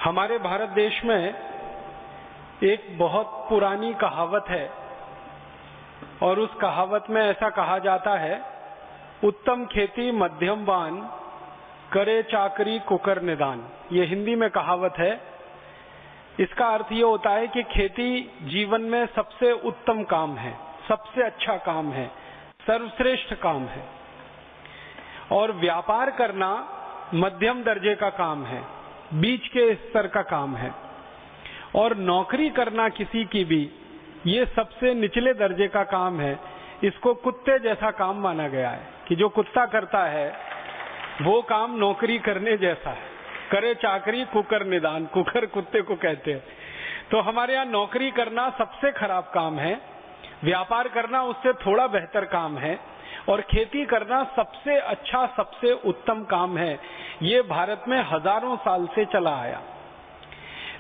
हमारे भारत देश में एक बहुत पुरानी कहावत है और उस कहावत में ऐसा कहा जाता है, उत्तम खेती मध्यम बान, करे चाकरी कुकर निदान। ये हिंदी में कहावत है। इसका अर्थ ये होता है कि खेती जीवन में सबसे उत्तम काम है, सबसे अच्छा काम है, सर्वश्रेष्ठ काम है। और व्यापार करना मध्यम दर्जे का काम है, बीच के स्तर का काम है। और नौकरी करना किसी की भी, ये सबसे निचले दर्जे का काम है। इसको कुत्ते जैसा काम माना गया है कि जो कुत्ता करता है वो काम नौकरी करने जैसा है। करे चाकरी कुकर निदान, कुकर कुत्ते को कहते हैं। तो हमारे यहाँ नौकरी करना सबसे खराब काम है, व्यापार करना उससे थोड़ा बेहतर काम है, और खेती करना सबसे अच्छा, सबसे उत्तम काम है। ये भारत में हजारों साल से चला आया।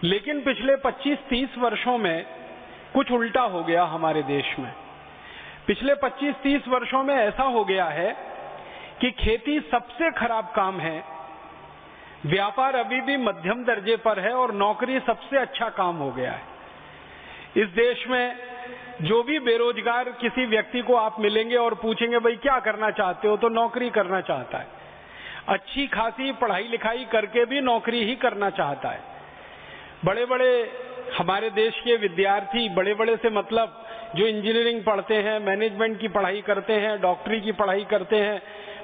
लेकिन पिछले 25-30 वर्षों में कुछ उल्टा हो गया हमारे देश में। पिछले 25-30 वर्षों में ऐसा हो गया है कि खेती सबसे खराब काम है, व्यापार अभी भी मध्यम दर्जे पर है, और नौकरी सबसे अच्छा काम हो गया है। इस देश में जो भी बेरोजगार किसी व्यक्ति को आप मिलेंगे और पूछेंगे भाई क्या करना चाहते हो, तो नौकरी करना चाहता है। अच्छी खासी पढ़ाई लिखाई करके भी नौकरी ही करना चाहता है। बड़े बड़े हमारे देश के विद्यार्थी, बड़े बड़े से मतलब जो इंजीनियरिंग पढ़ते हैं, मैनेजमेंट की पढ़ाई करते हैं, डॉक्टरी की पढ़ाई करते हैं,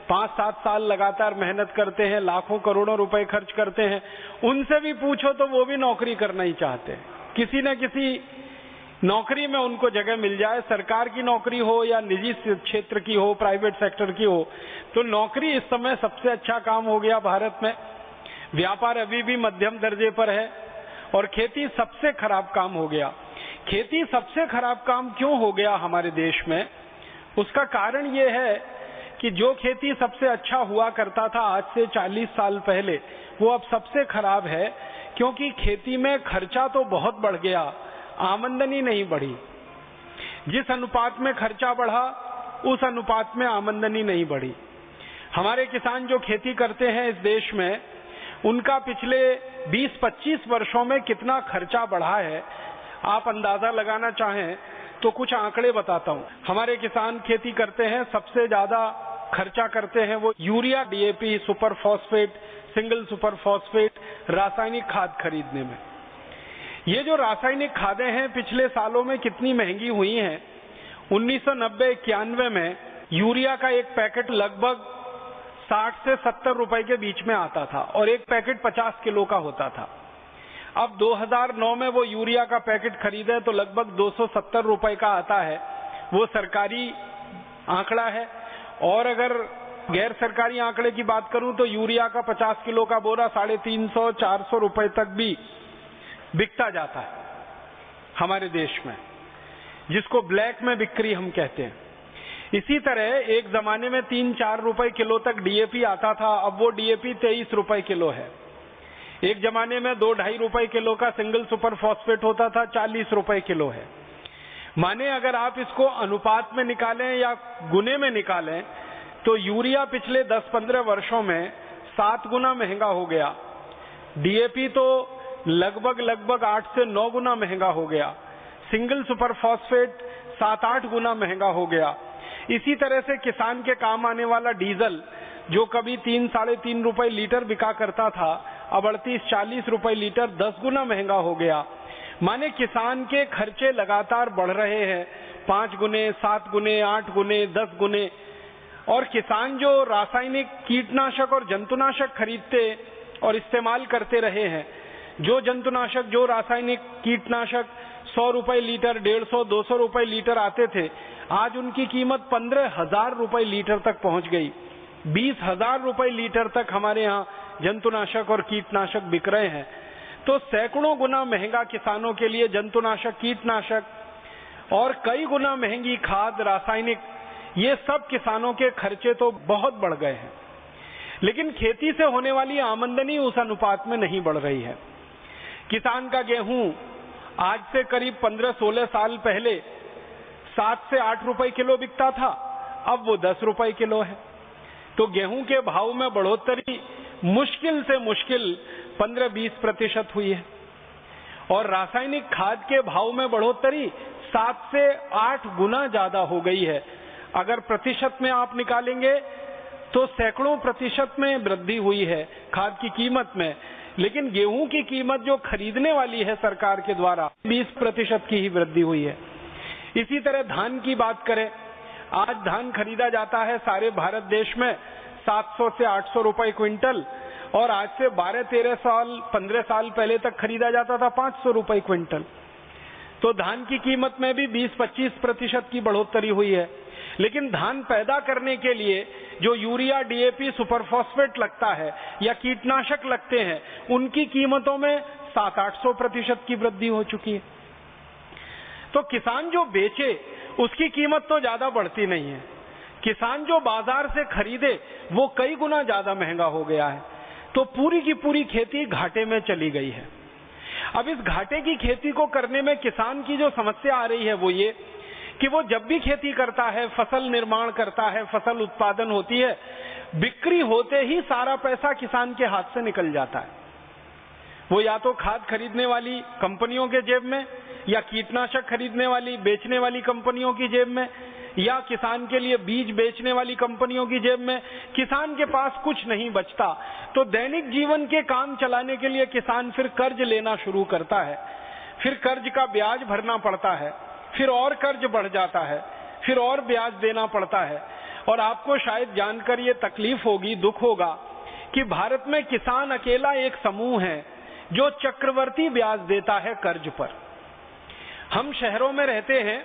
5-7 साल लगातार मेहनत करते हैं, लाखों करोड़ों रुपए खर्च करते हैं, उनसे भी पूछो तो वो भी नौकरी करना ही चाहते हैं। किसी न किसी नौकरी में उनको जगह मिल जाए, सरकार की नौकरी हो या निजी क्षेत्र की हो, प्राइवेट सेक्टर की हो। तो नौकरी इस समय सबसे अच्छा काम हो गया भारत में। व्यापार अभी भी मध्यम दर्जे पर है, और खेती सबसे खराब काम हो गया। खेती सबसे खराब काम क्यों हो गया हमारे देश में? उसका कारण यह है कि जो खेती सबसे अच्छा हुआ करता था आज से 40 साल पहले, वो अब सबसे खराब है, क्योंकि खेती में खर्चा तो बहुत बढ़ गया, आमदनी नहीं बढ़ी। जिस अनुपात में खर्चा बढ़ा, उस अनुपात में आमदनी नहीं बढ़ी। हमारे किसान जो खेती करते हैं इस देश में, उनका पिछले 20-25 वर्षों में कितना खर्चा बढ़ा है, आप अंदाजा लगाना चाहें तो कुछ आंकड़े बताता हूं। हमारे किसान खेती करते हैं, सबसे ज्यादा खर्चा करते हैं वो urea, DAP, super phosphate, single super phosphate, रासायनिक खाद खरीदने में। ये जो रासायनिक खादें हैं पिछले सालों में कितनी महंगी हुई हैं। 1990-91 में यूरिया का एक पैकेट लगभग 60 से 70 रुपए के बीच में आता था, और एक पैकेट 50 किलो का होता था। अब 2009 में वो यूरिया का पैकेट खरीदे तो लगभग 270 रुपए का आता है। वो सरकारी आंकड़ा है। और अगर गैर सरकारी आंकड़े की बात करूं तो यूरिया का 50 किलो का बोरा 350-400 रुपए तक भी बिकता जाता है हमारे देश में, जिसको ब्लैक में बिक्री हम कहते हैं। इसी तरह एक जमाने में 3-4 रुपए किलो तक डीएपी आता था, अब वो डीएपी 23 रुपए किलो है। एक जमाने में 2-2.5 रुपए किलो का सिंगल सुपर फॉस्फेट होता था, 40 रुपए किलो है। माने अगर आप इसको अनुपात में निकालें या गुने में निकालें तो यूरिया पिछले 10-15 वर्षों में 7 गुना महंगा हो गया, डीएपी तो लगभग 8 से 9 गुना महंगा हो गया, सिंगल सुपर फॉस्फेट 7-8 गुना महंगा हो गया। इसी तरह से किसान के काम आने वाला डीजल, जो कभी 3-3.5 रुपए लीटर बिका करता था, अब 38-40 रुपए लीटर 10 गुना महंगा हो गया। माने किसान के खर्चे लगातार बढ़ रहे हैं, 5 गुने, 7 गुने, 8 गुने, 10 गुने। और किसान जो रासायनिक कीटनाशक और जंतुनाशक खरीदते और इस्तेमाल करते रहे हैं, जो जंतुनाशक, जो रासायनिक कीटनाशक 100 रुपए लीटर, 150-200 रुपए लीटर आते थे, आज उनकी कीमत 15,000 रुपए लीटर तक पहुंच गई। 20,000 रुपए लीटर तक हमारे यहाँ जंतुनाशक और कीटनाशक बिक रहे हैं। तो सैकड़ों गुना महंगा किसानों के लिए जंतुनाशक, कीटनाशक, और कई गुना महंगी खाद, रासायनिक, ये सब किसानों के खर्चे तो बहुत बढ़ गए हैं। लेकिन खेती से होने वाली आमदनी उस अनुपात में नहीं बढ़ रही है। किसान का गेहूं आज से करीब 15-16 साल पहले 7 से 8 रुपए किलो बिकता था, अब वो 10 रुपए किलो है। तो गेहूं के भाव में बढ़ोतरी मुश्किल से मुश्किल 15-20% हुई है। और रासायनिक खाद के भाव में बढ़ोतरी 7 से 8 गुना ज्यादा हो गई है। अगर प्रतिशत में आप निकालेंगे तो सैकड़ों प्रतिशत में वृद्धि हुई है खाद की कीमत में, लेकिन गेहूं की कीमत जो खरीदने वाली है सरकार के द्वारा 20% की ही वृद्धि हुई है। इसी तरह धान की बात करें, आज धान खरीदा जाता है सारे भारत देश में 700 से 800 रुपए क्विंटल, और आज से 12-13 साल 15 साल पहले तक खरीदा जाता था 500 रुपए क्विंटल। तो धान की कीमत में भी 20-25% की बढ़ोतरी हुई है। लेकिन धान पैदा करने के लिए जो यूरिया, डीएपी, सुपरफॉस्फेट लगता है या कीटनाशक लगते हैं, उनकी कीमतों में 700-800% की वृद्धि हो चुकी है। तो किसान जो बेचे उसकी कीमत तो ज्यादा बढ़ती नहीं है, किसान जो बाजार से खरीदे वो कई गुना ज्यादा महंगा हो गया है। तो पूरी की पूरी खेती घाटे में चली गई है। अब इस घाटे की खेती को करने में किसान की जो समस्या आ रही है वो ये कि वो जब भी खेती करता है, फसल निर्माण करता है, फसल उत्पादन होती है, बिक्री होते ही सारा पैसा किसान के हाथ से निकल जाता है। वो या तो खाद खरीदने वाली कंपनियों के जेब में, या कीटनाशक खरीदने वाली बेचने वाली कंपनियों की जेब में, या किसान के लिए बीज बेचने वाली कंपनियों की जेब में। किसान के पास कुछ नहीं बचता। तो दैनिक जीवन के काम चलाने के लिए किसान फिर कर्ज लेना शुरू करता है, फिर कर्ज का ब्याज भरना पड़ता है, फिर और कर्ज बढ़ जाता है, फिर और ब्याज देना पड़ता है। और आपको शायद जानकर ये तकलीफ होगी, दुख होगा कि भारत में किसान अकेला एक समूह है जो चक्रवर्ती ब्याज देता है कर्ज पर। हम शहरों में रहते हैं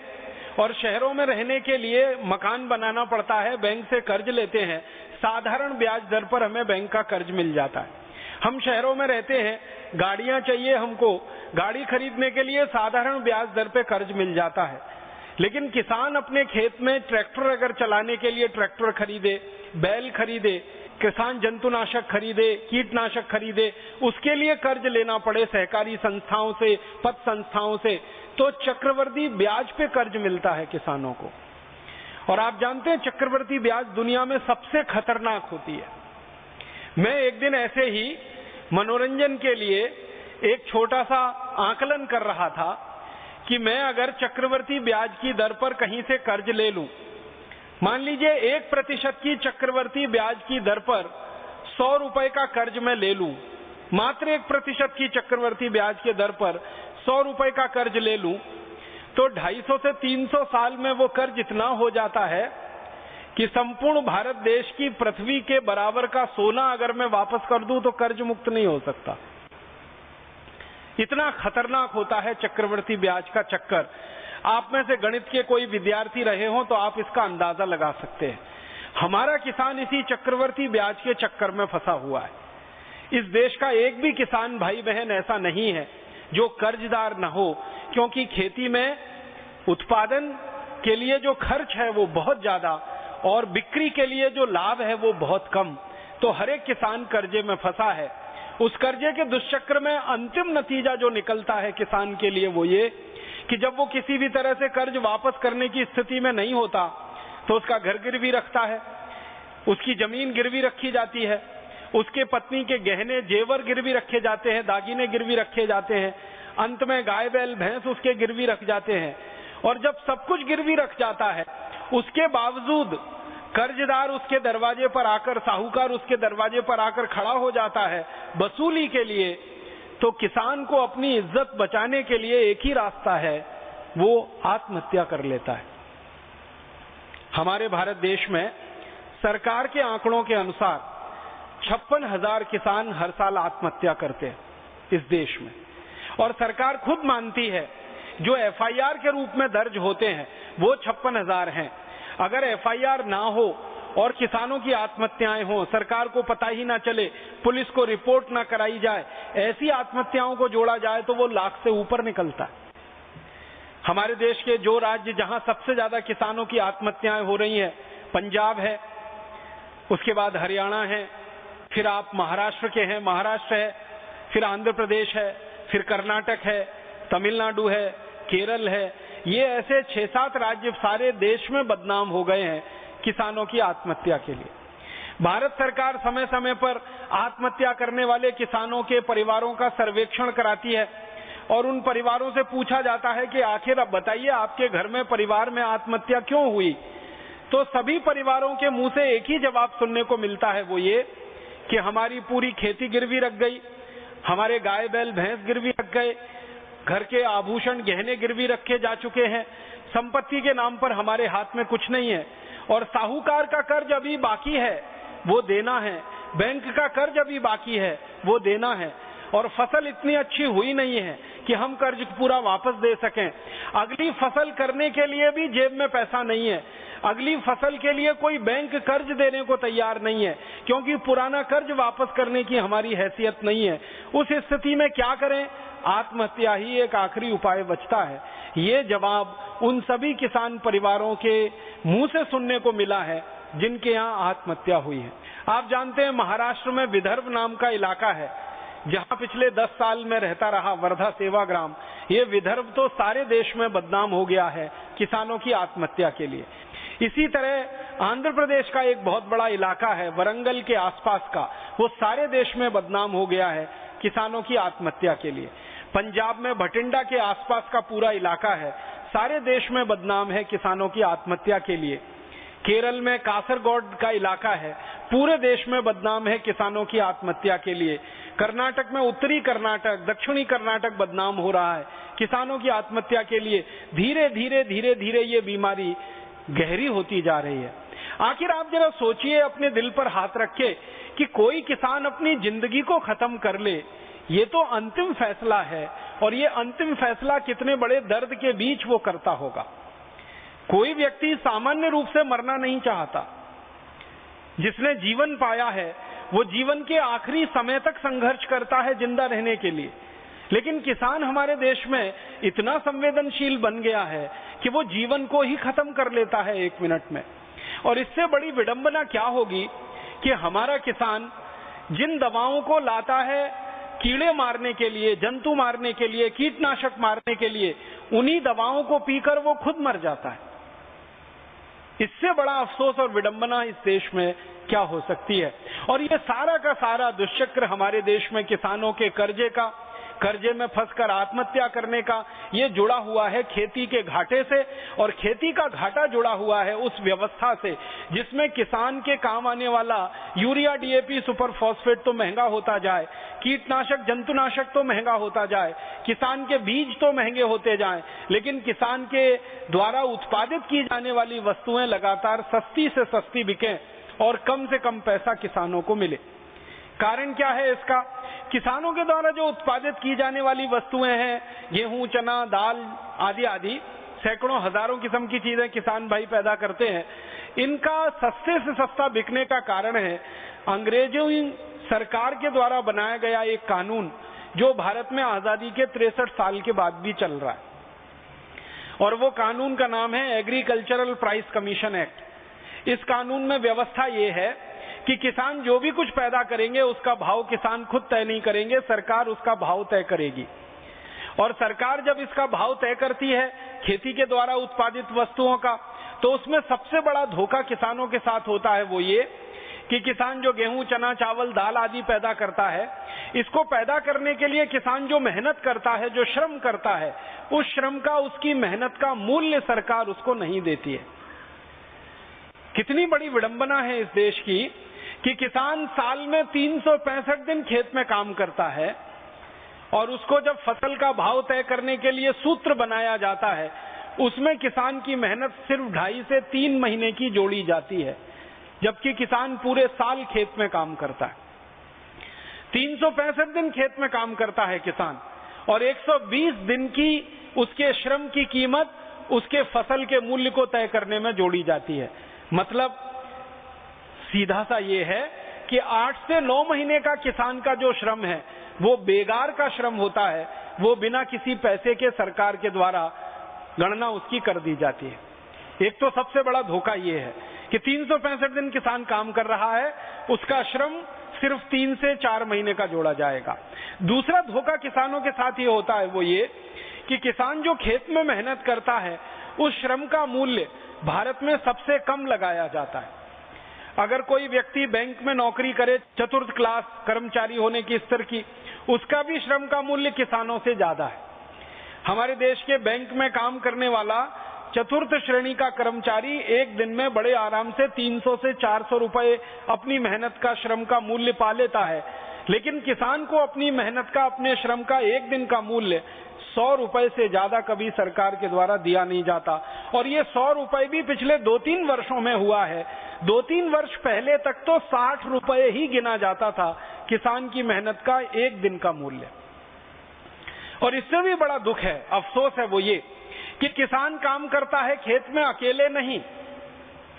और शहरों में रहने के लिए मकान बनाना पड़ता है, बैंक से कर्ज लेते हैं, साधारण ब्याज दर पर हमें बैंक का कर्ज मिल जाता है। हम शहरों में रहते हैं, गाड़ियां चाहिए हमको, गाड़ी खरीदने के लिए साधारण ब्याज दर पे कर्ज मिल जाता है। लेकिन किसान अपने खेत में ट्रैक्टर अगर चलाने के लिए ट्रैक्टर खरीदे, बैल खरीदे, किसान जंतुनाशक खरीदे, कीटनाशक खरीदे, उसके लिए कर्ज लेना पड़े सहकारी संस्थाओं से, पत संस्थाओं से, तो चक्रवर्ती ब्याज पे कर्ज मिलता है किसानों को। और आप जानते हैं चक्रवर्ती ब्याज दुनिया में सबसे खतरनाक होती है। मैं एक दिन ऐसे ही मनोरंजन के लिए एक छोटा सा आकलन कर रहा था कि मैं अगर चक्रवर्ती ब्याज की दर पर कहीं से कर्ज ले लूं, मान लीजिए 1% की चक्रवर्ती ब्याज की दर पर 100 रुपए का कर्ज मैं ले लूं, मात्र 1% की चक्रवर्ती ब्याज के दर पर 100 रुपए का कर्ज ले लूं, तो 250 से 300 साल में वो कर्ज इतना हो जाता है कि संपूर्ण भारत देश की पृथ्वी के बराबर का सोना अगर मैं वापस कर दूं तो कर्ज मुक्त नहीं हो सकता। इतना खतरनाक होता है चक्रवर्ती ब्याज का चक्कर। आप में से गणित के कोई विद्यार्थी रहे हो तो आप इसका अंदाजा लगा सकते हैं। हमारा किसान इसी चक्रवर्ती ब्याज के चक्कर में फंसा हुआ है। इस देश का एक भी किसान भाई बहन ऐसा नहीं है जो कर्जदार न हो, क्योंकि खेती में उत्पादन के लिए जो खर्च है वो बहुत ज्यादा और बिक्री के लिए जो लाभ है वो बहुत कम। तो हर एक किसान कर्जे में फंसा है। उस कर्जे के दुष्चक्र में अंतिम नतीजा जो निकलता है किसान के लिए वो ये कि जब वो किसी भी तरह से कर्ज वापस करने की स्थिति में नहीं होता तो उसका घर गिरवी रखता है, उसकी जमीन गिरवी रखी जाती है, उसके पत्नी के गहने जेवर गिरवी रखे जाते हैं, दागिने गिरवी रखे जाते हैं, अंत में गाय बैल भैंस उसके गिरवी रख जाते हैं। और जब सब कुछ गिरवी रख जाता है उसके बावजूद कर्जदार उसके दरवाजे पर आकर, साहूकार उसके दरवाजे पर आकर खड़ा हो जाता है वसूली के लिए, तो किसान को अपनी इज्जत बचाने के लिए एक ही रास्ता है, वो आत्महत्या कर लेता है। हमारे भारत देश में सरकार के आंकड़ों के अनुसार 56,000 किसान हर साल आत्महत्या करते हैं इस देश में। और सरकार खुद मानती है जो एफआईआर के रूप में दर्ज होते हैं वो 56,000 हैं। अगर एफआईआर ना हो और किसानों की आत्महत्याएं हो, सरकार को पता ही ना चले, पुलिस को रिपोर्ट ना कराई जाए, ऐसी आत्महत्याओं को जोड़ा जाए तो वो लाख से ऊपर निकलता है। हमारे देश के जो राज्य जहां सबसे ज्यादा किसानों की आत्महत्याएं हो रही हैं, पंजाब है, उसके बाद हरियाणा है, फिर आप महाराष्ट्र के हैं, महाराष्ट्र है, फिर आंध्र प्रदेश है, फिर कर्नाटक है, तमिलनाडु है, केरल है। ये ऐसे 6-7 राज्य सारे देश में बदनाम हो गए हैं किसानों की आत्महत्या के लिए। भारत सरकार समय समय पर आत्महत्या करने वाले किसानों के परिवारों का सर्वेक्षण कराती है और उन परिवारों से पूछा जाता है कि आखिर अब बताइए आपके घर में परिवार में आत्महत्या क्यों हुई, तो सभी परिवारों के मुंह से एक ही जवाब सुनने को मिलता है, वो ये कि हमारी पूरी खेती गिरवी रख गई, हमारे गाय बैल भैंस गिरवी रख गए, घर के आभूषण गहने गिरवी रखे जा चुके हैं, संपत्ति के नाम पर हमारे हाथ में कुछ नहीं है और साहूकार का कर्ज अभी बाकी है वो देना है, बैंक का कर्ज अभी बाकी है वो देना है और फसल इतनी अच्छी हुई नहीं है कि हम कर्ज पूरा वापस दे सकें। अगली फसल करने के लिए भी जेब में पैसा नहीं है, अगली फसल के लिए कोई बैंक कर्ज देने को तैयार नहीं है क्योंकि पुराना कर्ज वापस करने की हमारी हैसियत नहीं है। उस स्थिति में क्या करें? आत्महत्या ही एक आखिरी उपाय बचता है। ये जवाब उन सभी किसान परिवारों के मुंह से सुनने को मिला है जिनके यहाँ आत्महत्या हुई है। आप जानते हैं महाराष्ट्र में विदर्भ नाम का इलाका है जहां पिछले 10 साल में रहता रहा वर्धा सेवाग्राम। ये विदर्भ तो सारे देश में बदनाम हो गया है किसानों की आत्महत्या के लिए। इसी तरह आंध्र प्रदेश का एक बहुत बड़ा इलाका है वरंगल के आसपास का, वो सारे देश में बदनाम हो गया है किसानों की आत्महत्या के लिए। पंजाब में भटिंडा के आसपास का पूरा इलाका है, सारे देश में बदनाम है किसानों की आत्महत्या के लिए। केरल में कासरगोड का इलाका है, पूरे देश में बदनाम है किसानों की आत्महत्या के लिए। कर्नाटक में उत्तरी कर्नाटक, दक्षिणी कर्नाटक बदनाम हो रहा है किसानों की आत्महत्या के लिए। धीरे धीरे ये बीमारी गहरी होती जा रही है। आखिर आप जरा सोचिए अपने दिल पर हाथ रख के कि कोई किसान अपनी जिंदगी को खत्म कर ले, ये तो अंतिम फैसला है और ये अंतिम फैसला कितने बड़े दर्द के बीच वो करता होगा। कोई व्यक्ति सामान्य रूप से मरना नहीं चाहता। जिसने जीवन पाया है वो जीवन के आखिरी समय तक संघर्ष करता है जिंदा रहने के लिए, लेकिन किसान हमारे देश में इतना संवेदनशील बन गया है कि वो जीवन को ही खत्म कर लेता है 1 मिनट में। और इससे बड़ी विडंबना क्या होगी कि हमारा किसान जिन दवाओं को लाता है कीड़े मारने के लिए, जंतु मारने के लिए, कीटनाशक मारने के लिए, उन्हीं दवाओं को पीकर वो खुद मर जाता है। इससे बड़ा अफसोस और विडंबना इस देश में क्या हो सकती है। और ये सारा का सारा दुष्चक्र हमारे देश में किसानों के कर्जे में फंसकर आत्महत्या करने का ये जुड़ा हुआ है खेती के घाटे से, और खेती का घाटा जुड़ा हुआ है उस व्यवस्था से जिसमें किसान के काम आने वाला यूरिया, डीएपी, सुपर फॉस्फेट तो महंगा होता जाए, कीटनाशक, जंतुनाशक तो महंगा होता जाए, किसान के बीज तो महंगे होते जाएं, लेकिन किसान के द्वारा उत्पादित की जाने वाली वस्तुएं लगातार सस्ती से सस्ती बिकें और कम से कम पैसा किसानों को मिले। कारण क्या है इसका? किसानों के द्वारा जो उत्पादित की जाने वाली वस्तुएं हैं, गेहूं, चना, दाल आदि आदि सैकड़ों हजारों किस्म की चीजें किसान भाई पैदा करते हैं, इनका सस्ते से सस्ता बिकने का कारण है अंग्रेजों सरकार के द्वारा बनाया गया एक कानून जो भारत में आजादी के 63 साल के बाद भी चल रहा है, और वो कानून का नाम है एग्रीकल्चरल प्राइस कमीशन एक्ट। इस कानून में व्यवस्था ये है कि किसान जो भी कुछ पैदा करेंगे उसका भाव किसान खुद तय नहीं करेंगे, सरकार उसका भाव तय करेगी। और सरकार जब इसका भाव तय करती है खेती के द्वारा उत्पादित वस्तुओं का, तो उसमें सबसे बड़ा धोखा किसानों के साथ होता है वो ये कि किसान जो गेहूं, चना, चावल, दाल आदि पैदा करता है, इसको पैदा करने के लिए किसान जो मेहनत करता है, जो श्रम करता है, उस श्रम का, उसकी मेहनत का मूल्य सरकार उसको नहीं देती है। कितनी बड़ी विडंबना है इस देश की कि किसान साल में 365 दिन खेत में काम करता है और उसको जब फसल का भाव तय करने के लिए सूत्र बनाया जाता है उसमें किसान की मेहनत सिर्फ 2.5 से 3 महीने की जोड़ी जाती है, जबकि किसान पूरे साल खेत में काम करता है। 365 दिन खेत में काम करता है किसान, और 120 दिन की उसके श्रम की कीमत उसके फसल के मूल्य को तय करने में जोड़ी जाती है। मतलब सीधा सा ये है कि 8 से 9 महीने का किसान का जो श्रम है वो बेकार का श्रम होता है, वो बिना किसी पैसे के सरकार के द्वारा गणना उसकी कर दी जाती है। एक तो सबसे बड़ा धोखा ये है कि 365 दिन किसान काम कर रहा है, उसका श्रम सिर्फ 3 से 4 महीने का जोड़ा जाएगा। दूसरा धोखा किसानों के साथ ये होता है वो ये कि किसान जो खेत में मेहनत करता है उस श्रम का मूल्य भारत में सबसे कम लगाया जाता है। अगर कोई व्यक्ति बैंक में नौकरी करे, चतुर्थ क्लास कर्मचारी होने की स्तर की, उसका भी श्रम का मूल्य किसानों से ज्यादा है। हमारे देश के बैंक में काम करने वाला चतुर्थ श्रेणी का कर्मचारी एक दिन में बड़े आराम से 300 से 400 रुपए अपनी मेहनत का, श्रम का मूल्य पा लेता है, लेकिन किसान को अपनी मेहनत का, अपने श्रम का एक दिन का मूल्य 100 रुपए से ज्यादा कभी सरकार के द्वारा दिया नहीं जाता। और ये 100 रुपए भी पिछले 2-3 वर्षों में हुआ है। 2-3 वर्ष पहले तक तो 60 रुपए ही गिना जाता था किसान की मेहनत का एक दिन का मूल्य। और इससे भी बड़ा दुख है, अफसोस है वो ये कि किसान काम करता है खेत में अकेले नहीं,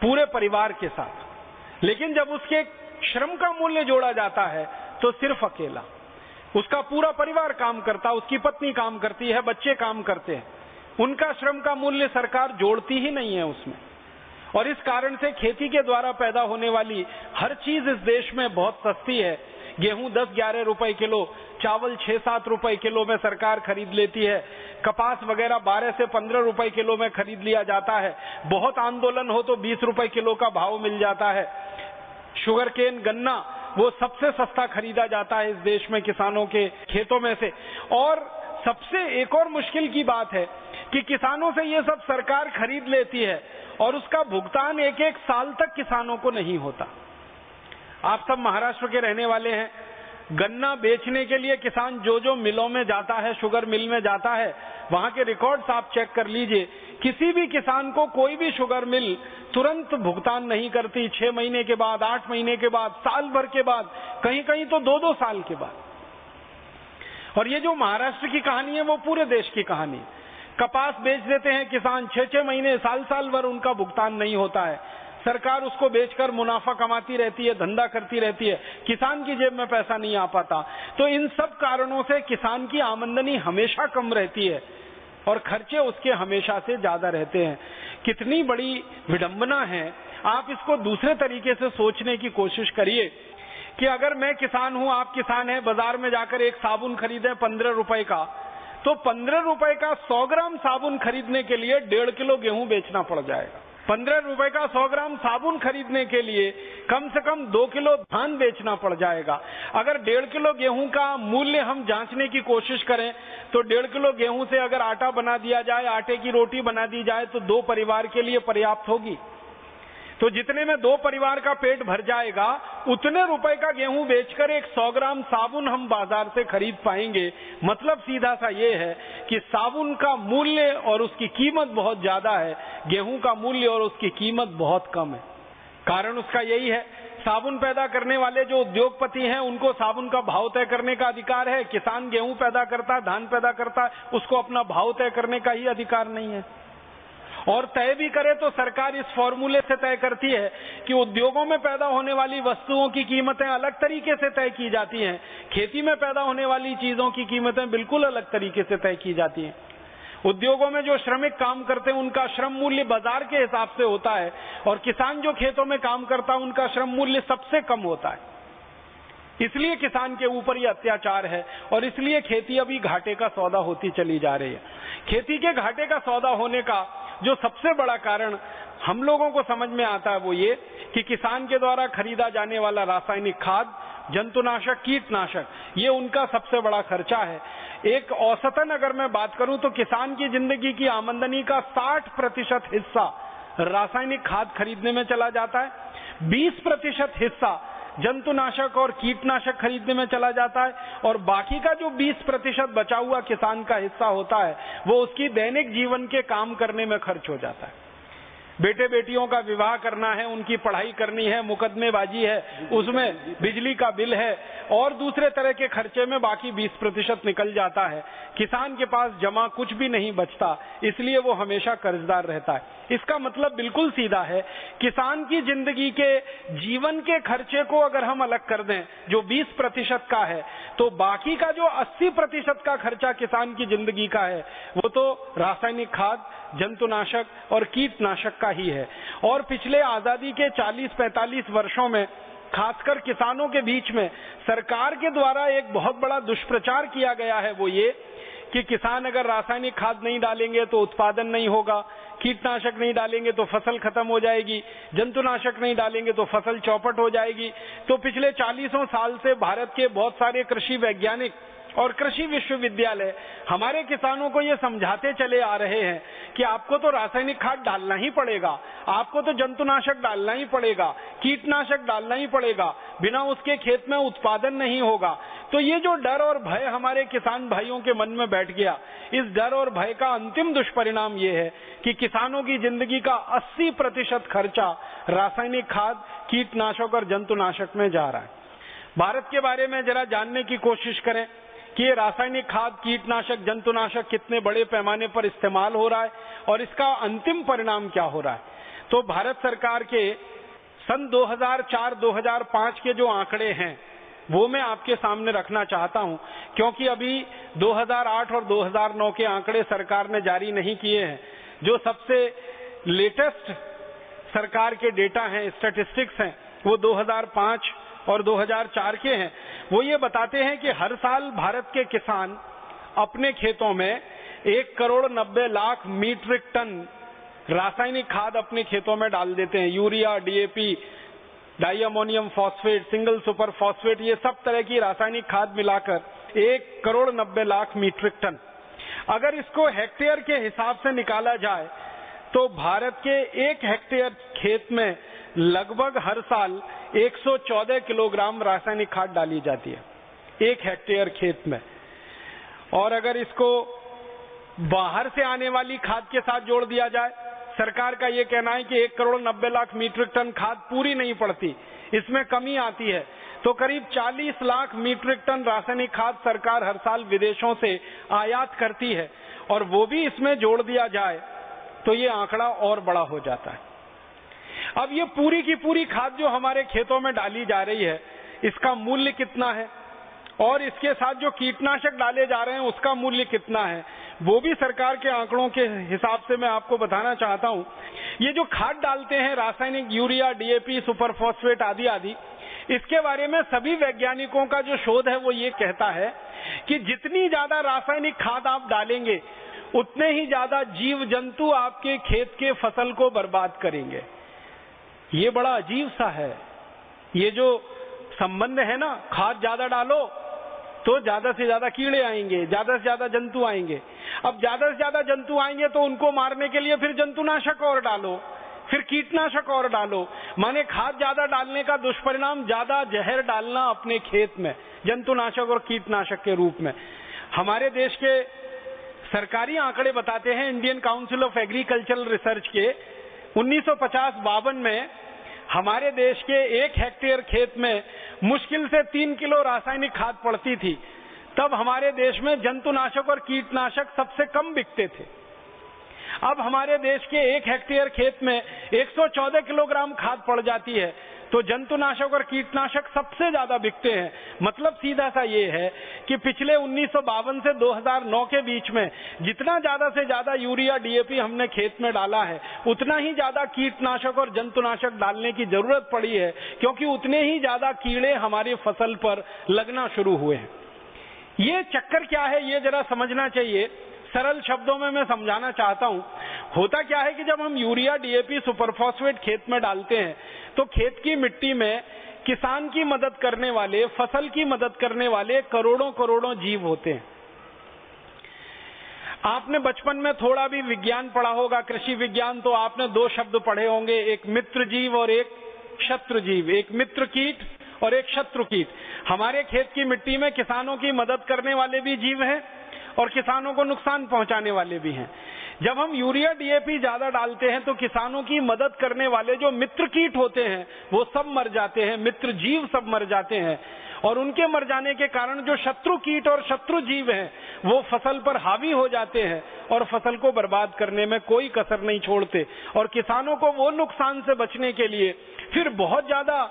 पूरे परिवार के साथ, लेकिन जब उसके श्रम का मूल्य जोड़ा जाता है तो सिर्फ अकेला। उसका पूरा परिवार काम करता, उसकी पत्नी काम करती है, बच्चे काम करते हैं, उनका श्रम का मूल्य सरकार जोड़ती ही नहीं है उसमें। और इस कारण से खेती के द्वारा पैदा होने वाली हर चीज इस देश में बहुत सस्ती है। गेहूं 10-11 रुपए किलो, चावल 6-7 रुपए किलो में सरकार खरीद लेती है, कपास वगैरह 12 से 15 रुपए किलो में खरीद लिया जाता है, बहुत आंदोलन हो तो 20 रुपए किलो का भाव मिल जाता है। शुगर केन, गन्ना, वो सबसे सस्ता खरीदा जाता है इस देश में किसानों के खेतों में से। और सबसे एक और मुश्किल की बात है कि किसानों से ये सब सरकार खरीद लेती है और उसका भुगतान 1-1 साल तक किसानों को नहीं होता। आप सब महाराष्ट्र के रहने वाले हैं, गन्ना बेचने के लिए किसान जो मिलों में जाता है, शुगर मिल में जाता है, वहां के रिकॉर्ड्स आप चेक कर लीजिए, किसी भी किसान को कोई भी शुगर मिल तुरंत भुगतान नहीं करती। 6 महीने के बाद, 8 महीने के बाद, साल भर के बाद, कहीं कहीं तो 2-2 साल के बाद। और ये जो महाराष्ट्र की कहानी है वो पूरे देश की कहानी। कपास बेच देते हैं किसान, 6-6 महीने, साल भर उनका भुगतान नहीं होता है। सरकार उसको बेचकर मुनाफा कमाती रहती है, धंधा करती रहती है, किसान की जेब में पैसा नहीं आ पाता। तो इन सब कारणों से किसान की आमदनी हमेशा कम रहती है और खर्चे उसके हमेशा से ज्यादा रहते हैं। कितनी बड़ी विडंबना है। आप इसको दूसरे तरीके से सोचने की कोशिश करिए कि अगर मैं किसान हूं, आप किसान हैं, बाजार में जाकर एक साबुन खरीदें 15 रुपए का, तो 15 रुपए का 100 ग्राम साबुन खरीदने के लिए 1.5 किलो गेहूं बेचना पड़ जाएगा। 15 रुपए का 100 ग्राम साबुन खरीदने के लिए कम से कम 2 किलो धान बेचना पड़ जाएगा। अगर 1.5 किलो गेहूं का मूल्य हम जांचने की कोशिश करें तो 1.5 किलो गेहूं से अगर आटा बना दिया जाए, आटे की रोटी बना दी जाए तो 2 परिवार के लिए पर्याप्त होगी। तो जितने में 2 परिवार का पेट भर जाएगा, उतने रुपए का गेहूं बेचकर एक 100 ग्राम साबुन हम बाजार से खरीद पाएंगे। मतलब सीधा सा ये है कि साबुन का मूल्य और उसकी कीमत बहुत ज्यादा है, गेहूं का मूल्य और उसकी कीमत बहुत कम है। कारण उसका यही है, साबुन पैदा करने वाले जो उद्योगपति हैं उनको साबुन का भाव तय करने का अधिकार है। किसान गेहूं पैदा करता है, धान पैदा करता है, उसको अपना भाव तय करने का ही अधिकार नहीं है। और तय भी करे तो सरकार इस फॉर्मूले से तय करती है कि उद्योगों में पैदा होने वाली वस्तुओं की कीमतें अलग तरीके से तय की जाती हैं, खेती में पैदा होने वाली चीजों की कीमतें बिल्कुल अलग तरीके से तय की जाती हैं। उद्योगों में जो श्रमिक काम करते हैं उनका श्रम मूल्य बाजार के हिसाब से होता है और किसान जो खेतों में काम करता है उनका श्रम मूल्य सबसे कम होता है। इसलिए किसान के ऊपर यह अत्याचार है और इसलिए खेती अभी घाटे का सौदा होती चली जा रही है। खेती के घाटे का सौदा होने का जो सबसे बड़ा कारण हम लोगों को समझ में आता है वो ये कि किसान के द्वारा खरीदा जाने वाला रासायनिक खाद, जंतुनाशक, कीटनाशक, ये उनका सबसे बड़ा खर्चा है। एक औसतन अगर मैं बात करूं तो किसान की जिंदगी की आमदनी का 60% हिस्सा रासायनिक खाद खरीदने में चला जाता है, 20% हिस्सा जंतुनाशक और कीटनाशक खरीदने में चला जाता है और बाकी का जो 20% बचा हुआ किसान का हिस्सा होता है वो उसकी दैनिक जीवन के काम करने में खर्च हो जाता है। बेटे बेटियों का विवाह करना है, उनकी पढ़ाई करनी है, मुकदमेबाजी है, उसमें बिजली का बिल है और दूसरे तरह के खर्चे में बाकी 20% निकल जाता है। किसान के पास जमा कुछ भी नहीं बचता, इसलिए वो हमेशा कर्जदार रहता है। इसका मतलब बिल्कुल सीधा है, किसान की जिंदगी के जीवन के खर्चे को अगर हम अलग कर दें जो 20% का है, तो बाकी का जो 80% का खर्चा किसान की जिंदगी का है वो तो रासायनिक खाद, जंतुनाशक और कीटनाशक का ही है। और पिछले आजादी के 40-45 वर्षों में खासकर किसानों के बीच में सरकार के द्वारा एक बहुत बड़ा दुष्प्रचार किया गया है, वो ये कि किसान अगर रासायनिक खाद नहीं डालेंगे तो उत्पादन नहीं होगा, कीटनाशक नहीं डालेंगे तो फसल खत्म हो जाएगी, जंतुनाशक नहीं डालेंगे तो फसल चौपट हो जाएगी। तो पिछले 40 साल से भारत के बहुत सारे कृषि वैज्ञानिक और कृषि विश्वविद्यालय हमारे किसानों को ये समझाते चले आ रहे हैं कि आपको तो रासायनिक खाद डालना ही पड़ेगा, आपको तो जंतुनाशक डालना ही पड़ेगा, कीटनाशक डालना ही पड़ेगा, बिना उसके खेत में उत्पादन नहीं होगा। तो ये जो डर और भय हमारे किसान भाइयों के मन में बैठ गया, इस डर और भय का अंतिम दुष्परिणाम ये है कि किसानों की जिंदगी का 80% खर्चा रासायनिक खाद, कीटनाशक और जंतुनाशक में जा रहा है। भारत के बारे में जरा जानने की कोशिश करें कि ये रासायनिक खाद, कीटनाशक, जंतुनाशक कितने बड़े पैमाने पर इस्तेमाल हो रहा है और इसका अंतिम परिणाम क्या हो रहा है। तो भारत सरकार के सन 2004-2005 के जो आंकड़े हैं वो मैं आपके सामने रखना चाहता हूं, क्योंकि अभी 2008 और 2009 के आंकड़े सरकार ने जारी नहीं किए हैं। जो सबसे लेटेस्ट सरकार के डेटा हैं, स्टैटिस्टिक्स हैं, वो 2005 और 2004 के हैं। वो ये बताते हैं कि हर साल भारत के किसान अपने खेतों में 1,90,00,000 मीट्रिक टन रासायनिक खाद अपने खेतों में डाल देते हैं। Urea, DAP, di ammonium phosphate, single super phosphate, ये सब तरह की रासायनिक खाद मिलाकर 1,90,00,000 मीट्रिक टन। अगर इसको हेक्टेयर के हिसाब से निकाला जाए तो भारत के 1 हेक्टेयर खेत में लगभग हर साल 114 किलोग्राम रासायनिक खाद डाली जाती है 1 हेक्टेयर खेत में। और अगर इसको बाहर से आने वाली खाद के साथ जोड़ दिया जाए, सरकार का यह कहना है कि 1,90,00,000 मीट्रिक टन खाद पूरी नहीं पड़ती, इसमें कमी आती है, तो करीब 40 लाख मीट्रिक टन रासायनिक खाद सरकार हर साल विदेशों से आयात करती है। और वो भी इसमें जोड़ दिया जाए तो ये आंकड़ा और बड़ा हो जाता है। अब ये पूरी की पूरी खाद जो हमारे खेतों में डाली जा रही है, इसका मूल्य कितना है और इसके साथ जो कीटनाशक डाले जा रहे हैं उसका मूल्य कितना है, वो भी सरकार के आंकड़ों के हिसाब से मैं आपको बताना चाहता हूं। ये जो खाद डालते हैं रासायनिक, यूरिया, डीएपी, सुपर फॉस्फेट आदि आदि, इसके बारे में सभी वैज्ञानिकों का जो शोध है वो ये कहता है कि जितनी ज्यादा रासायनिक खाद आप डालेंगे उतने ही ज्यादा जीव जंतु आपके खेत के फसल को बर्बाद करेंगे। ये बड़ा अजीब सा है, ये जो संबंध है ना, खाद ज्यादा डालो तो ज्यादा से ज्यादा कीड़े आएंगे, ज्यादा से ज्यादा जंतु आएंगे। अब ज्यादा से ज्यादा जंतु आएंगे तो उनको मारने के लिए फिर जंतुनाशक और डालो, फिर कीटनाशक और डालो। माने खाद ज्यादा डालने का दुष्परिणाम ज्यादा जहर डालना अपने खेत में जंतुनाशक और कीटनाशक के रूप में। हमारे देश के सरकारी आंकड़े बताते हैं, Indian council of agricultural research के 1950-52 में हमारे देश के 1 हेक्टेयर खेत में मुश्किल से 3 किलो रासायनिक खाद पड़ती थी। तब हमारे देश में जंतुनाशक और कीटनाशक सबसे कम बिकते थे। अब हमारे देश के 1 हेक्टेयर खेत में 114 किलोग्राम खाद पड़ जाती है, तो जंतुनाशक और कीटनाशक सबसे ज्यादा बिकते हैं। मतलब सीधा सा ये है कि पिछले 1952 से 2009 के बीच में जितना ज्यादा से ज्यादा यूरिया, डीएपी हमने खेत में डाला है, उतना ही ज्यादा कीटनाशक और जंतुनाशक डालने की जरूरत पड़ी है, क्योंकि उतने ही ज्यादा कीड़े हमारी फसल पर लगना शुरू हुए हैं। ये चक्कर क्या है, ये जरा समझना चाहिए। सरल शब्दों में मैं समझाना चाहता हूं। होता क्या है कि जब हम यूरिया, डीएपी, सुपरफॉस्फेट खेत में डालते हैं तो खेत की मिट्टी में किसान की मदद करने वाले, फसल की मदद करने वाले करोड़ों करोड़ों जीव होते हैं। आपने बचपन में थोड़ा भी विज्ञान पढ़ा होगा, कृषि विज्ञान, तो आपने 2 शब्द पढ़े होंगे, एक मित्र जीव और एक शत्रु जीव, एक मित्र कीट और एक शत्रु कीट। हमारे खेत की मिट्टी में किसानों की मदद करने वाले भी जीव हैं और किसानों को नुकसान पहुंचाने वाले भी हैं। जब हम यूरिया, डीएपी ज्यादा डालते हैं तो किसानों की मदद करने वाले जो मित्र कीट होते हैं वो सब मर जाते हैं, मित्र जीव सब मर जाते हैं। और उनके मर जाने के कारण जो शत्रु कीट और शत्रु जीव हैं वो फसल पर हावी हो जाते हैं और फसल को बर्बाद करने में कोई कसर नहीं छोड़ते। और किसानों को वो नुकसान से बचने के लिए फिर बहुत ज्यादा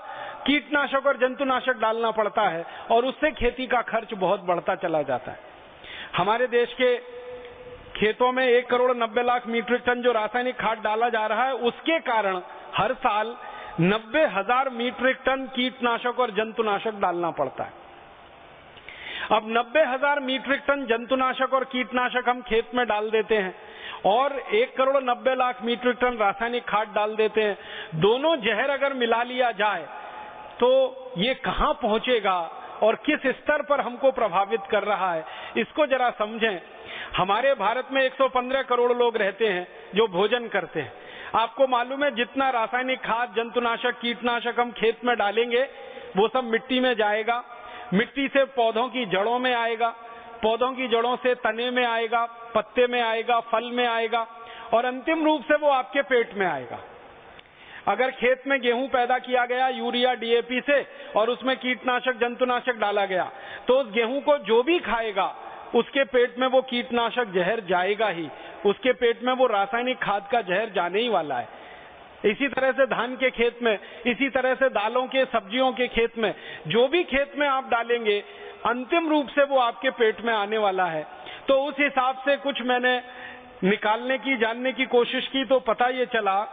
कीटनाशक और जंतुनाशक डालना पड़ता है और उससे खेती का खर्च बहुत बढ़ता चला जाता है। हमारे देश के खेतों में 1,90,00,000 मीट्रिक टन जो रासायनिक खाद डाला जा रहा है, उसके कारण हर साल 90,000 मीट्रिक टन कीटनाशक और जंतुनाशक डालना पड़ता है। अब 90,000 मीट्रिक टन जंतुनाशक और कीटनाशक हम खेत में डाल देते हैं और 1,90,00,000 मीट्रिक टन रासायनिक खाद डाल देते हैं। दोनों जहर अगर मिला लिया जाए तो ये कहां पहुंचेगा और किस स्तर पर हमको प्रभावित कर रहा है, इसको जरा समझें। हमारे भारत में 115 करोड़ लोग रहते हैं जो भोजन करते हैं। आपको मालूम है जितना रासायनिक खाद, जंतुनाशक, कीटनाशक हम खेत में डालेंगे वो सब मिट्टी में जाएगा, मिट्टी से पौधों की जड़ों में आएगा, पौधों की जड़ों से तने में आएगा, पत्ते में आएगा, फल में आएगा और अंतिम रूप से वो आपके पेट में आएगा। अगर खेत में गेहूं पैदा किया गया यूरिया डीएपी से और उसमें कीटनाशक जंतुनाशक डाला गया तो उस गेहूं को जो भी खाएगा उसके पेट में वो कीटनाशक जहर जाएगा ही, उसके पेट में वो रासायनिक खाद का जहर जाने ही वाला है। इसी तरह से धान के खेत में, इसी तरह से दालों के, सब्जियों के खेत में, जो भी खेत में आप डालेंगे अंतिम रूप से वो आपके पेट में आने वाला है। तो उस हिसाब से कुछ मैंने निकालने की, जानने की कोशिश की तो पता ये चला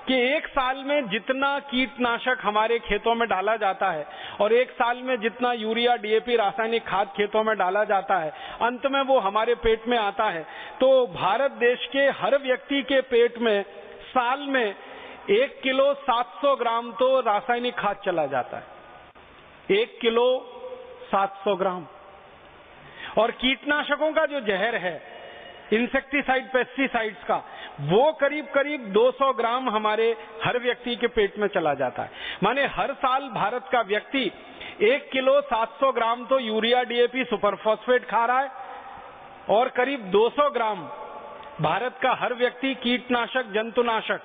कि एक साल में जितना कीटनाशक हमारे खेतों में डाला जाता है और एक साल में जितना यूरिया डीएपी रासायनिक खाद खेतों में डाला जाता है अंत में वो हमारे पेट में आता है। तो भारत देश के हर व्यक्ति के पेट में साल में 1 किलो 700 ग्राम तो रासायनिक खाद चला जाता है, 1 किलो 700 ग्राम। और कीटनाशकों का जो जहर है, इंसेक्टिसाइड, पेस्टिसाइड्स का, वो करीब करीब 200 ग्राम हमारे हर व्यक्ति के पेट में चला जाता है। माने हर साल भारत का व्यक्ति 1 किलो 700 ग्राम तो यूरिया डीएपी सुपरफॉस्फेट खा रहा है और करीब 200 ग्राम भारत का हर व्यक्ति कीटनाशक, जंतुनाशक,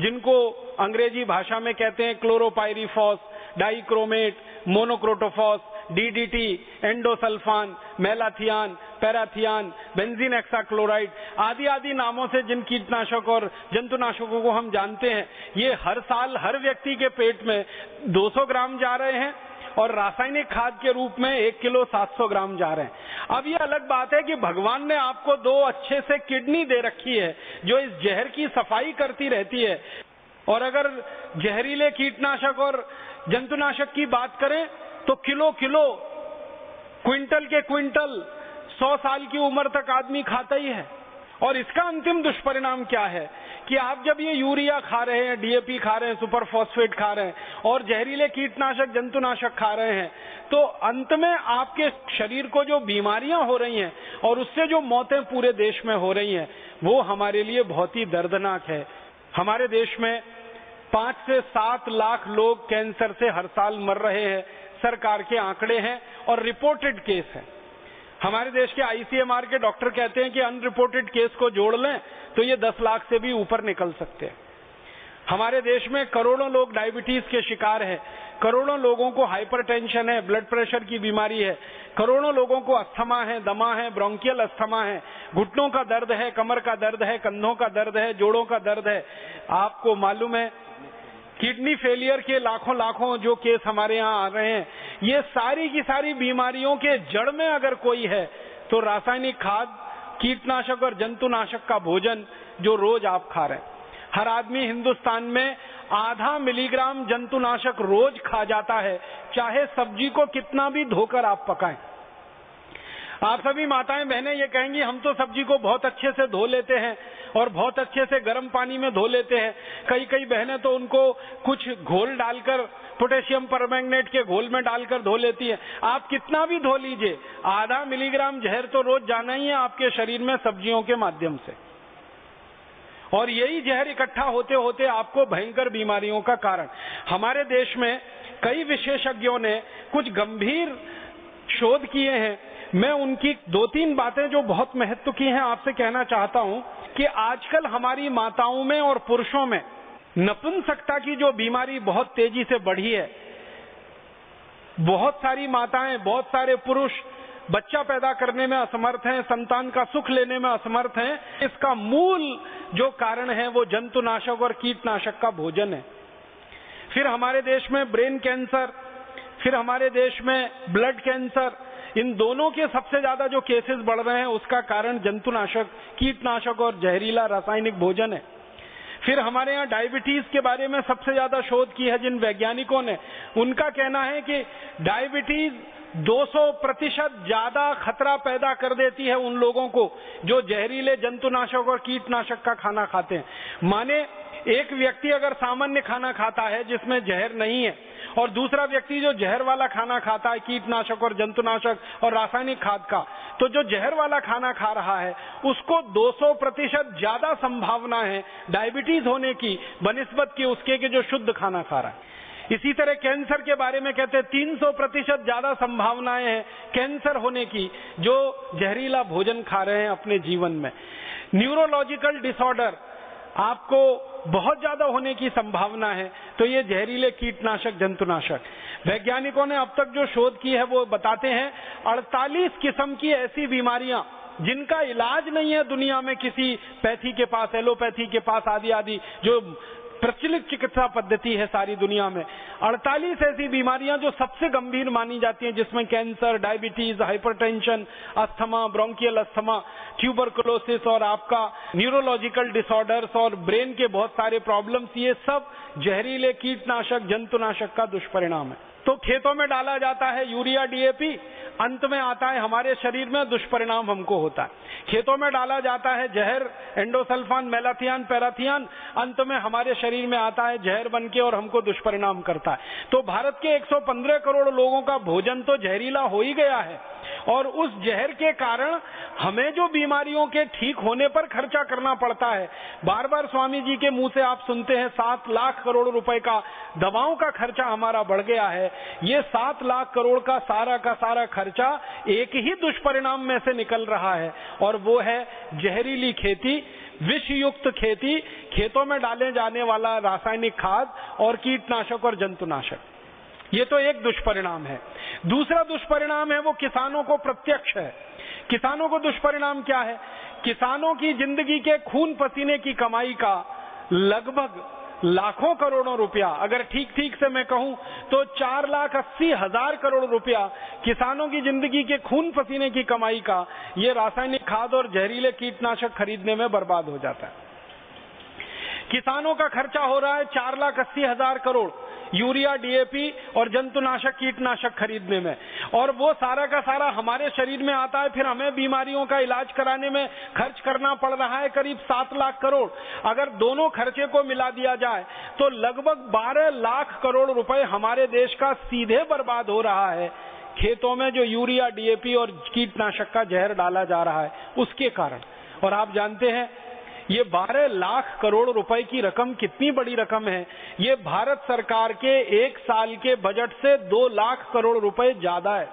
जिनको अंग्रेजी भाषा में कहते हैं chlorpyrifos, dichromate, monocrotophos, DDT, endosulfan, malathion, parathion, benzene hexachloride आदि आदि नामों से जिन कीटनाशक और जंतुनाशकों को हम जानते हैं, ये हर साल हर व्यक्ति के पेट में 200 ग्राम जा रहे हैं और रासायनिक खाद के रूप में 1 किलो 700 ग्राम जा रहे हैं। अब ये अलग बात है कि भगवान ने आपको 2 अच्छे से किडनी दे रखी है जो इस जहर की सफाई करती रहती है। और अगर जहरीले कीटनाशक और जंतुनाशक की बात करें तो किलो किलो, क्विंटल के क्विंटल 100 साल की उम्र तक आदमी खाता ही है। और इसका अंतिम दुष्परिणाम क्या है कि आप जब ये यूरिया खा रहे हैं, डीएपी खा रहे हैं, सुपर फॉस्फेट खा रहे हैं और जहरीले कीटनाशक, जंतुनाशक खा रहे हैं तो अंत में आपके शरीर को जो बीमारियां हो रही हैं और उससे जो मौतें पूरे देश में हो रही हैं वो हमारे लिए बहुत ही दर्दनाक है। हमारे देश में 5 से 7 लाख लोग कैंसर से हर साल मर रहे हैं, सरकार के आंकड़े हैं और रिपोर्टेड केस है। हमारे देश के आईसीएमआर के डॉक्टर कहते हैं कि अनरिपोर्टेड केस को जोड़ लें तो ये 10 लाख से भी ऊपर निकल सकते हैं। हमारे देश में करोड़ों लोग डायबिटीज के शिकार हैं, करोड़ों लोगों को हाइपरटेंशन है, ब्लड प्रेशर की बीमारी है, करोड़ों लोगों को अस्थमा है, दमा है, ब्रोंकियल अस्थमा है, घुटनों का दर्द है, कमर का दर्द है, कंधों का दर्द है, जोड़ों का दर्द है। आपको मालूम है किडनी फेलियर के लाखों लाखों जो केस हमारे यहाँ आ रहे हैं, ये सारी की सारी बीमारियों के जड़ में अगर कोई है तो रासायनिक खाद, कीटनाशक और जंतुनाशक का भोजन जो रोज आप खा रहे हैं। हर आदमी हिंदुस्तान में आधा मिलीग्राम जंतुनाशक रोज खा जाता है, चाहे सब्जी को कितना भी धोकर आप पकाएं। आप सभी माताएं बहनें ये कहेंगी हम तो सब्जी को बहुत अच्छे से धो लेते हैं और बहुत अच्छे से गर्म पानी में धो लेते हैं। कई कई बहनें तो उनको कुछ घोल डालकर, पोटेशियम परमैंगनेट के घोल में डालकर धो लेती है। आप कितना भी धो लीजिए, आधा मिलीग्राम जहर तो रोज जाना ही है आपके शरीर में सब्जियों के माध्यम से। और यही जहर इकट्ठा होते होते आपको भयंकर बीमारियों का कारण। हमारे देश में कई विशेषज्ञों ने कुछ गंभीर शोध किए हैं। मैं उनकी 2-3 बातें जो बहुत महत्व की हैं आपसे कहना चाहता हूं कि आजकल हमारी माताओं में और पुरुषों में नपुंसकता की जो बीमारी बहुत तेजी से बढ़ी है। बहुत सारी माताएं, बहुत सारे पुरुष बच्चा पैदा करने में असमर्थ हैं, संतान का सुख लेने में असमर्थ हैं। इसका मूल जो कारण है वो जंतुनाशक और कीटनाशक का भोजन है। फिर हमारे देश में ब्रेन कैंसर, फिर हमारे देश में ब्लड कैंसर, इन दोनों के सबसे ज्यादा जो केसेस बढ़ रहे हैं उसका कारण जंतुनाशक, कीटनाशक और जहरीला रासायनिक भोजन है। फिर हमारे यहाँ डायबिटीज के बारे में सबसे ज्यादा शोध की है जिन वैज्ञानिकों ने। उनका कहना है कि डायबिटीज 200% ज्यादा खतरा पैदा कर देती है उन लोगों को जो जहरीले जंतुनाशक और कीटनाशक का खाना खाते हैं। माने एक व्यक्ति अगर सामान्य खाना खाता है जिसमें जहर नहीं है और दूसरा व्यक्ति जो जहर वाला खाना खाता है, कीटनाशक और जंतुनाशक और रासायनिक खाद का, तो जो जहर वाला खाना खा रहा है उसको 200% ज्यादा संभावना है डायबिटीज होने की बनिस्बत की उसके के जो शुद्ध खाना खा रहा है। इसी तरह कैंसर के बारे में कहते हैं 300% ज्यादा संभावनाएं हैं कैंसर होने की जो जहरीला भोजन खा रहे हैं अपने जीवन में। न्यूरोलॉजिकल डिसऑर्डर आपको बहुत ज्यादा होने की संभावना है, तो ये जहरीले कीटनाशक जंतुनाशक। वैज्ञानिकों ने अब तक जो शोध की है वो बताते हैं 48 किस्म की ऐसी बीमारियां जिनका इलाज नहीं है दुनिया में किसी पैथी के पास, एलोपैथी के पास आदि आदि जो प्रचलित चिकित्सा पद्धति है सारी दुनिया में। 48 ऐसी बीमारियां जो सबसे गंभीर मानी जाती हैं, जिसमें cancer, diabetes, hypertension, asthma, bronchial asthma, tuberculosis और आपका न्यूरोलॉजिकल डिसऑर्डर्स और ब्रेन के बहुत सारे प्रॉब्लम्स, ये सब जहरीले कीटनाशक जंतुनाशक का दुष्परिणाम है। तो खेतों में डाला जाता है यूरिया, डीएपी, अंत में आता है हमारे शरीर में दुष्परिणाम हमको होता है। खेतों में डाला जाता है जहर, एंडोसल्फान, मेलाथियान, पैराथियान, अंत में हमारे शरीर में आता है जहर बनके और हमको दुष्परिणाम करता है। तो भारत के 115 करोड़ लोगों का भोजन तो जहरीला हो ही गया है और उस जहर के कारण हमें जो बीमारियों के ठीक होने पर खर्चा करना पड़ता है, बार बार स्वामी जी के मुंह से आप सुनते हैं 7 लाख करोड़ रुपए का दवाओं का खर्चा हमारा बढ़ गया है। ये 7 लाख करोड़ का सारा खर्चा एक ही दुष्परिणाम में से निकल रहा है और वो है जहरीली खेती, विषयुक्त खेती, खेतों में डाले जाने वाला रासायनिक खाद और कीटनाशक और जंतुनाशक। ये तो एक दुष्परिणाम है। दूसरा दुष्परिणाम है वो किसानों को प्रत्यक्ष है। किसानों को दुष्परिणाम क्या है? किसानों की जिंदगी के खून पसीने की कमाई का लगभग लाखों करोड़ों रुपया, अगर ठीक से मैं कहूं तो 4,80,000 करोड़ रुपया किसानों की जिंदगी के खून पसीने की कमाई का ये रासायनिक खाद और जहरीले कीटनाशक खरीदने में बर्बाद हो जाता है। किसानों का खर्चा हो रहा है 4,80,000 करोड़ यूरिया, डीएपी और जंतुनाशक कीटनाशक खरीदने में, और वो सारा का सारा हमारे शरीर में आता है। फिर हमें बीमारियों का इलाज कराने में खर्च करना पड़ रहा है करीब 7 लाख करोड़। अगर दोनों खर्चे को मिला दिया जाए तो लगभग 12 लाख करोड़ रुपए हमारे देश का सीधे बर्बाद हो रहा है खेतों में जो यूरिया, डीएपी और कीटनाशक का जहर डाला जा रहा है उसके कारण। और आप जानते हैं ये 12 लाख करोड़ रुपए की रकम कितनी बड़ी रकम है। ये भारत सरकार के एक साल के बजट से 2 लाख करोड़ रुपए ज्यादा है।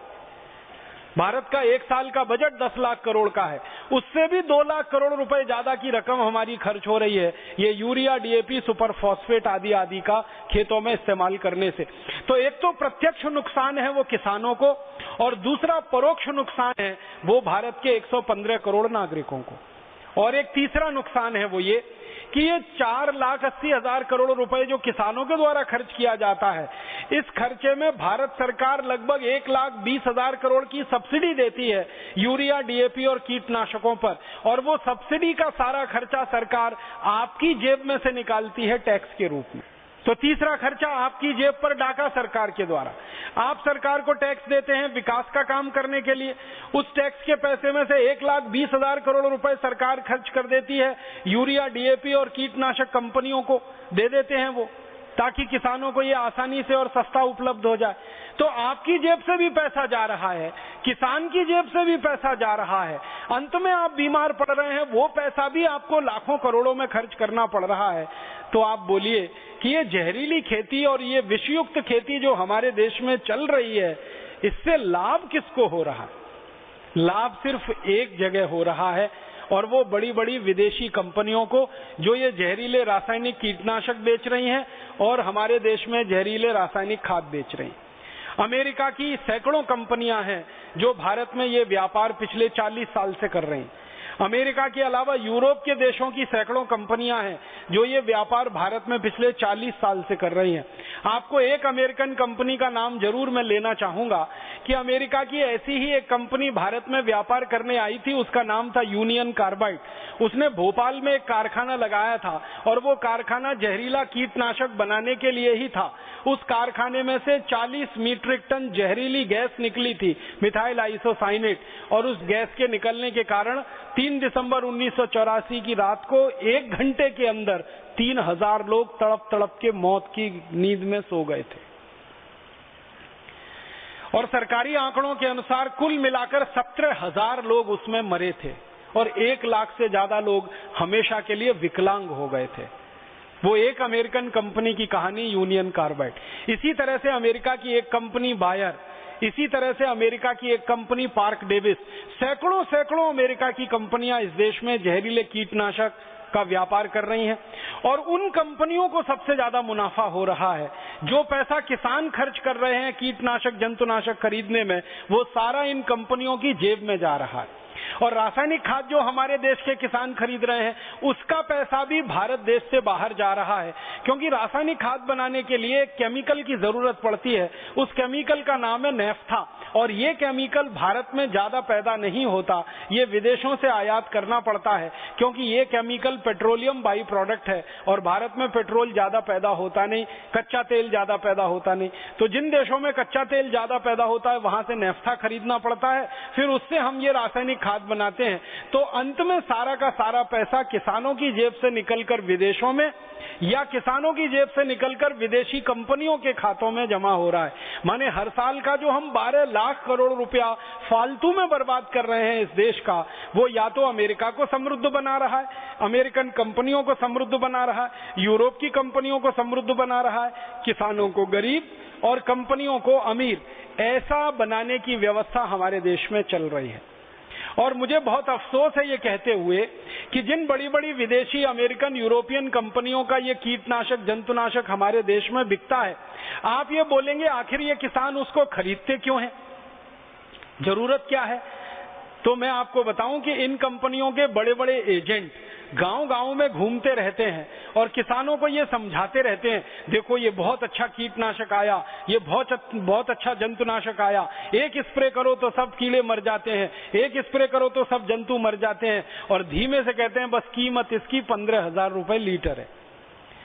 भारत का एक साल का बजट 10 लाख करोड़ का है, उससे भी 2 लाख करोड़ रुपए ज्यादा की रकम हमारी खर्च हो रही है ये यूरिया, डीएपी, सुपर फॉस्फेट आदि का खेतों में इस्तेमाल करने से। तो एक तो प्रत्यक्ष नुकसान है वो किसानों को, और दूसरा परोक्ष नुकसान है वो भारत के 115 करोड़ नागरिकों को। और एक तीसरा नुकसान है वो ये कि ये 4,80,000 करोड़ रुपए जो किसानों के द्वारा खर्च किया जाता है, इस खर्चे में भारत सरकार लगभग 1,20,000 करोड़ की सब्सिडी देती है यूरिया, डीएपी और कीटनाशकों पर, और वो सब्सिडी का सारा खर्चा सरकार आपकी जेब में से निकालती है टैक्स के रूप में। तो तीसरा खर्चा आपकी जेब पर डाका सरकार के द्वारा। आप सरकार को टैक्स देते हैं विकास का काम करने के लिए, उस टैक्स के पैसे में से 1,20,000 करोड़ रुपए सरकार खर्च कर देती है यूरिया, डीएपी और कीटनाशक कंपनियों को दे देते हैं वो, ताकि किसानों को ये आसानी से और सस्ता उपलब्ध हो जाए। तो आपकी जेब से भी पैसा जा रहा है, किसान की जेब से भी पैसा जा रहा है, अंत में आप बीमार पड़ रहे हैं, वो पैसा भी आपको लाखों करोड़ों में खर्च करना पड़ रहा है। तो आप बोलिए कि ये जहरीली खेती और ये विषयुक्त खेती जो हमारे देश में चल रही है, इससे लाभ किसको हो रहा है? लाभ सिर्फ एक जगह हो रहा है, और वो बड़ी बड़ी विदेशी कंपनियों को जो ये जहरीले रासायनिक कीटनाशक बेच रही हैं और हमारे देश में जहरीले रासायनिक खाद बेच रही हैं। अमेरिका की सैकड़ों कंपनियां हैं जो भारत में ये व्यापार पिछले 40 साल से कर रही हैं। अमेरिका के अलावा यूरोप के देशों की सैकड़ों कंपनियां हैं जो ये व्यापार भारत में पिछले 40 साल से कर रही हैं। आपको एक अमेरिकन कंपनी का नाम जरूर मैं लेना चाहूंगा कि अमेरिका की ऐसी ही एक कंपनी भारत में व्यापार करने आई थी, उसका नाम था यूनियन कार्बाइड। उसने भोपाल में एक कारखाना लगाया था और वो कारखाना जहरीला कीटनाशक बनाने के लिए ही था। उस कारखाने में से 40 मीट्रिक टन जहरीली गैस निकली थी, मिथाइल आइसोसाइनेट, और उस गैस के निकलने के कारण 3 दिसंबर 1984 की रात को 1 घंटे के अंदर 3000 लोग तड़प तड़प के मौत की नींद में सो गए थे। और सरकारी आंकड़ों के अनुसार कुल मिलाकर 17,000 लोग उसमें मरे थे और 1 लाख से ज्यादा लोग हमेशा के लिए विकलांग हो गए थे। वो एक अमेरिकन कंपनी की कहानी यूनियन कार्बाइड। इसी तरह से अमेरिका की एक कंपनी बायर, इसी तरह से अमेरिका की एक कंपनी पार्क डेविस, सैकड़ों अमेरिका की कंपनियां इस देश में जहरीले कीटनाशक का व्यापार कर रही हैं और उन कंपनियों को सबसे ज्यादा मुनाफा हो रहा है। जो पैसा किसान खर्च कर रहे हैं कीटनाशक जंतुनाशक खरीदने में, वो सारा इन कंपनियों की जेब में जा रहा है। और रासायनिक खाद जो हमारे देश के किसान खरीद रहे हैं, उसका पैसा भी भारत देश से बाहर जा रहा है, क्योंकि रासायनिक खाद बनाने के लिए एक केमिकल की जरूरत पड़ती है। उस केमिकल का नाम है नेफ्था, और ये केमिकल भारत में ज्यादा पैदा नहीं होता, ये विदेशों से आयात करना पड़ता है, क्योंकि ये केमिकल पेट्रोलियम बाई प्रोडक्ट है और भारत में पेट्रोल ज्यादा पैदा होता नहीं, कच्चा तेल ज्यादा पैदा होता नहीं। तो जिन देशों में कच्चा तेल ज्यादा पैदा होता है, वहां से नेफ्था खरीदना पड़ता है, फिर उससे हम ये रासायनिक खाद बनाते हैं। तो अंत में सारा का सारा पैसा किसानों की जेब से निकलकर विदेशों में या किसानों की जेब से निकलकर विदेशी कंपनियों के खातों में जमा हो रहा है। माने हर साल का जो हम 12 लाख करोड़ रुपया फालतू में बर्बाद कर रहे हैं इस देश का, वो या तो अमेरिका को समृद्ध बना रहा है, अमेरिकन कंपनियों को समृद्ध बना रहा है, यूरोप की कंपनियों को समृद्ध बना रहा है, किसानों को गरीब और कंपनियों को अमीर, ऐसा बनाने की व्यवस्था हमारे देश में चल रही है। और मुझे बहुत अफसोस है ये कहते हुए कि जिन बड़ी बड़ी विदेशी अमेरिकन यूरोपियन कंपनियों का ये कीटनाशक जंतुनाशक हमारे देश में बिकता है, आप ये बोलेंगे आखिर ये किसान उसको खरीदते क्यों हैं, जरूरत क्या है? तो मैं आपको बताऊं कि इन कंपनियों के बड़े बड़े एजेंट गांव-गांव में घूमते रहते हैं और किसानों को ये समझाते रहते हैं, देखो ये बहुत अच्छा कीटनाशक आया, ये बहुत अच्छा जंतुनाशक आया, एक स्प्रे करो तो सब कीड़े मर जाते हैं, एक स्प्रे करो तो सब जंतु मर जाते हैं, और धीमे से कहते हैं बस कीमत इसकी 15,000 रुपए लीटर है।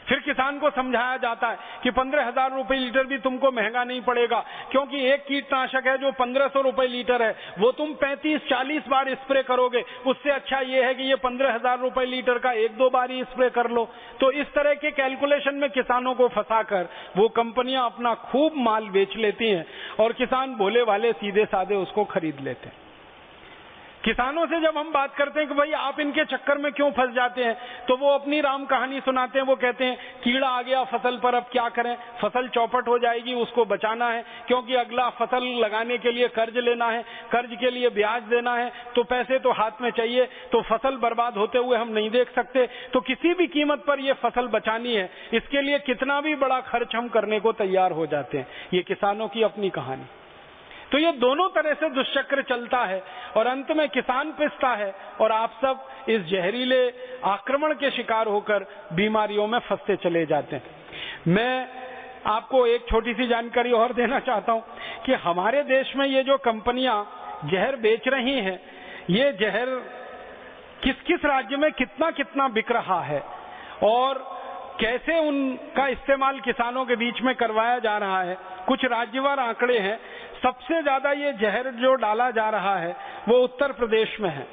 फिर किसान को समझाया जाता है कि 15,000 रुपए लीटर भी तुमको महंगा नहीं पड़ेगा, क्योंकि एक कीटनाशक है जो 1500 रुपए लीटर है, वो तुम 35-40 बार स्प्रे करोगे, उससे अच्छा ये है कि ये 15,000 रुपए लीटर का 1-2 बार ही स्प्रे कर लो। तो इस तरह के कैलकुलेशन में किसानों को फंसाकर वो कंपनियां अपना खूब माल बेच लेती हैं और किसान भोले वाले सीधे साधे उसको खरीद लेते हैं। किसानों से जब हम बात करते हैं कि भाई आप इनके चक्कर में क्यों फंस जाते हैं, तो वो अपनी राम कहानी सुनाते हैं। वो कहते हैं कीड़ा आ गया फसल पर, अब क्या करें, फसल चौपट हो जाएगी, उसको बचाना है, क्योंकि अगला फसल लगाने के लिए कर्ज लेना है, कर्ज के लिए ब्याज देना है, तो पैसे तो हाथ में चाहिए, तो फसल बर्बाद होते हुए हम नहीं देख सकते, तो किसी भी कीमत पर ये फसल बचानी है, इसके लिए कितना भी बड़ा खर्च हम करने को तैयार हो जाते हैं। ये किसानों की अपनी कहानी। तो ये दोनों तरह से दुष्चक्र चलता है और अंत में किसान पिसता है और आप सब इस जहरीले आक्रमण के शिकार होकर बीमारियों में फंसते चले जाते हैं। मैं आपको एक छोटी सी जानकारी और देना चाहता हूं कि हमारे देश में ये जो कंपनियां जहर बेच रही हैं, ये जहर किस किस राज्य में कितना कितना बिक रहा है और कैसे उनका इस्तेमाल किसानों के बीच में करवाया जा रहा है। कुछ राज्यवार आंकड़े हैं। सबसे ज्यादा ये जहर जो डाला जा रहा है वो उत्तर प्रदेश में है।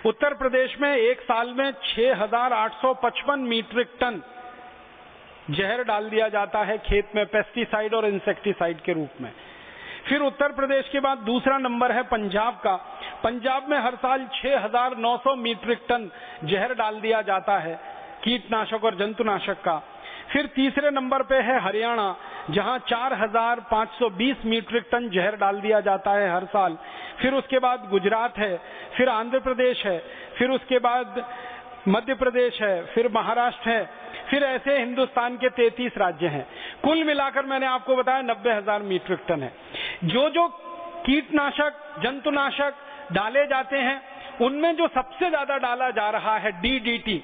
उत्तर प्रदेश में एक साल में 6,855 मीट्रिक टन जहर डाल दिया जाता है खेत में, पेस्टिसाइड और इंसेक्टिसाइड के रूप में। फिर उत्तर प्रदेश के बाद दूसरा नंबर है पंजाब का। पंजाब में हर साल 6,900 मीट्रिक टन जहर डाल दिया जाता है कीटनाशक और जंतुनाशक का। फिर तीसरे नंबर पे है हरियाणा, जहां 4,520 मीट्रिक टन जहर डाल दिया जाता है हर साल। फिर उसके बाद गुजरात है, फिर आंध्र प्रदेश है, फिर उसके बाद मध्य प्रदेश है, फिर महाराष्ट्र है, फिर ऐसे हिंदुस्तान के 33 राज्य हैं। कुल मिलाकर मैंने आपको बताया 90,000 मीट्रिक टन है। जो कीटनाशक जंतुनाशक डाले जाते हैं उनमें जो सबसे ज्यादा डाला जा रहा है डीडीटी।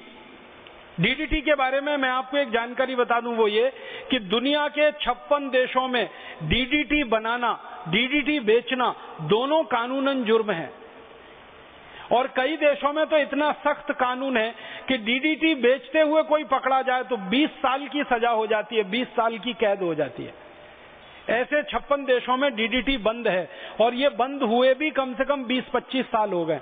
डीडीटी के बारे में मैं आपको एक जानकारी बता दूं, वो ये कि दुनिया के 56 देशों में डीडीटी बनाना, डीडीटी बेचना दोनों कानूनन जुर्म है। और कई देशों में तो इतना सख्त कानून है कि डीडीटी बेचते हुए कोई पकड़ा जाए तो 20 साल की सजा हो जाती है, 20 साल की कैद हो जाती है। ऐसे 56 देशों में डीडीटी बंद है और ये बंद हुए भी कम से कम 20-25 साल हो गए।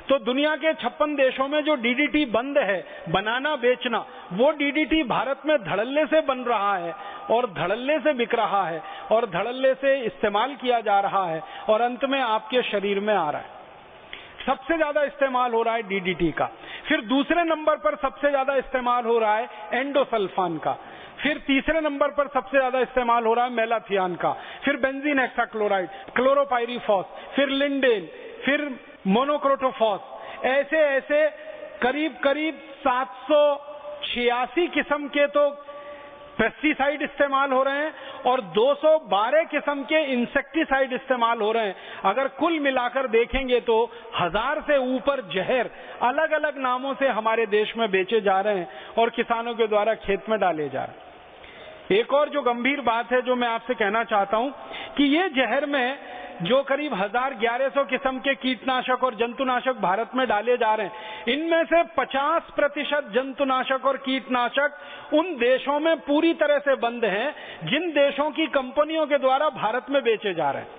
तो दुनिया के 56 देशों में जो डीडीटी बंद है बनाना बेचना, वो डीडीटी भारत में धड़ल्ले से बन रहा है और धड़ल्ले से बिक रहा है और धड़ल्ले से इस्तेमाल किया जा रहा है और अंत में आपके शरीर में आ रहा है। सबसे ज्यादा इस्तेमाल हो रहा है डीडीटी का। फिर दूसरे नंबर पर सबसे ज्यादा इस्तेमाल हो रहा है एंडोसल्फान का। फिर तीसरे नंबर पर सबसे ज्यादा इस्तेमाल हो रहा है मेलाथियान का। फिर बेंजीन हेक्साक्लोराइड, क्लोरोपाइरीफॉस, फिर लिंडेन, फिर मोनोक्रोटोफॉस। ऐसे ऐसे करीब करीब 786 किस्म के तो पेस्टिसाइड इस्तेमाल हो रहे हैं और 212 किस्म के इंसेक्टिसाइड इस्तेमाल हो रहे हैं। अगर कुल मिलाकर देखेंगे तो 1000 से ऊपर जहर अलग अलग नामों से हमारे देश में बेचे जा रहे हैं और किसानों के द्वारा खेत में डाले जा रहे हैं। एक और जो गंभीर बात है जो मैं आपसे कहना चाहता हूं कि ये जहर में जो करीब 1100 किस्म के कीटनाशक और जंतुनाशक भारत में डाले जा रहे हैं, इनमें से 50% जंतुनाशक और कीटनाशक उन देशों में पूरी तरह से बंद हैं जिन देशों की कंपनियों के द्वारा भारत में बेचे जा रहे हैं।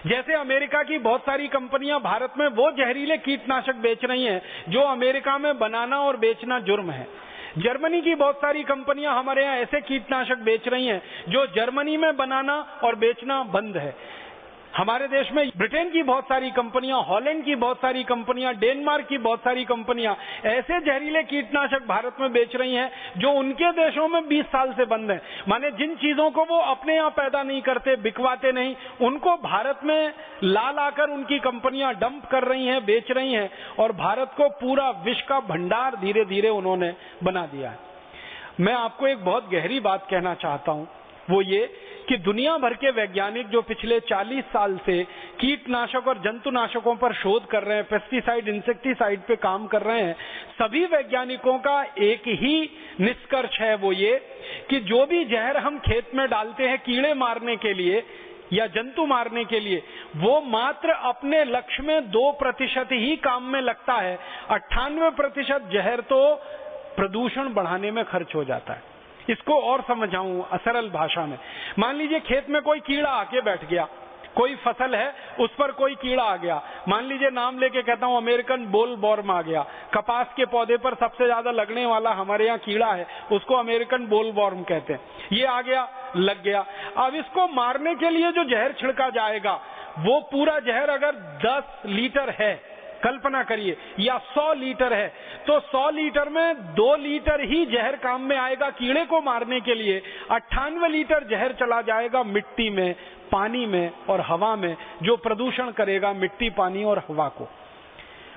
जैसे अमेरिका की बहुत सारी कंपनियां भारत में वो जहरीले कीटनाशक बेच रही हैं जो अमेरिका में बनाना और बेचना जुर्म है। जर्मनी की बहुत सारी कंपनियां हमारे यहाँ ऐसे कीटनाशक बेच रही हैं जो जर्मनी में बनाना और बेचना बंद है। हमारे देश में ब्रिटेन की बहुत सारी कंपनियां, हॉलैंड की बहुत सारी कंपनियां, डेनमार्क की बहुत सारी कंपनियां ऐसे जहरीले कीटनाशक भारत में बेच रही हैं जो उनके देशों में 20 साल से बंद है। माने जिन चीजों को वो अपने यहाँ पैदा नहीं करते, बिकवाते नहीं, उनको भारत में ला लाकर उनकी कंपनियां डंप कर रही हैं, बेच रही हैं और भारत को पूरा विष का भंडार धीरे धीरे उन्होंने बना दिया है। मैं आपको एक बहुत गहरी बात कहना चाहता हूं, वो ये कि दुनिया भर के वैज्ञानिक जो पिछले 40 साल से कीटनाशक और जंतुनाशकों पर शोध कर रहे हैं, पेस्टिसाइड, इंसेक्टिसाइड पे काम कर रहे हैं, सभी वैज्ञानिकों का एक ही निष्कर्ष है, वो ये कि जो भी जहर हम खेत में डालते हैं कीड़े मारने के लिए या जंतु मारने के लिए, वो मात्र अपने लक्ष्य में 2% ही काम में लगता है। 98% जहर तो प्रदूषण बढ़ाने में खर्च हो जाता है। इसको और समझाऊं सरल भाषा में, मान लीजिए खेत में कोई कीड़ा आके बैठ गया, कोई फसल है उस पर कोई कीड़ा आ गया, मान लीजिए नाम लेके कहता हूं अमेरिकन बोलवॉर्म आ गया। कपास के पौधे पर सबसे ज्यादा लगने वाला हमारे यहाँ कीड़ा है, उसको अमेरिकन बोलवॉर्म कहते हैं। ये आ गया, लग गया। अब इसको मारने के लिए जो जहर छिड़का जाएगा वो पूरा जहर अगर 10 लीटर है, कल्पना करिए, या 100 लीटर है, तो 100 लीटर में 2 लीटर ही जहर काम में आएगा कीड़े को मारने के लिए। 98 लीटर जहर चला जाएगा मिट्टी में, पानी में और हवा में, जो प्रदूषण करेगा मिट्टी, पानी और हवा को।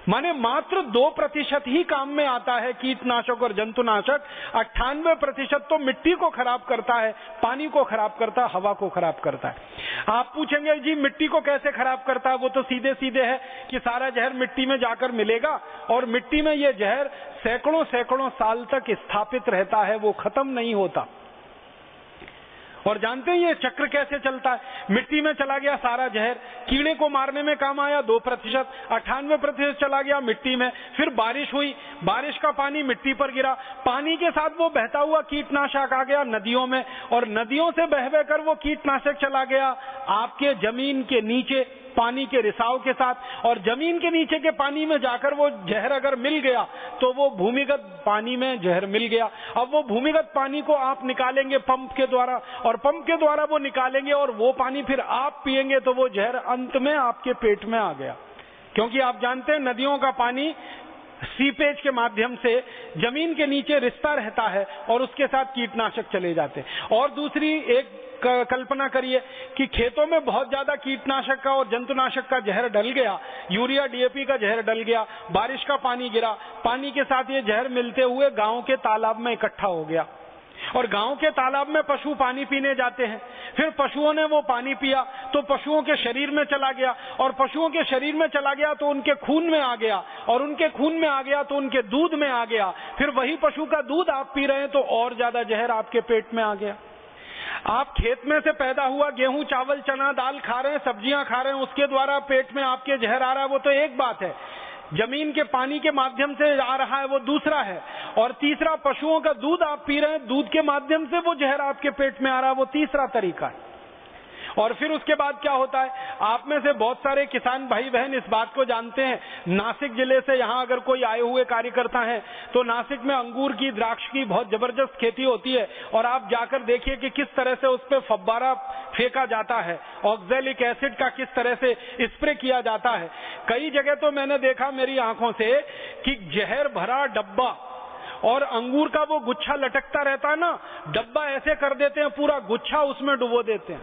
माने मात्र 2% ही काम में आता है कीटनाशक और जंतुनाशक। 98% तो मिट्टी को खराब करता है, पानी को खराब करता है, हवा को खराब करता है। आप पूछेंगे जी मिट्टी को कैसे खराब करता है? वो तो सीधे सीधे है कि सारा जहर मिट्टी में जाकर मिलेगा और मिट्टी में ये जहर सैकड़ों साल तक स्थापित रहता है, वो खत्म नहीं होता। और जानते हैं ये चक्र कैसे चलता है? मिट्टी में चला गया सारा जहर, कीड़े को मारने में काम आया 2%, 98% चला गया मिट्टी में। फिर बारिश हुई, बारिश का पानी मिट्टी पर गिरा, पानी के साथ वो बहता हुआ कीटनाशक आ गया नदियों में और नदियों से बह बहकर वो कीटनाशक चला गया आपके जमीन के नीचे पानी के रिसाव के साथ, और जमीन के नीचे के पानी में जाकर वो जहर अगर मिल गया तो वो भूमिगत पानी में जहर मिल गया। अब वो भूमिगत पानी को आप निकालेंगे पंप के द्वारा और पंप के द्वारा वो निकालेंगे और वो पानी फिर आप पिएंगे तो वो जहर अंत में आपके पेट में आ गया। क्योंकि आप जानते हैं नदियों का पानी सीपेज के माध्यम से जमीन के नीचे रिसता रहता है और उसके साथ कीटनाशक चले जाते हैं। और दूसरी एक कल्पना करिए कि खेतों में बहुत ज्यादा कीटनाशक का और जंतुनाशक का जहर डल गया, यूरिया डीएपी का जहर डल गया, बारिश का पानी गिरा, पानी के साथ ये जहर मिलते हुए गांव के तालाब में इकट्ठा हो गया और गांव के तालाब में पशु पानी पीने जाते हैं। फिर पशुओं ने वो पानी पिया तो पशुओं के शरीर में चला गया, और पशुओं के शरीर में चला गया तो उनके खून में आ गया, और उनके खून में आ गया तो उनके दूध में आ गया। फिर वही पशु का दूध आप पी रहे हैं तो और ज्यादा जहर आपके पेट में आ गया। आप खेत में से पैदा हुआ गेहूं, चावल, चना, दाल खा रहे हैं, सब्जियां खा रहे हैं, उसके द्वारा पेट में आपके जहर आ रहा है, वो तो एक बात है। जमीन के पानी के माध्यम से आ रहा है वो दूसरा है, और तीसरा पशुओं का दूध आप पी रहे हैं, दूध के माध्यम से वो जहर आपके पेट में आ रहा है, वो तीसरा तरीका है। और फिर उसके बाद क्या होता है, आप में से बहुत सारे किसान भाई बहन इस बात को जानते हैं। नासिक जिले से यहाँ अगर कोई आए हुए कार्यकर्ता हैं तो नासिक में अंगूर की, द्राक्ष की बहुत जबरदस्त खेती होती है, और आप जाकर देखिए कि किस तरह से उस पर फव्वारा फेंका जाता है, ऑक्सैलिक एसिड का किस तरह से स्प्रे किया जाता है। कई जगह तो मैंने देखा मेरी आंखों से कि जहर भरा डब्बा और अंगूर का वो गुच्छा लटकता रहता है ना, डब्बा ऐसे कर देते हैं, पूरा गुच्छा उसमें डुबो देते हैं,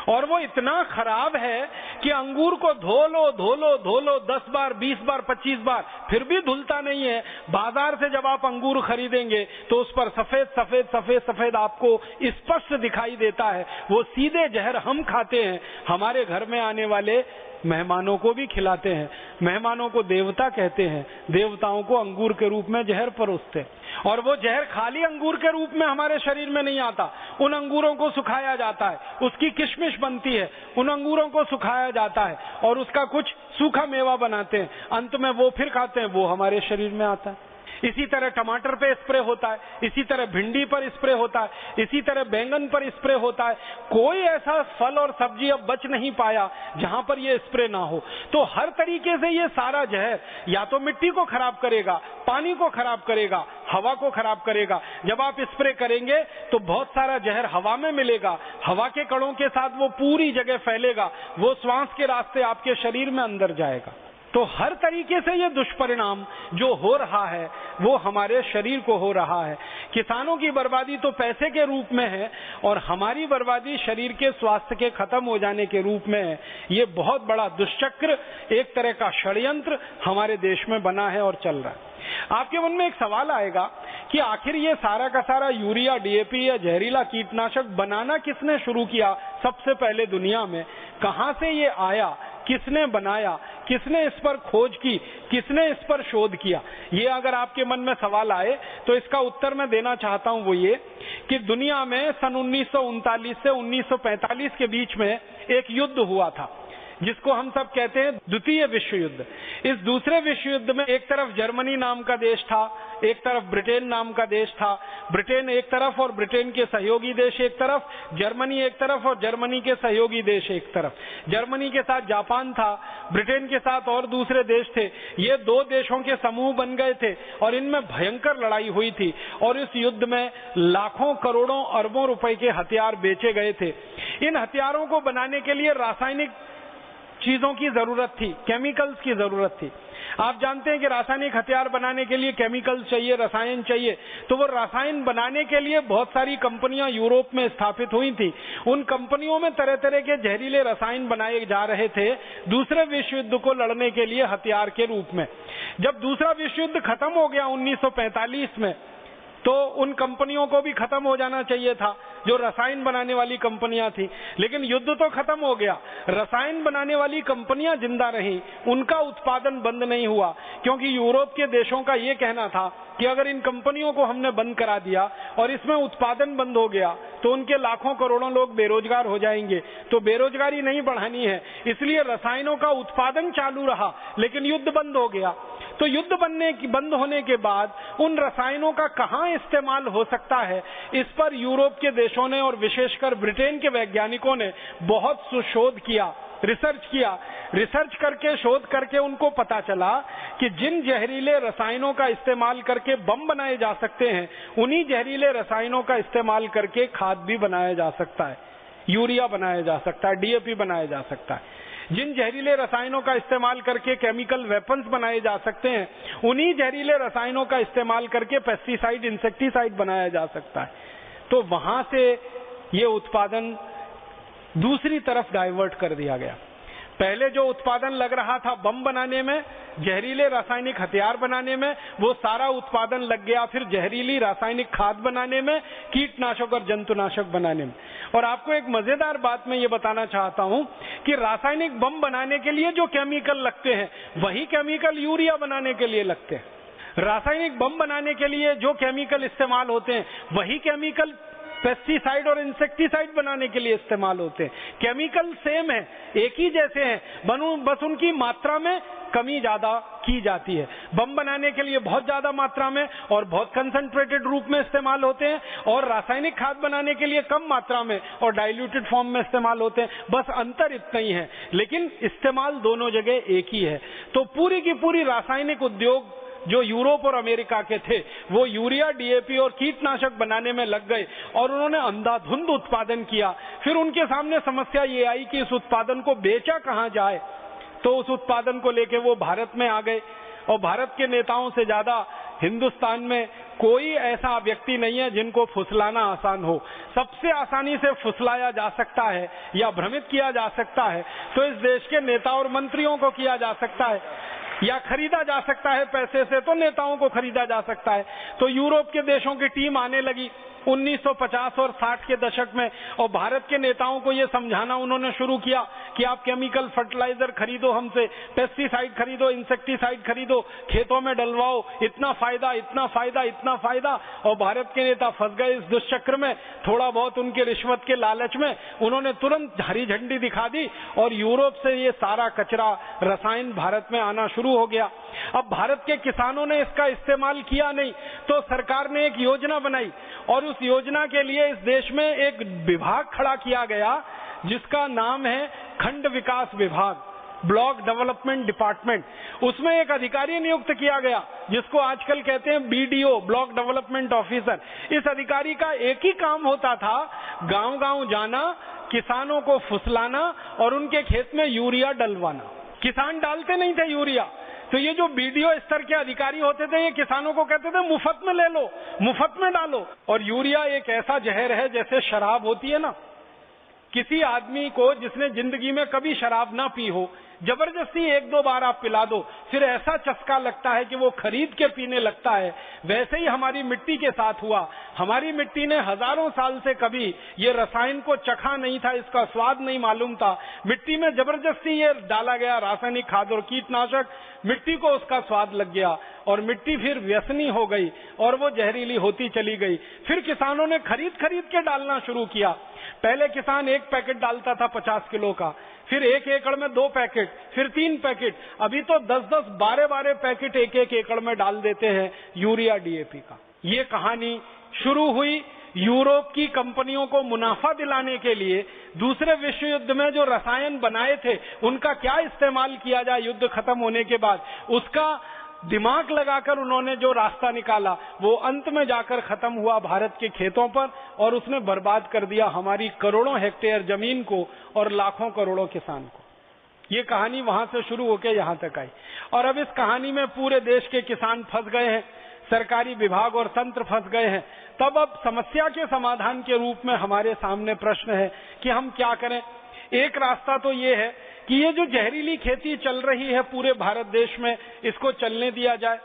और वो इतना खराब है कि अंगूर को धो लो 10 बार, 20 बार, 25 बार, फिर भी धुलता नहीं है। बाजार से जब आप अंगूर खरीदेंगे तो उस पर सफेद सफेद सफेद सफेद आपको स्पष्ट दिखाई देता है। वो सीधे जहर हम खाते हैं, हमारे घर में आने वाले मेहमानों को भी खिलाते हैं। मेहमानों को देवता कहते हैं, देवताओं को अंगूर के रूप में जहर परोसते, और वो जहर खाली अंगूर के रूप में हमारे शरीर में नहीं आता। उन अंगूरों को सुखाया जाता है, उसकी किशमिश बनती है, उन अंगूरों को सुखाया जाता है और उसका कुछ सूखा मेवा बनाते हैं, अंत में वो फिर खाते हैं, वो हमारे शरीर में आता है। इसी तरह टमाटर पे स्प्रे होता है, इसी तरह भिंडी पर स्प्रे होता है, इसी तरह बैंगन पर स्प्रे होता है। कोई ऐसा फल और सब्जी अब बच नहीं पाया जहां पर ये स्प्रे ना हो। तो हर तरीके से ये सारा जहर या तो मिट्टी को खराब करेगा, पानी को खराब करेगा, हवा को खराब करेगा। जब आप स्प्रे करेंगे तो बहुत सारा जहर हवा में मिलेगा, हवा के कणों के साथ वो पूरी जगह फैलेगा, वो श्वास के रास्ते आपके शरीर में अंदर जाएगा। तो हर तरीके से ये दुष्परिणाम जो हो रहा है वो हमारे शरीर को हो रहा है। किसानों की बर्बादी तो पैसे के रूप में है, और हमारी बर्बादी शरीर के स्वास्थ्य के खत्म हो जाने के रूप में है। ये बहुत बड़ा दुष्चक्र, एक तरह का षड्यंत्र हमारे देश में बना है और चल रहा है। आपके मन में एक सवाल आएगा कि आखिर ये सारा का सारा यूरिया, डीएपी या जहरीला कीटनाशक बनाना किसने शुरू किया सबसे पहले दुनिया में? कहां से ये आया, किसने बनाया, किसने इस पर खोज की, किसने इस पर शोध किया? ये अगर आपके मन में सवाल आए तो इसका उत्तर मैं देना चाहता हूं, वो ये कि दुनिया में सन 1939 से 1945 के बीच में एक युद्ध हुआ था जिसको हम सब कहते हैं द्वितीय विश्व युद्ध। इस दूसरे विश्व युद्ध में एक तरफ जर्मनी नाम का देश था, एक तरफ ब्रिटेन नाम का देश था। ब्रिटेन एक तरफ और ब्रिटेन के सहयोगी देश एक तरफ, जर्मनी एक तरफ और जर्मनी के सहयोगी देश एक तरफ। जर्मनी के साथ जापान था, ब्रिटेन के साथ और दूसरे देश थे। ये दो देशों के समूह बन गए थे और इनमें भयंकर लड़ाई हुई थी, और इस युद्ध में लाखों करोड़ों अरबों रुपए के हथियार बेचे गए थे। इन हथियारों को बनाने के लिए रासायनिक चीजों की जरूरत थी, केमिकल्स की जरूरत थी। आप जानते हैं कि रासायनिक हथियार बनाने के लिए केमिकल्स चाहिए, रसायन चाहिए। तो वो रसायन बनाने के लिए बहुत सारी कंपनियां यूरोप में स्थापित हुई थी। उन कंपनियों में तरह तरह के जहरीले रसायन बनाए जा रहे थे दूसरे विश्व युद्ध को लड़ने के लिए हथियार के रूप में। जब दूसरा विश्व युद्ध खत्म हो गया 1945 में, तो उन कंपनियों को भी खत्म हो जाना चाहिए था जो रसायन बनाने वाली कंपनियां थी। लेकिन युद्ध तो खत्म हो गया, रसायन बनाने वाली कंपनियां जिंदा रहीं, उनका उत्पादन बंद नहीं हुआ, क्योंकि यूरोप के देशों का ये कहना था कि अगर इन कंपनियों को हमने बंद करा दिया और इसमें उत्पादन बंद हो गया तो उनके लाखों करोड़ों लोग बेरोजगार हो जाएंगे। तो बेरोजगारी नहीं बढ़ानी है, इसलिए रसायनों का उत्पादन चालू रहा, लेकिन युद्ध बंद हो गया। तो युद्ध बंद होने के बाद उन रसायनों का कहां इस्तेमाल हो सकता है, इस पर यूरोप के देशों ने और विशेषकर ब्रिटेन के वैज्ञानिकों ने बहुत सुशोध किया, रिसर्च किया। रिसर्च करके, शोध करके उनको पता चला कि जिन जहरीले रसायनों का इस्तेमाल करके बम बनाए जा सकते हैं, उन्हीं जहरीले रसायनों का इस्तेमाल करके खाद भी बनाया जा सकता है, यूरिया बनाया जा सकता है, डीएपी बनाया जा सकता है। जिन जहरीले रसायनों का इस्तेमाल करके केमिकल वेपन्स बनाए जा सकते हैं, उन्हीं जहरीले रसायनों का इस्तेमाल करके पेस्टिसाइड, इंसेक्टिसाइड बनाया जा सकता है। तो वहां से ये उत्पादन दूसरी तरफ डाइवर्ट कर दिया गया। पहले जो उत्पादन लग रहा था बम बनाने में, जहरीले रासायनिक हथियार बनाने में, वो सारा उत्पादन लग गया फिर जहरीली रासायनिक खाद बनाने में, कीटनाशक और जंतुनाशक बनाने में। और आपको एक मजेदार बात मैं ये बताना चाहता हूं कि रासायनिक बम बनाने के लिए जो केमिकल लगते हैं वही केमिकल यूरिया बनाने के लिए लगते हैं। रासायनिक बम बनाने के लिए जो केमिकल इस्तेमाल होते हैं वही केमिकल पेस्टिसाइड और इंसेक्टिसाइड बनाने के लिए इस्तेमाल होते हैं। केमिकल सेम है, एक ही जैसे हैं, बस उनकी मात्रा में कमी ज्यादा की जाती है। बम बनाने के लिए बहुत ज्यादा मात्रा में और बहुत कंसंट्रेटेड रूप में इस्तेमाल होते हैं, और रासायनिक खाद बनाने के लिए कम मात्रा में और डाइल्यूटेड फॉर्म में इस्तेमाल होते हैं। बस अंतर इतना ही है, लेकिन इस्तेमाल दोनों जगह एक ही है। तो पूरी की पूरी रासायनिक उद्योग जो यूरोप और अमेरिका के थे वो यूरिया, डीएपी और कीटनाशक बनाने में लग गए और उन्होंने अंधाधुंध उत्पादन किया। फिर उनके सामने समस्या ये आई कि इस उत्पादन को बेचा कहां जाए, तो उस उत्पादन को लेके वो भारत में आ गए। और भारत के नेताओं से ज्यादा हिंदुस्तान में कोई ऐसा व्यक्ति नहीं है जिनको फुसलाना आसान हो। सबसे आसानी से फुसलाया जा सकता है या भ्रमित किया जा सकता है तो इस देश के नेता और मंत्रियों को किया जा सकता है, या खरीदा जा सकता है पैसे से तो नेताओं को खरीदा जा सकता है। तो यूरोप के देशों की टीम आने लगी 1950 और 60 के दशक में, और भारत के नेताओं को यह समझाना उन्होंने शुरू किया कि आप केमिकल फर्टिलाइजर खरीदो हमसे, पेस्टिसाइड खरीदो, इंसेक्टिसाइड खरीदो, खेतों में डलवाओ, इतना फायदा, इतना फायदा, इतना फायदा। और भारत के नेता फंस गए इस दुष्चक्र में। थोड़ा बहुत उनके रिश्वत के लालच में उन्होंने तुरंत हरी झंडी दिखा दी और यूरोप से ये सारा कचरा, रसायन भारत में आना शुरू हो गया। अब भारत के किसानों ने इसका इस्तेमाल किया नहीं, तो सरकार ने एक योजना बनाई और उस योजना के लिए इस देश में एक विभाग खड़ा किया गया जिसका नाम है खंड विकास विभाग, ब्लॉक डेवलपमेंट डिपार्टमेंट। उसमें एक अधिकारी नियुक्त किया गया जिसको आजकल कहते हैं बीडीओ, ब्लॉक डेवलपमेंट ऑफिसर। इस अधिकारी का एक ही काम होता था गांव-गांव जाना, किसानों को फुसलाना और उनके खेत में यूरिया डलवाना। किसान डालते नहीं थे यूरिया, तो ये जो बीडीओ स्तर के अधिकारी होते थे ये किसानों को कहते थे मुफ्त में ले लो, मुफ्त में डालो। और यूरिया एक ऐसा जहर है जैसे शराब होती है ना, किसी आदमी को जिसने जिंदगी में कभी शराब ना पी हो, जबरदस्ती एक दो बार आप पिला दो, फिर ऐसा चस्का लगता है कि वो खरीद के पीने लगता है। वैसे ही हमारी मिट्टी के साथ हुआ। हमारी मिट्टी ने हजारों साल से कभी ये रसायन को चखा नहीं था, इसका स्वाद नहीं मालूम था। मिट्टी में जबरदस्ती ये डाला गया रासायनिक खाद और कीटनाशक, मिट्टी को उसका स्वाद लग गया और मिट्टी फिर व्यसनी हो गई और वो जहरीली होती चली गई। फिर किसानों ने खरीद खरीद के डालना शुरू किया। पहले किसान एक पैकेट डालता था 50 किलो का, फिर 1 एकड़ में 2 पैकेट, फिर 3 पैकेट, अभी तो 10-10, 12-12 पैकेट 1-1 एकड़ में डाल देते हैं यूरिया, डीएपी का। ये कहानी शुरू हुई यूरोप की कंपनियों को मुनाफा दिलाने के लिए। दूसरे विश्व युद्ध में जो रसायन बनाए थे उनका क्या इस्तेमाल किया जाए युद्ध खत्म होने के बाद, उसका दिमाग लगाकर उन्होंने जो रास्ता निकाला वो अंत में जाकर खत्म हुआ भारत के खेतों पर, और उसने बर्बाद कर दिया हमारी करोड़ों हेक्टेयर जमीन को और लाखों करोड़ों किसान को। ये कहानी वहां से शुरू होकर यहां तक आई, और अब इस कहानी में पूरे देश के किसान फंस गए हैं, सरकारी विभाग और तंत्र फंस गए हैं। तब अब समस्या के समाधान के रूप में हमारे सामने प्रश्न है कि हम क्या करें। एक रास्ता तो ये है कि ये जो जहरीली खेती चल रही है पूरे भारत देश में, इसको चलने दिया जाए।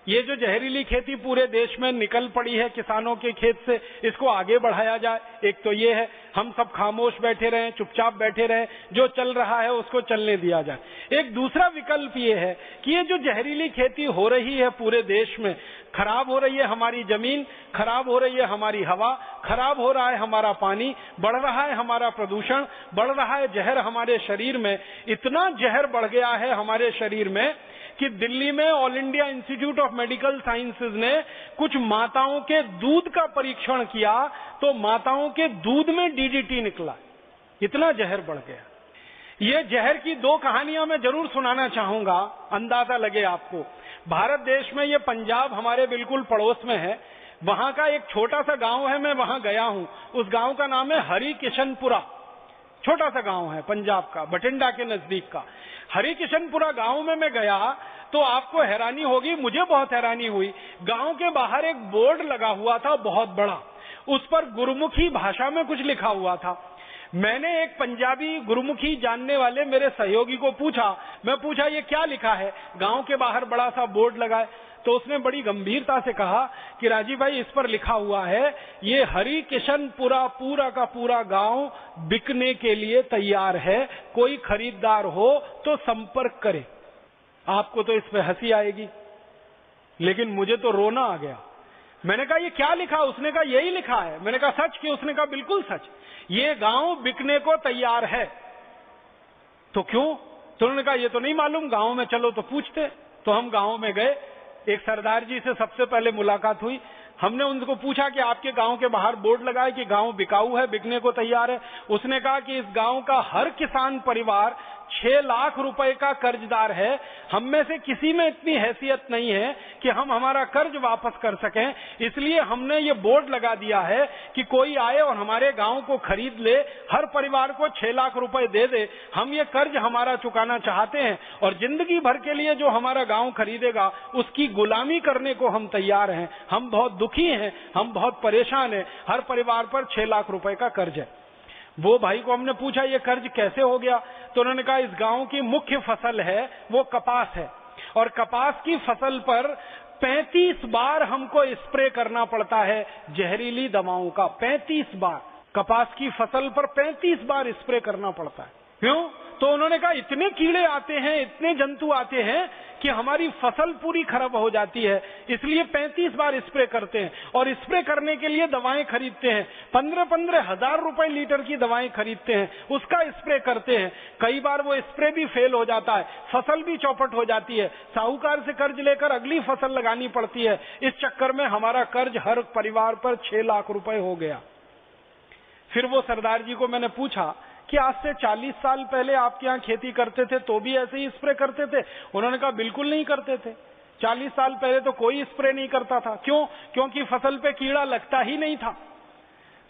ये जो जहरीली खेती पूरे देश में निकल पड़ी है किसानों के खेत से, इसको आगे बढ़ाया जाए। एक तो ये है, हम सब खामोश बैठे रहें, चुपचाप बैठे रहें, जो चल रहा है उसको चलने दिया जाए। एक दूसरा विकल्प ये है कि ये जो जहरीली खेती हो रही है पूरे देश में, खराब हो रही है हमारी जमीन, खराब हो रही है हमारी हवा, खराब हो रहा है हमारा पानी, बढ़ रहा है हमारा प्रदूषण, बढ़ रहा है जहर हमारे शरीर में। इतना जहर बढ़ गया है हमारे शरीर में कि दिल्ली में all India institute of medical sciences ने कुछ माताओं के दूध का परीक्षण किया तो माताओं के दूध में डीडीटी निकला। इतना जहर बढ़ गया। ये जहर की 2 कहानियां मैं जरूर सुनाना चाहूंगा, अंदाजा लगे आपको। भारत देश में ये पंजाब हमारे बिल्कुल पड़ोस में है, वहां का एक छोटा सा गांव है, मैं वहां गया हूं। उस गांव का नाम है हरि किशनपुरा। छोटा सा गांव है पंजाब का, बठिंडा के नजदीक का हरि किशनपुरा गांव में मैं गया तो आपको हैरानी होगी, मुझे बहुत हैरानी हुई। गांव के बाहर एक बोर्ड लगा हुआ था बहुत बड़ा, उस पर गुरमुखी भाषा में कुछ लिखा हुआ था। मैंने एक पंजाबी गुरुमुखी जानने वाले मेरे सहयोगी को पूछा, मैं पूछा ये क्या लिखा है, गांव के बाहर बड़ा सा बोर्ड लगा है। तो उसने बड़ी गंभीरता से कहा कि राजीव भाई इस पर लिखा हुआ है ये हरि किशनपुरा पूरा का पूरा गांव बिकने के लिए तैयार है, कोई खरीदार हो तो संपर्क करे। आपको तो इस पे हंसी आएगी, लेकिन मुझे तो रोना आ गया। मैंने कहा ये क्या लिखा? उसने कहा यही लिखा है। मैंने कहा सच? कि उसने कहा बिल्कुल सच, ये गांव बिकने को तैयार है। तो क्यों? तो उन्होंने कहा ये तो नहीं मालूम, गांव में चलो तो पूछते। तो हम गांव में गए, एक सरदार जी से सबसे पहले मुलाकात हुई। हमने उनको पूछा कि आपके गांव के बाहर बोर्ड लगा है कि गांव बिकाऊ है, बिकने को तैयार है। उसने कहा कि इस गांव का हर किसान परिवार 6 लाख रुपए का कर्जदार है। हम में से किसी में इतनी हैसियत नहीं है कि हम हमारा कर्ज वापस कर सकें, इसलिए हमने ये बोर्ड लगा दिया है कि कोई आए और हमारे गांव को खरीद ले, हर परिवार को 6 लाख रुपए दे दे। हम ये कर्ज हमारा चुकाना चाहते हैं और जिंदगी भर के लिए जो हमारा गांव खरीदेगा उसकी गुलामी करने को हम तैयार हैं। हम बहुत दुखी हैं, हम बहुत परेशान हैं, हर परिवार पर 6 लाख रुपए का कर्ज है। वो भाई को हमने पूछा ये कर्ज कैसे हो गया? तो उन्होंने कहा इस गांव की मुख्य फसल है वो कपास है, और कपास की फसल पर 35 बार हमको स्प्रे करना पड़ता है जहरीली दवाओं का। 35 बार कपास की फसल पर 35 बार स्प्रे करना पड़ता है। क्यों? तो उन्होंने कहा इतने कीड़े आते हैं, इतने जंतु आते हैं कि हमारी फसल पूरी खराब हो जाती है, इसलिए 35 बार स्प्रे करते हैं। और स्प्रे करने के लिए दवाएं खरीदते हैं, 15-15 हजार रुपए लीटर की दवाएं खरीदते हैं, उसका स्प्रे करते हैं। कई बार वो स्प्रे भी फेल हो जाता है, फसल भी चौपट हो जाती है, साहूकार से कर्ज लेकर अगली फसल लगानी पड़ती है। इस चक्कर में हमारा कर्ज हर परिवार पर 6 लाख रुपए हो गया। फिर वो सरदार जी को मैंने पूछा कि आज से 40 साल पहले आपके यहाँ खेती करते थे तो भी ऐसे ही स्प्रे करते थे? उन्होंने कहा बिल्कुल नहीं करते थे, 40 साल पहले तो कोई स्प्रे नहीं करता था। क्यों? क्योंकि फसल पे कीड़ा लगता ही नहीं था।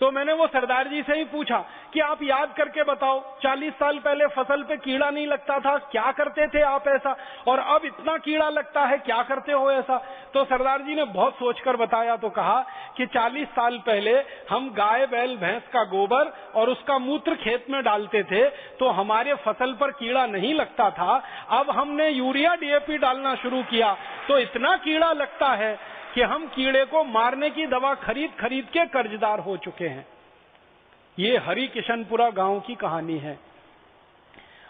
तो मैंने वो सरदार जी से ही पूछा कि आप याद करके बताओ, 40 साल पहले फसल पे कीड़ा नहीं लगता था, क्या करते थे आप ऐसा, और अब इतना कीड़ा लगता है, क्या करते हो ऐसा? तो सरदार जी ने बहुत सोचकर बताया, तो कहा कि 40 साल पहले हम गाय बैल भैंस का गोबर और उसका मूत्र खेत में डालते थे तो हमारे फसल पर कीड़ा नहीं लगता था। अब हमने यूरिया डीएपी डालना शुरू किया तो इतना कीड़ा लगता है कि हम कीड़े को मारने की दवा खरीद खरीद के कर्जदार हो चुके हैं। ये हरि किशनपुरा गांव की कहानी है।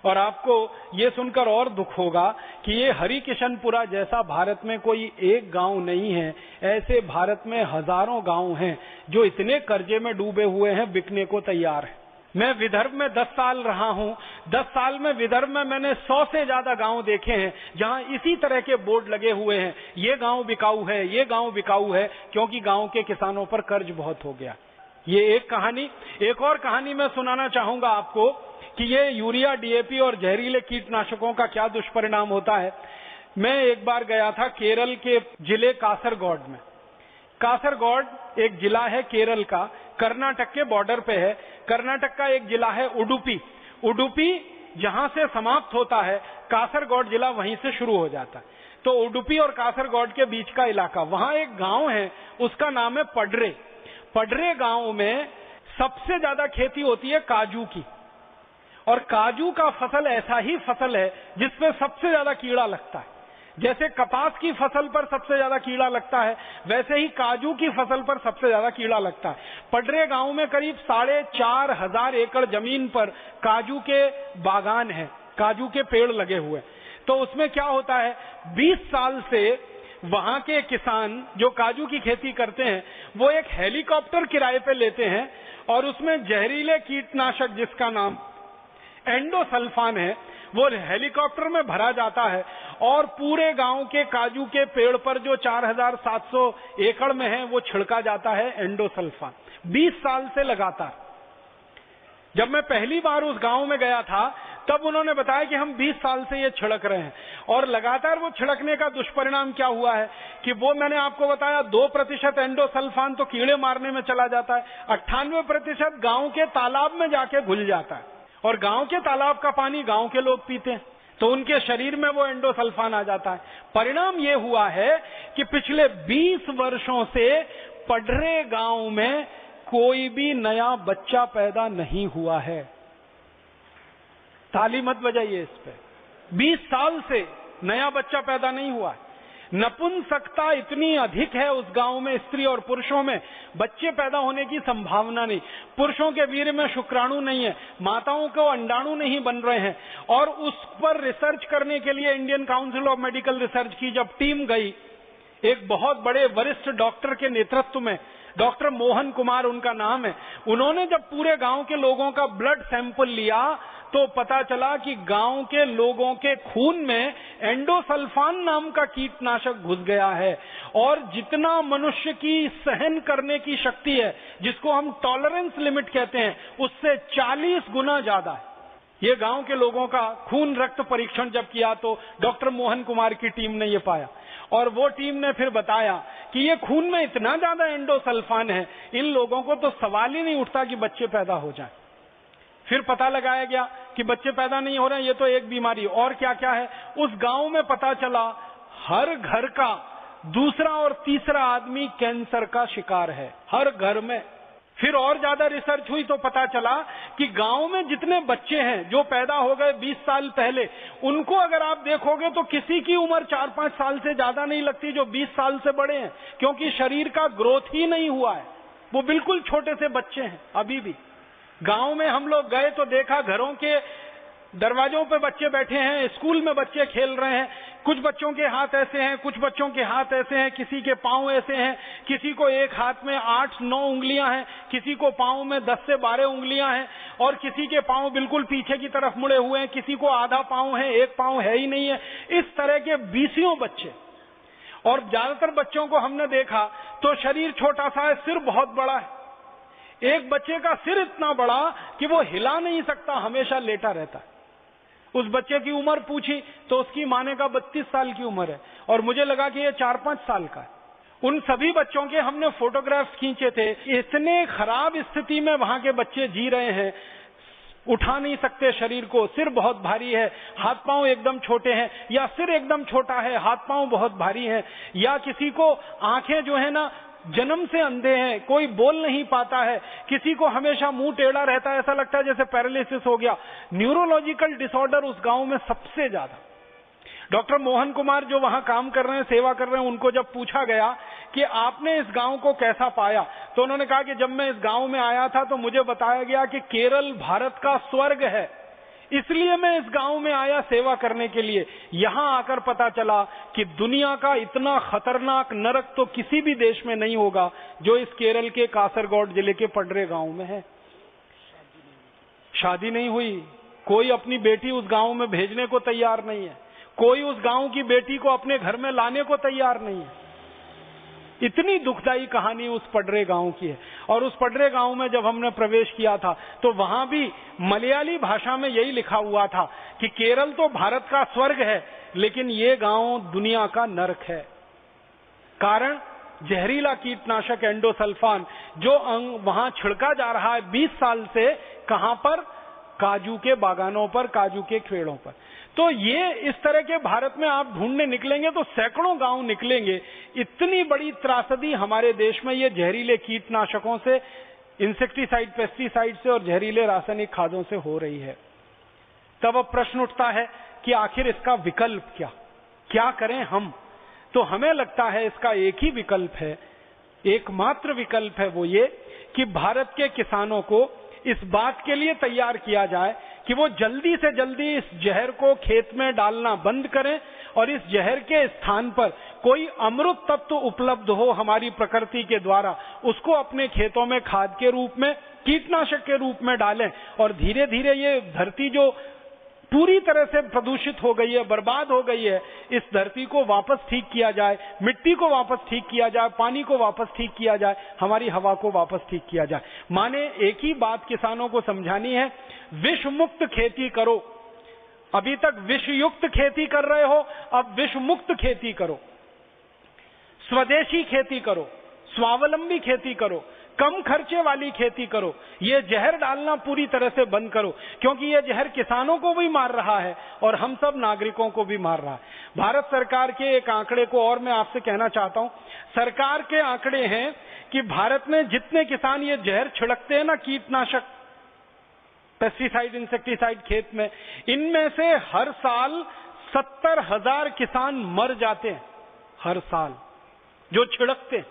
और आपको ये सुनकर और दुख होगा कि ये हरि किशनपुरा जैसा भारत में कोई एक गांव नहीं है, ऐसे भारत में हजारों गांव हैं जो इतने कर्जे में डूबे हुए हैं, बिकने को तैयार है। मैं विदर्भ में 10 साल रहा हूं, 10 साल में विदर्भ में मैंने 100 से ज्यादा गांव देखे हैं जहां इसी तरह के बोर्ड लगे हुए हैं, ये गांव बिकाऊ है, ये गांव बिकाऊ है, क्योंकि गांव के किसानों पर कर्ज बहुत हो गया। ये एक कहानी। एक और कहानी मैं सुनाना चाहूंगा आपको कि ये यूरिया डीएपी और जहरीले कीटनाशकों का क्या दुष्परिणाम होता है। मैं एक बार गया था केरल के जिले कासरगोड में। कासरगोड एक जिला है केरल का, कर्नाटक के बॉर्डर पे है। कर्नाटक का एक जिला है उडुपी। उडुपी जहां से समाप्त होता है, कासरगोड जिला वहीं से शुरू हो जाता है। तो उडुपी और कासरगोड के बीच का इलाका, वहां एक गांव है, उसका नाम है पडरे। पडरे गांव में सबसे ज्यादा खेती होती है काजू की, और काजू का फसल ऐसा ही फसल है जिसमें सबसे ज्यादा कीड़ा लगता है। जैसे कपास की फसल पर सबसे ज्यादा कीड़ा लगता है, वैसे ही काजू की फसल पर सबसे ज्यादा कीड़ा लगता है। पडरे गांव में करीब 4,500 एकड़ जमीन पर काजू के बागान हैं, काजू के पेड़ लगे हुए। तो उसमें क्या होता है, 20 साल से वहां के किसान जो काजू की खेती करते हैं वो एक हेलीकॉप्टर किराए पे लेते हैं और उसमें जहरीले कीटनाशक जिसका नाम एंडोसल्फान है वो हेलीकॉप्टर में भरा जाता है और पूरे गांव के काजू के पेड़ पर जो 4,700 एकड़ में है वो छिड़का जाता है एंडोसल्फान, 20 साल से लगातार। जब मैं पहली बार उस गांव में गया था तब उन्होंने बताया कि हम 20 साल से ये छिड़क रहे हैं, और लगातार वो छिड़कने का दुष्परिणाम क्या हुआ है कि वो मैंने आपको बताया 2% एंडोसल्फान तो कीड़े मारने में चला जाता है, 98% गांव के तालाब में जाके घुल जाता है, और गांव के तालाब का पानी गांव के लोग पीते हैं तो उनके शरीर में वो एंडोसल्फान आ जाता है। परिणाम ये हुआ है कि पिछले 20 वर्षों से पडरे गांव में कोई भी नया बच्चा पैदा नहीं हुआ है। ताली मत बजाइए इस पे। 20 साल से नया बच्चा पैदा नहीं हुआ है। नपुंसकता इतनी अधिक है उस गांव में, स्त्री और पुरुषों में बच्चे पैदा होने की संभावना नहीं। पुरुषों के वीर्य में शुक्राणु नहीं है, माताओं को अंडाणु नहीं बन रहे हैं। और उस पर रिसर्च करने के लिए Indian council of medical research की जब टीम गई, एक बहुत बड़े वरिष्ठ डॉक्टर के नेतृत्व में, डॉक्टर मोहन कुमार उनका नाम है, उन्होंने जब पूरे गांव के लोगों का ब्लड सैंपल लिया तो पता चला कि गांव के लोगों के खून में एंडोसल्फान नाम का कीटनाशक घुस गया है। और जितना मनुष्य की सहन करने की शक्ति है, जिसको हम टॉलरेंस लिमिट कहते हैं, उससे 40 गुना ज्यादा है। ये गांव के लोगों का खून रक्त परीक्षण जब किया तो डॉक्टर मोहन कुमार की टीम ने ये पाया। और वो टीम ने फिर बताया कि ये खून में इतना ज्यादा एंडोसल्फान है, इन लोगों को तो सवाल ही नहीं उठता कि बच्चे पैदा हो जाएं। फिर पता लगाया गया कि बच्चे पैदा नहीं हो रहे हैं, ये तो एक बीमारी। और क्या क्या है उस गांव में पता चला, हर घर का दूसरा और तीसरा आदमी कैंसर का शिकार है, हर घर में। फिर और ज्यादा रिसर्च हुई तो पता चला कि गांव में जितने बच्चे हैं जो पैदा हो गए 20 साल पहले, उनको अगर आप देखोगे तो किसी की उम्र 4-5 साल से ज्यादा नहीं लगती जो 20 साल से बड़े हैं, क्योंकि शरीर का ग्रोथ ही नहीं हुआ है। वो बिल्कुल छोटे से बच्चे हैं अभी भी। गांव में हम लोग गए तो देखा, घरों के दरवाजों पे बच्चे बैठे हैं, स्कूल में बच्चे खेल रहे हैं। कुछ बच्चों के हाथ ऐसे हैं, कुछ बच्चों के हाथ ऐसे हैं, किसी के पांव ऐसे हैं, किसी को एक हाथ में 8-9 उंगलियां हैं, किसी को पांव में 10 से 12 उंगलियां हैं, और किसी के पांव बिल्कुल पीछे की तरफ मुड़े हुए हैं, किसी को आधा पांव है, एक पांव है ही नहीं है। इस तरह के 20 बच्चे। और ज्यादातर बच्चों को हमने देखा तो शरीर छोटा सा है, सिर बहुत बड़ा है। एक बच्चे का सिर इतना बड़ा कि वो हिला नहीं सकता, हमेशा लेटा रहता है। उस बच्चे की उम्र पूछी तो उसकी माने का 32 साल की उम्र है, और मुझे लगा कि ये 4-5 साल का है। उन सभी बच्चों के हमने फोटोग्राफ्स खींचे थे। इतने खराब स्थिति में वहां के बच्चे जी रहे हैं, उठा नहीं सकते शरीर को, सिर बहुत भारी है, हाथ पांव एकदम छोटे हैं, या सिर एकदम छोटा है, हाथ पांव बहुत भारी है, या किसी को आंखें जो है ना जन्म से अंधे हैं, कोई बोल नहीं पाता है, किसी को हमेशा मुंह टेढ़ा रहता है, ऐसा लगता है जैसे पैरालिसिस हो गया। न्यूरोलॉजिकल डिसऑर्डर उस गांव में सबसे ज्यादा। डॉक्टर मोहन कुमार जो वहां काम कर रहे हैं, सेवा कर रहे हैं, उनको जब पूछा गया कि आपने इस गांव को कैसा पाया, तो उन्होंने कहा कि जब मैं इस गांव में आया था तो मुझे बताया गया कि केरल भारत का स्वर्ग है, इसलिए मैं इस गांव में आया सेवा करने के लिए। यहां आकर पता चला कि दुनिया का इतना खतरनाक नरक तो किसी भी देश में नहीं होगा जो इस केरल के कासरगोड जिले के पडरे गांव में है। शादी नहीं हुई, कोई अपनी बेटी उस गांव में भेजने को तैयार नहीं है, कोई उस गांव की बेटी को अपने घर में लाने को तैयार नहीं है। इतनी दुखदाई कहानी उस पडरे गांव की है। और उस पडरे गांव में जब हमने प्रवेश किया था तो वहां भी मलयाली भाषा में यही लिखा हुआ था कि केरल तो भारत का स्वर्ग है, लेकिन ये गांव दुनिया का नरक है। कारण जहरीला कीटनाशक एंडोसल्फान जो वहां छिड़का जा रहा है 20 साल से, कहां पर? काजू के बागानों पर, काजू के खेड़ों पर। तो ये इस तरह के भारत में आप ढूंढने निकलेंगे तो सैकड़ों गांव निकलेंगे। इतनी बड़ी त्रासदी हमारे देश में ये जहरीले कीटनाशकों से, इंसेक्टिसाइड, पेस्टिसाइड से और जहरीले रासायनिक खादों से हो रही है। तब अब प्रश्न उठता है कि आखिर इसका विकल्प क्या करें हम? तो हमें लगता है इसका एक ही विकल्प है, एकमात्र विकल्प है, वो ये कि भारत के किसानों को इस बात के लिए तैयार किया जाए कि वो जल्दी से जल्दी इस जहर को खेत में डालना बंद करें, और इस जहर के स्थान पर कोई अमृत तत्व उपलब्ध हो हमारी प्रकृति के द्वारा, उसको अपने खेतों में खाद के रूप में, कीटनाशक के रूप में डालें। और धीरे धीरे ये धरती जो पूरी तरह से प्रदूषित हो गई है, बर्बाद हो गई है, इस धरती को वापस ठीक किया जाए, मिट्टी को वापस ठीक किया जाए, पानी को वापस ठीक किया जाए, हमारी हवा को वापस ठीक किया जाए। माने एक ही बात किसानों को समझानी है, विष मुक्त खेती करो। अभी तक विष युक्त खेती कर रहे हो, अब विष मुक्त खेती करो, स्वदेशी खेती करो, स्वावलंबी खेती करो, कम खर्चे वाली खेती करो। ये जहर डालना पूरी तरह से बंद करो, क्योंकि ये जहर किसानों को भी मार रहा है और हम सब नागरिकों को भी मार रहा है। भारत सरकार के एक आंकड़े को और मैं आपसे कहना चाहता हूं। सरकार के आंकड़े हैं कि भारत में जितने किसान ये जहर छिड़कते हैं ना, कीटनाशक, पेस्टिसाइड, इंसेक्टिसाइड खेत में, इनमें से हर साल 70,000 किसान मर जाते हैं हर साल, जो छिड़कते हैं।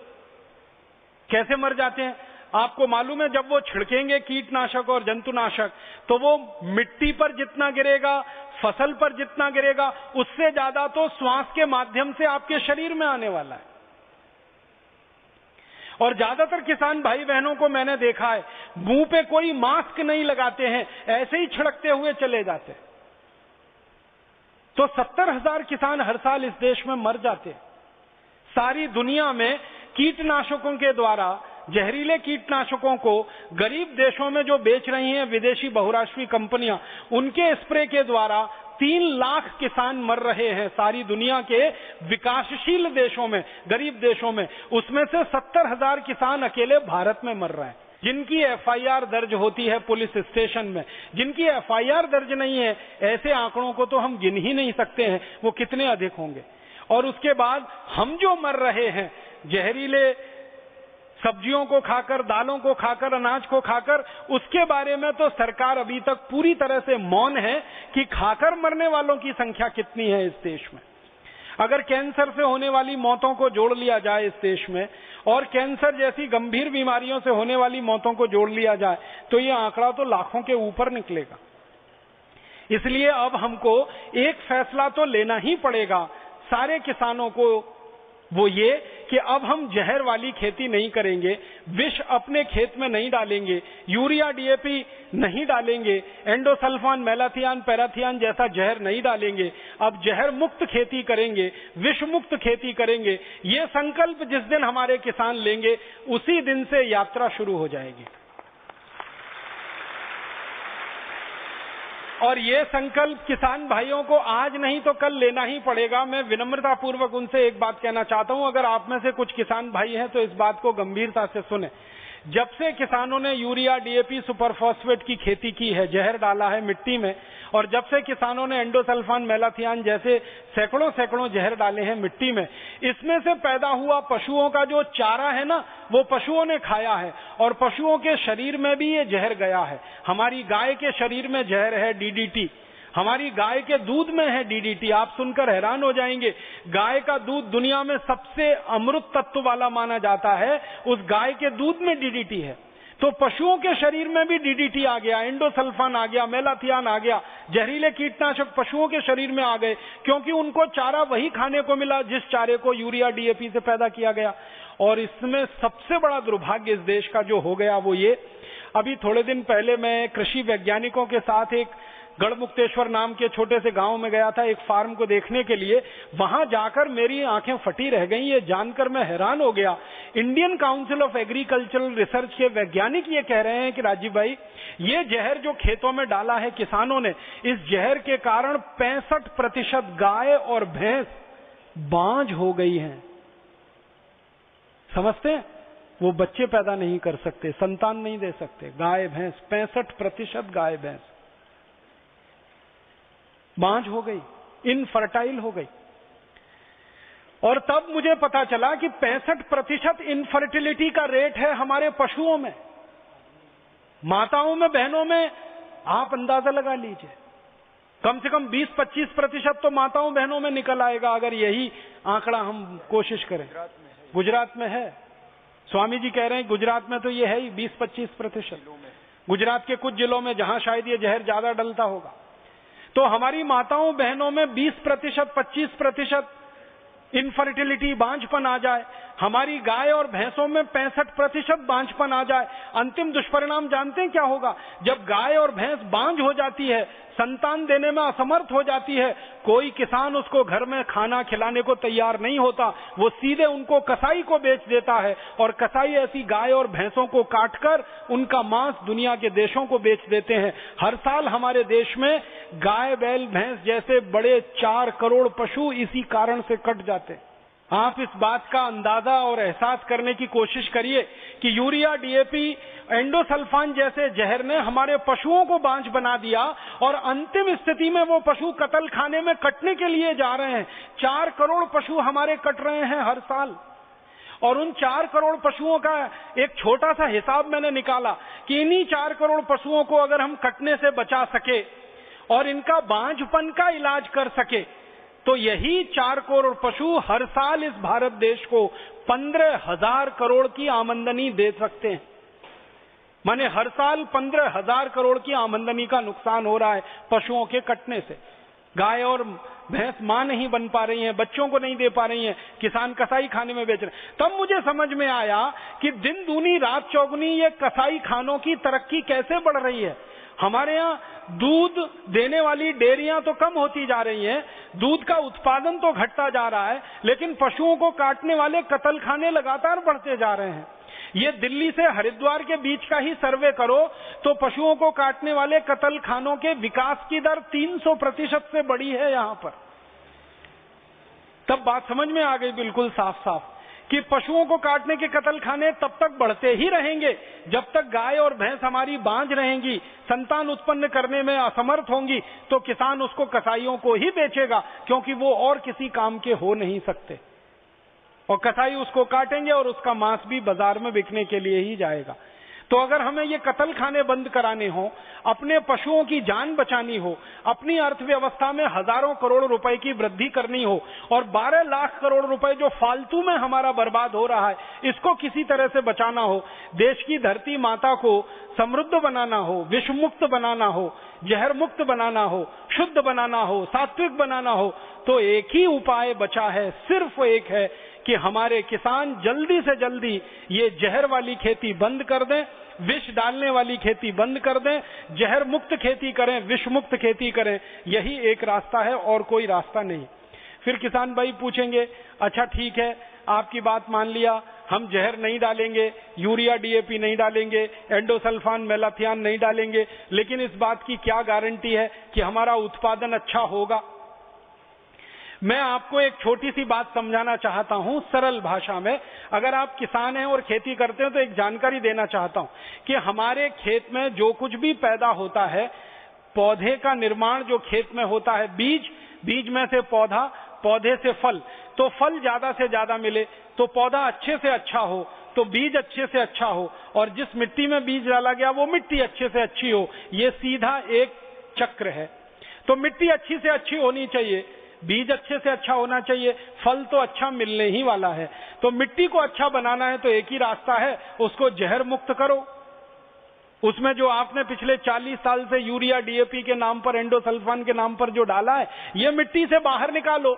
कैसे मर जाते हैं आपको मालूम है? जब वो छिड़केंगे कीटनाशक और जंतुनाशक, तो वो मिट्टी पर जितना गिरेगा, फसल पर जितना गिरेगा, उससे ज्यादा तो श्वास के माध्यम से आपके शरीर में आने वाला है। और ज्यादातर किसान भाई बहनों को मैंने देखा है, मुंह पे कोई मास्क नहीं लगाते हैं, ऐसे ही छिड़कते हुए चले जाते हैं। तो 70,000 किसान हर साल इस देश में मर जाते हैं। सारी दुनिया में कीटनाशकों के द्वारा, जहरीले कीटनाशकों को गरीब देशों में जो बेच रही हैं विदेशी बहुराष्ट्रीय कंपनियां, उनके स्प्रे के द्वारा 3 लाख किसान मर रहे हैं सारी दुनिया के विकासशील देशों में, गरीब देशों में। उसमें से 70,000 किसान अकेले भारत में मर रहे हैं, जिनकी एफआईआर दर्ज होती है पुलिस स्टेशन में। जिनकी एफआईआर दर्ज नहीं है, ऐसे आंकड़ों को तो हम गिन ही नहीं सकते हैं, वो कितने अधिक होंगे। और उसके बाद हम जो मर रहे हैं जहरीले सब्जियों को खाकर, दालों को खाकर, अनाज को खाकर, उसके बारे में तो सरकार अभी तक पूरी तरह से मौन है कि खाकर मरने वालों की संख्या कितनी है इस देश में। अगर कैंसर से होने वाली मौतों को जोड़ लिया जाए इस देश में, और कैंसर जैसी गंभीर बीमारियों से होने वाली मौतों को जोड़ लिया जाए, तो ये आंकड़ा तो लाखों के ऊपर निकलेगा। इसलिए अब हमको एक फैसला तो लेना ही पड़ेगा सारे किसानों को, वो ये कि अब हम जहर वाली खेती नहीं करेंगे, विष अपने खेत में नहीं डालेंगे, यूरिया डीएपी नहीं डालेंगे, एंडोसल्फान, मेलाथियान, पैराथियान जैसा जहर नहीं डालेंगे। अब जहर मुक्त खेती करेंगे, विष मुक्त खेती करेंगे। ये संकल्प जिस दिन हमारे किसान लेंगे, उसी दिन से यात्रा शुरू हो जाएगी। और ये संकल्प किसान भाइयों को आज नहीं तो कल लेना ही पड़ेगा। मैं विनम्रता पूर्वक उनसे एक बात कहना चाहता हूं, अगर आप में से कुछ किसान भाई हैं तो इस बात को गंभीरता से सुने। जब से किसानों ने यूरिया, डीएपी, सुपरफॉस्फेट की खेती की है, जहर डाला है मिट्टी में, और जब से किसानों ने एंडोसल्फान, मेलाथियान जैसे सैकड़ों जहर डाले हैं मिट्टी में, इसमें से पैदा हुआ पशुओं का जो चारा है ना, वो पशुओं ने खाया है, और पशुओं के शरीर में भी ये जहर गया है। हमारी गाय के शरीर में जहर है, डीडीटी। हमारी गाय के दूध में है डीडीटी। आप सुनकर हैरान हो जाएंगे, गाय का दूध दुनिया में सबसे अमृत तत्व वाला माना जाता है, उस गाय के दूध में डीडीटी है। तो पशुओं के शरीर में भी डीडीटी आ गया, एंडोसल्फान आ गया, मेलाथियान आ गया, जहरीले कीटनाशक पशुओं के शरीर में आ गए, क्योंकि उनको चारा वही खाने को मिला जिस चारे को यूरिया, डीएपी से पैदा किया गया। और इसमें सबसे बड़ा दुर्भाग्य इस देश का जो हो गया वो ये, अभी थोड़े दिन पहले मैं कृषि वैज्ञानिकों के साथ एक गढ़मुक्तेश्वर नाम के छोटे से गांव में गया था, एक फार्म को देखने के लिए। वहां जाकर मेरी आंखें फटी रह गईं। ये जानकर मैं हैरान हो गया। Indian council of agricultural research के वैज्ञानिक ये कह रहे हैं कि राजीव भाई, ये जहर जो खेतों में डाला है किसानों ने, इस जहर के कारण 65% गाय और भैंस बांझ हो गई हैं। समझते हैं? वो बच्चे पैदा नहीं कर सकते, संतान नहीं दे सकते। गाय भैंस, 65% गाय भैंस बांझ हो गई, इनफर्टाइल हो गई। और तब मुझे पता चला कि 65% इनफर्टिलिटी का रेट है हमारे पशुओं में, माताओं में, बहनों में। आप अंदाजा लगा लीजिए, कम से कम 20-25% तो माताओं बहनों में निकल आएगा अगर यही आंकड़ा हम कोशिश करें। गुजरात में है, स्वामी जी कह रहे हैं गुजरात में तो ये है ही 20-25%। गुजरात के कुछ जिलों में जहां शायद ये जहर ज्यादा डलता होगा। तो हमारी माताओं बहनों में 20%, 25% इनफर्टिलिटी, बांझपन आ जाए। हमारी गाय और भैंसों में 65% बांझपन आ जाए। अंतिम दुष्परिणाम जानते हैं क्या होगा? जब गाय और भैंस बांझ हो जाती है, संतान देने में असमर्थ हो जाती है, कोई किसान उसको घर में खाना खिलाने को तैयार नहीं होता, वो सीधे उनको कसाई को बेच देता है, और कसाई ऐसी गाय और भैंसों को काटकर उनका मांस दुनिया के देशों को बेच देते हैं। हर साल हमारे देश में गाय, बैल, भैंस जैसे बड़े 4 करोड़ पशु इसी कारण से कट जाते हैं। आप इस बात का अंदाजा और एहसास करने की कोशिश करिए कि यूरिया, डीएपी, एंडोसल्फान जैसे जहर ने हमारे पशुओं को बांझ बना दिया, और अंतिम स्थिति में वो पशु कत्ल खाने में कटने के लिए जा रहे हैं। 4 करोड़ पशु हमारे कट रहे हैं हर साल। और उन 4 करोड़ पशुओं का एक छोटा सा हिसाब मैंने निकाला कि इन्हीं 4 करोड़ पशुओं को अगर हम कटने से बचा सके और इनका बांझपन का इलाज कर सके, तो यही 4 करोड़ पशु हर साल इस भारत देश को 15,000 करोड़ की आमदनी दे सकते हैं। माने हर साल 15,000 करोड़ की आमदनी का नुकसान हो रहा है पशुओं के कटने से। गाय और भैंस मां नहीं बन पा रही हैं, बच्चों को नहीं दे पा रही हैं, किसान कसाई खाने में बेच रहे हैं। तब मुझे समझ में आया कि दिन दूनी रात चौगुनी ये कसाई खानों की तरक्की कैसे बढ़ रही है। हमारे यहाँ दूध देने वाली डेयरियां तो कम होती जा रही हैं, दूध का उत्पादन तो घटता जा रहा है, लेकिन पशुओं को काटने वाले कत्लखाने लगातार बढ़ते जा रहे हैं। ये दिल्ली से हरिद्वार के बीच का ही सर्वे करो तो पशुओं को काटने वाले कत्लखानों के विकास की दर 300% से बढ़ी है यहां पर। तब बात समझ में आ गई बिल्कुल साफ साफ कि पशुओं को काटने के कत्लखाने तब तक बढ़ते ही रहेंगे जब तक गाय और भैंस हमारी बांझ रहेंगी, संतान उत्पन्न करने में असमर्थ होंगी, तो किसान उसको कसाईयों को ही बेचेगा, क्योंकि वो और किसी काम के हो नहीं सकते। और कसाई उसको काटेंगे और उसका मांस भी बाजार में बिकने के लिए ही जाएगा। तो अगर हमें ये कत्लखाने बंद कराने हो, अपने पशुओं की जान बचानी हो, अपनी अर्थव्यवस्था में हजारों करोड़ रुपए की वृद्धि करनी हो और 12 लाख करोड़ रुपए जो फालतू में हमारा बर्बाद हो रहा है, इसको किसी तरह से बचाना हो, देश की धरती माता को समृद्ध बनाना हो, विष मुक्त बनाना हो, जहर मुक्त बनाना हो, शुद्ध बनाना हो, सात्विक बनाना हो, तो एक ही उपाय बचा है, सिर्फ एक है कि हमारे किसान जल्दी से जल्दी ये जहर वाली खेती बंद कर दें, विष डालने वाली खेती बंद कर दें, जहर मुक्त खेती करें, विष मुक्त खेती करें। यही एक रास्ता है और कोई रास्ता नहीं। फिर किसान भाई पूछेंगे, अच्छा ठीक है, आपकी बात मान लिया, हम जहर नहीं डालेंगे, यूरिया डीएपी नहीं डालेंगे, एंडोसल्फान मेलाथियान नहीं डालेंगे, लेकिन इस बात की क्या गारंटी है कि हमारा उत्पादन अच्छा होगा? मैं आपको एक छोटी सी बात समझाना चाहता हूं सरल भाषा में। अगर आप किसान हैं और खेती करते हो तो एक जानकारी देना चाहता हूं कि हमारे खेत में जो कुछ भी पैदा होता है, पौधे का निर्माण जो खेत में होता है, बीज, बीज में से पौधा, पौधे से फल, तो फल ज्यादा से ज्यादा मिले, तो पौधा अच्छे से अच्छा हो, तो बीज अच्छे से अच्छा हो, और जिस मिट्टी में बीज डाला गया वो मिट्टी अच्छे से अच्छी हो। ये सीधा एक चक्र है। तो मिट्टी अच्छी से अच्छी होनी चाहिए, बीज अच्छे से अच्छा होना चाहिए, फल तो अच्छा मिलने ही वाला है। तो मिट्टी को अच्छा बनाना है तो एक ही रास्ता है, उसको जहर मुक्त करो। उसमें जो आपने पिछले 40 साल से यूरिया डीएपी के नाम पर, एंडोसल्फान के नाम पर जो डाला है, ये मिट्टी से बाहर निकालो।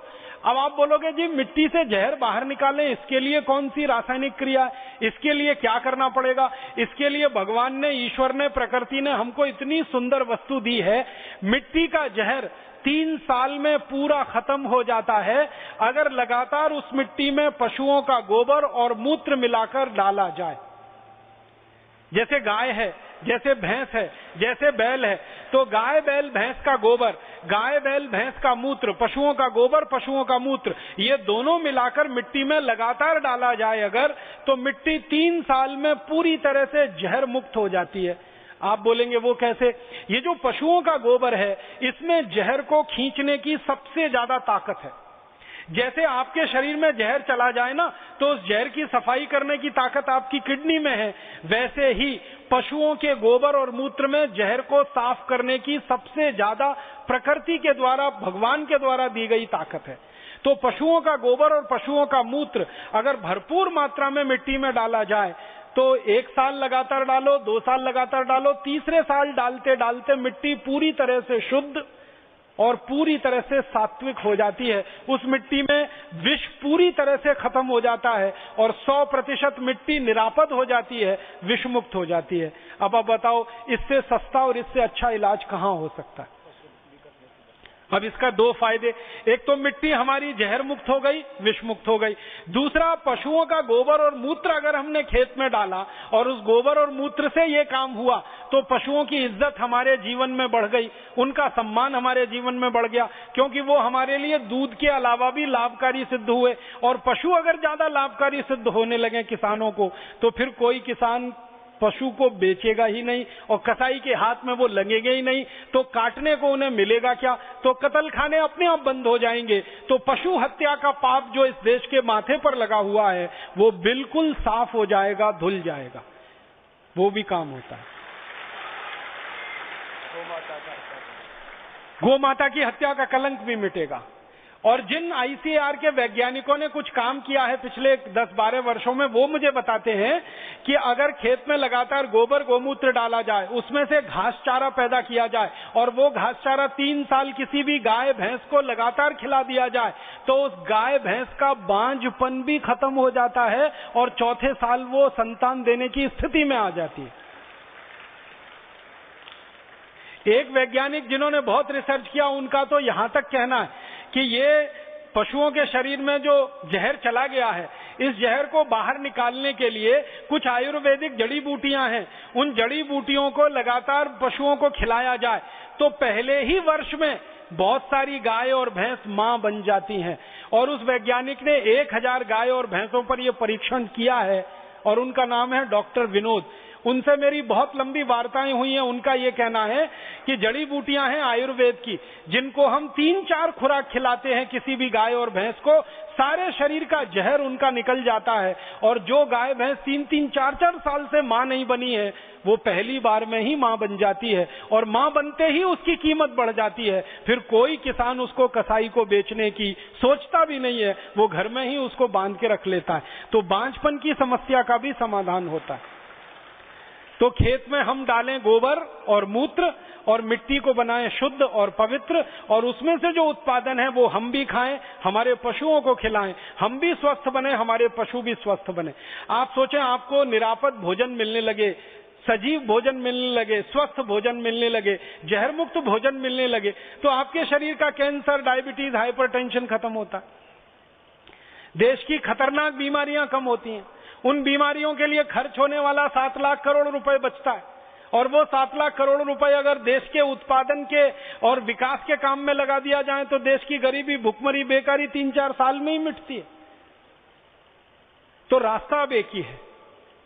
अब आप बोलोगे जी मिट्टी से जहर बाहर निकालें, इसके लिए कौन सी रासायनिक क्रिया है, इसके लिए क्या करना पड़ेगा? इसके लिए भगवान ने, ईश्वर ने, प्रकृति ने हमको इतनी सुंदर वस्तु दी है। मिट्टी का जहर 3 साल में पूरा खत्म हो जाता है अगर लगातार उस मिट्टी में पशुओं का गोबर और मूत्र मिलाकर डाला जाए। जैसे गाय है, जैसे भैंस है, जैसे बैल है, तो गाय बैल भैंस का गोबर, गाय बैल भैंस का मूत्र, पशुओं का गोबर, पशुओं का मूत्र, ये दोनों मिलाकर मिट्टी में लगातार डाला जाए अगर, तो मिट्टी 3 साल में पूरी तरह से जहर मुक्त हो जाती है। आप बोलेंगे वो कैसे? ये जो पशुओं का गोबर है, इसमें जहर को खींचने की सबसे ज्यादा ताकत है। जैसे आपके शरीर में जहर चला जाए ना, तो उस जहर की सफाई करने की ताकत आपकी किडनी में है, वैसे ही पशुओं के गोबर और मूत्र में जहर को साफ करने की सबसे ज्यादा प्रकृति के द्वारा, भगवान के द्वारा दी गई ताकत है। तो पशुओं का गोबर और पशुओं का मूत्र अगर भरपूर मात्रा में मिट्टी में डाला जाए, तो 1 साल लगातार डालो, 2 साल लगातार डालो, तीसरे साल डालते डालते मिट्टी पूरी तरह से शुद्ध और पूरी तरह से सात्विक हो जाती है। उस मिट्टी में विष पूरी तरह से खत्म हो जाता है और 100% मिट्टी निरापद हो जाती है, विष मुक्त हो जाती है। अब आप बताओ, इससे सस्ता और इससे अच्छा इलाज कहां हो सकता है? अब इसका 2 फायदे, एक तो मिट्टी हमारी जहर मुक्त हो गई, विष मुक्त हो गई। दूसरा, पशुओं का गोबर और मूत्र अगर हमने खेत में डाला और उस गोबर और मूत्र से ये काम हुआ, तो पशुओं की इज्जत हमारे जीवन में बढ़ गई, उनका सम्मान हमारे जीवन में बढ़ गया, क्योंकि वो हमारे लिए दूध के अलावा भी लाभकारी सिद्ध हुए। और पशु अगर ज्यादा लाभकारी सिद्ध होने लगे किसानों को, तो फिर कोई किसान पशु को बेचेगा ही नहीं और कसाई के हाथ में वो लगेंगे ही नहीं, तो काटने को उन्हें मिलेगा क्या? तो कत्ल खाने अपने आप बंद हो जाएंगे। तो पशु हत्या का पाप जो इस देश के माथे पर लगा हुआ है वो बिल्कुल साफ हो जाएगा, धुल जाएगा। वो भी काम होता है। गौ माता की हत्या का कलंक भी मिटेगा। और जिन आईसीएआर के वैज्ञानिकों ने कुछ काम किया है पिछले 10-12 वर्षों में, वो मुझे बताते हैं कि अगर खेत में लगातार गोबर गोमूत्र डाला जाए, उसमें से घास चारा पैदा किया जाए और वो घास चारा 3 साल किसी भी गाय भैंस को लगातार खिला दिया जाए, तो उस गाय भैंस का बांझपन भी खत्म हो जाता है और चौथे साल वो संतान देने की स्थिति में आ जाती है। एक वैज्ञानिक जिन्होंने बहुत रिसर्च किया, उनका तो यहां तक कहना है कि ये पशुओं के शरीर में जो जहर चला गया है, इस जहर को बाहर निकालने के लिए कुछ आयुर्वेदिक जड़ी बूटियां हैं, उन जड़ी बूटियों को लगातार पशुओं को खिलाया जाए तो पहले ही वर्ष में बहुत सारी गाय और भैंस मां बन जाती हैं। और उस वैज्ञानिक ने 1000 गाय और भैंसों पर यह परीक्षण किया है और उनका नाम है डॉक्टर विनोद। उनसे मेरी बहुत लंबी वार्ताएं हुई हैं। उनका यह कहना है कि जड़ी बूटियां हैं आयुर्वेद की, जिनको हम 3-4 खुराक खिलाते हैं किसी भी गाय और भैंस को, सारे शरीर का जहर उनका निकल जाता है। और जो गाय भैंस 3-3, 4-4 साल से मां नहीं बनी है, वो पहली बार में ही मां बन जाती है और मां बनते ही उसकी कीमत बढ़ जाती है। फिर कोई किसान उसको कसाई को बेचने की सोचता भी नहीं है, वो घर में ही उसको बांध के रख लेता है। तो बांझपन की समस्या का भी समाधान होता है। तो खेत में हम डालें गोबर और मूत्र और मिट्टी को बनाएं शुद्ध और पवित्र, और उसमें से जो उत्पादन है वो हम भी खाएं, हमारे पशुओं को खिलाएं, हम भी स्वस्थ बने, हमारे पशु भी स्वस्थ बने। आप सोचें, आपको निरापद भोजन मिलने लगे, सजीव भोजन मिलने लगे, स्वस्थ भोजन मिलने लगे, जहर मुक्त भोजन मिलने लगे, तो आपके शरीर का कैंसर, डायबिटीज, हाइपरटेंशन खत्म होता है। देश की खतरनाक बीमारियां कम होती हैं। उन बीमारियों के लिए खर्च होने वाला 7 लाख करोड़ रुपए बचता है, और वो 7 लाख करोड़ रुपए अगर देश के उत्पादन के और विकास के काम में लगा दिया जाए तो देश की गरीबी, भुखमरी, बेकारी 3-4 साल में ही मिटती है। तो रास्ता अब एक ही है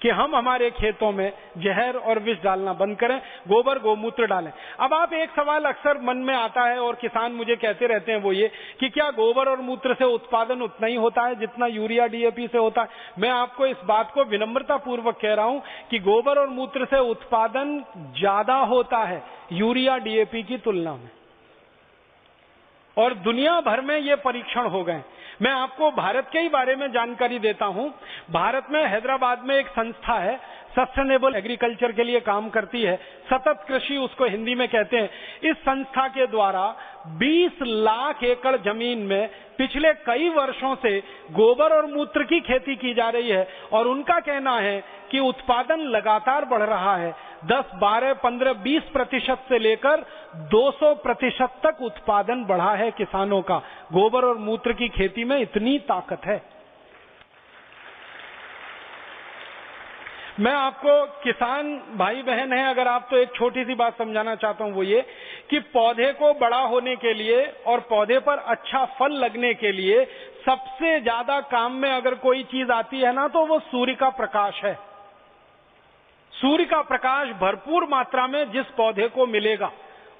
कि हम हमारे खेतों में जहर और विष डालना बंद करें, गोबर गोमूत्र डालें। अब आप एक सवाल अक्सर मन में आता है और किसान मुझे कहते रहते हैं, वो ये कि क्या गोबर और मूत्र से उत्पादन उतना ही होता है जितना यूरिया डीएपी से होता है? मैं आपको इस बात को विनम्रता पूर्वक कह रहा हूं कि गोबर और मूत्र से उत्पादन ज्यादा होता है यूरिया डीएपी की तुलना में, और दुनिया भर में ये परीक्षण हो गए। मैं आपको भारत के ही बारे में जानकारी देता हूं। भारत में हैदराबाद में एक संस्था है, सस्टेनेबल एग्रीकल्चर के लिए काम करती है, सतत कृषि उसको हिंदी में कहते हैं। इस संस्था के द्वारा 20 लाख एकड़ जमीन में पिछले कई वर्षों से गोबर और मूत्र की खेती की जा रही है, और उनका कहना है कि उत्पादन लगातार बढ़ रहा है। 10, 12, 15, 20% से लेकर 200% तक उत्पादन बढ़ा है किसानों का। गोबर और मूत्र की खेती में इतनी ताकत है। मैं आपको, किसान भाई बहन हैं अगर आप, तो एक छोटी सी बात समझाना चाहता हूं, वो ये कि पौधे को बड़ा होने के लिए और पौधे पर अच्छा फल लगने के लिए सबसे ज्यादा काम में अगर कोई चीज आती है ना, तो वो सूर्य का प्रकाश है। सूर्य का प्रकाश भरपूर मात्रा में जिस पौधे को मिलेगा,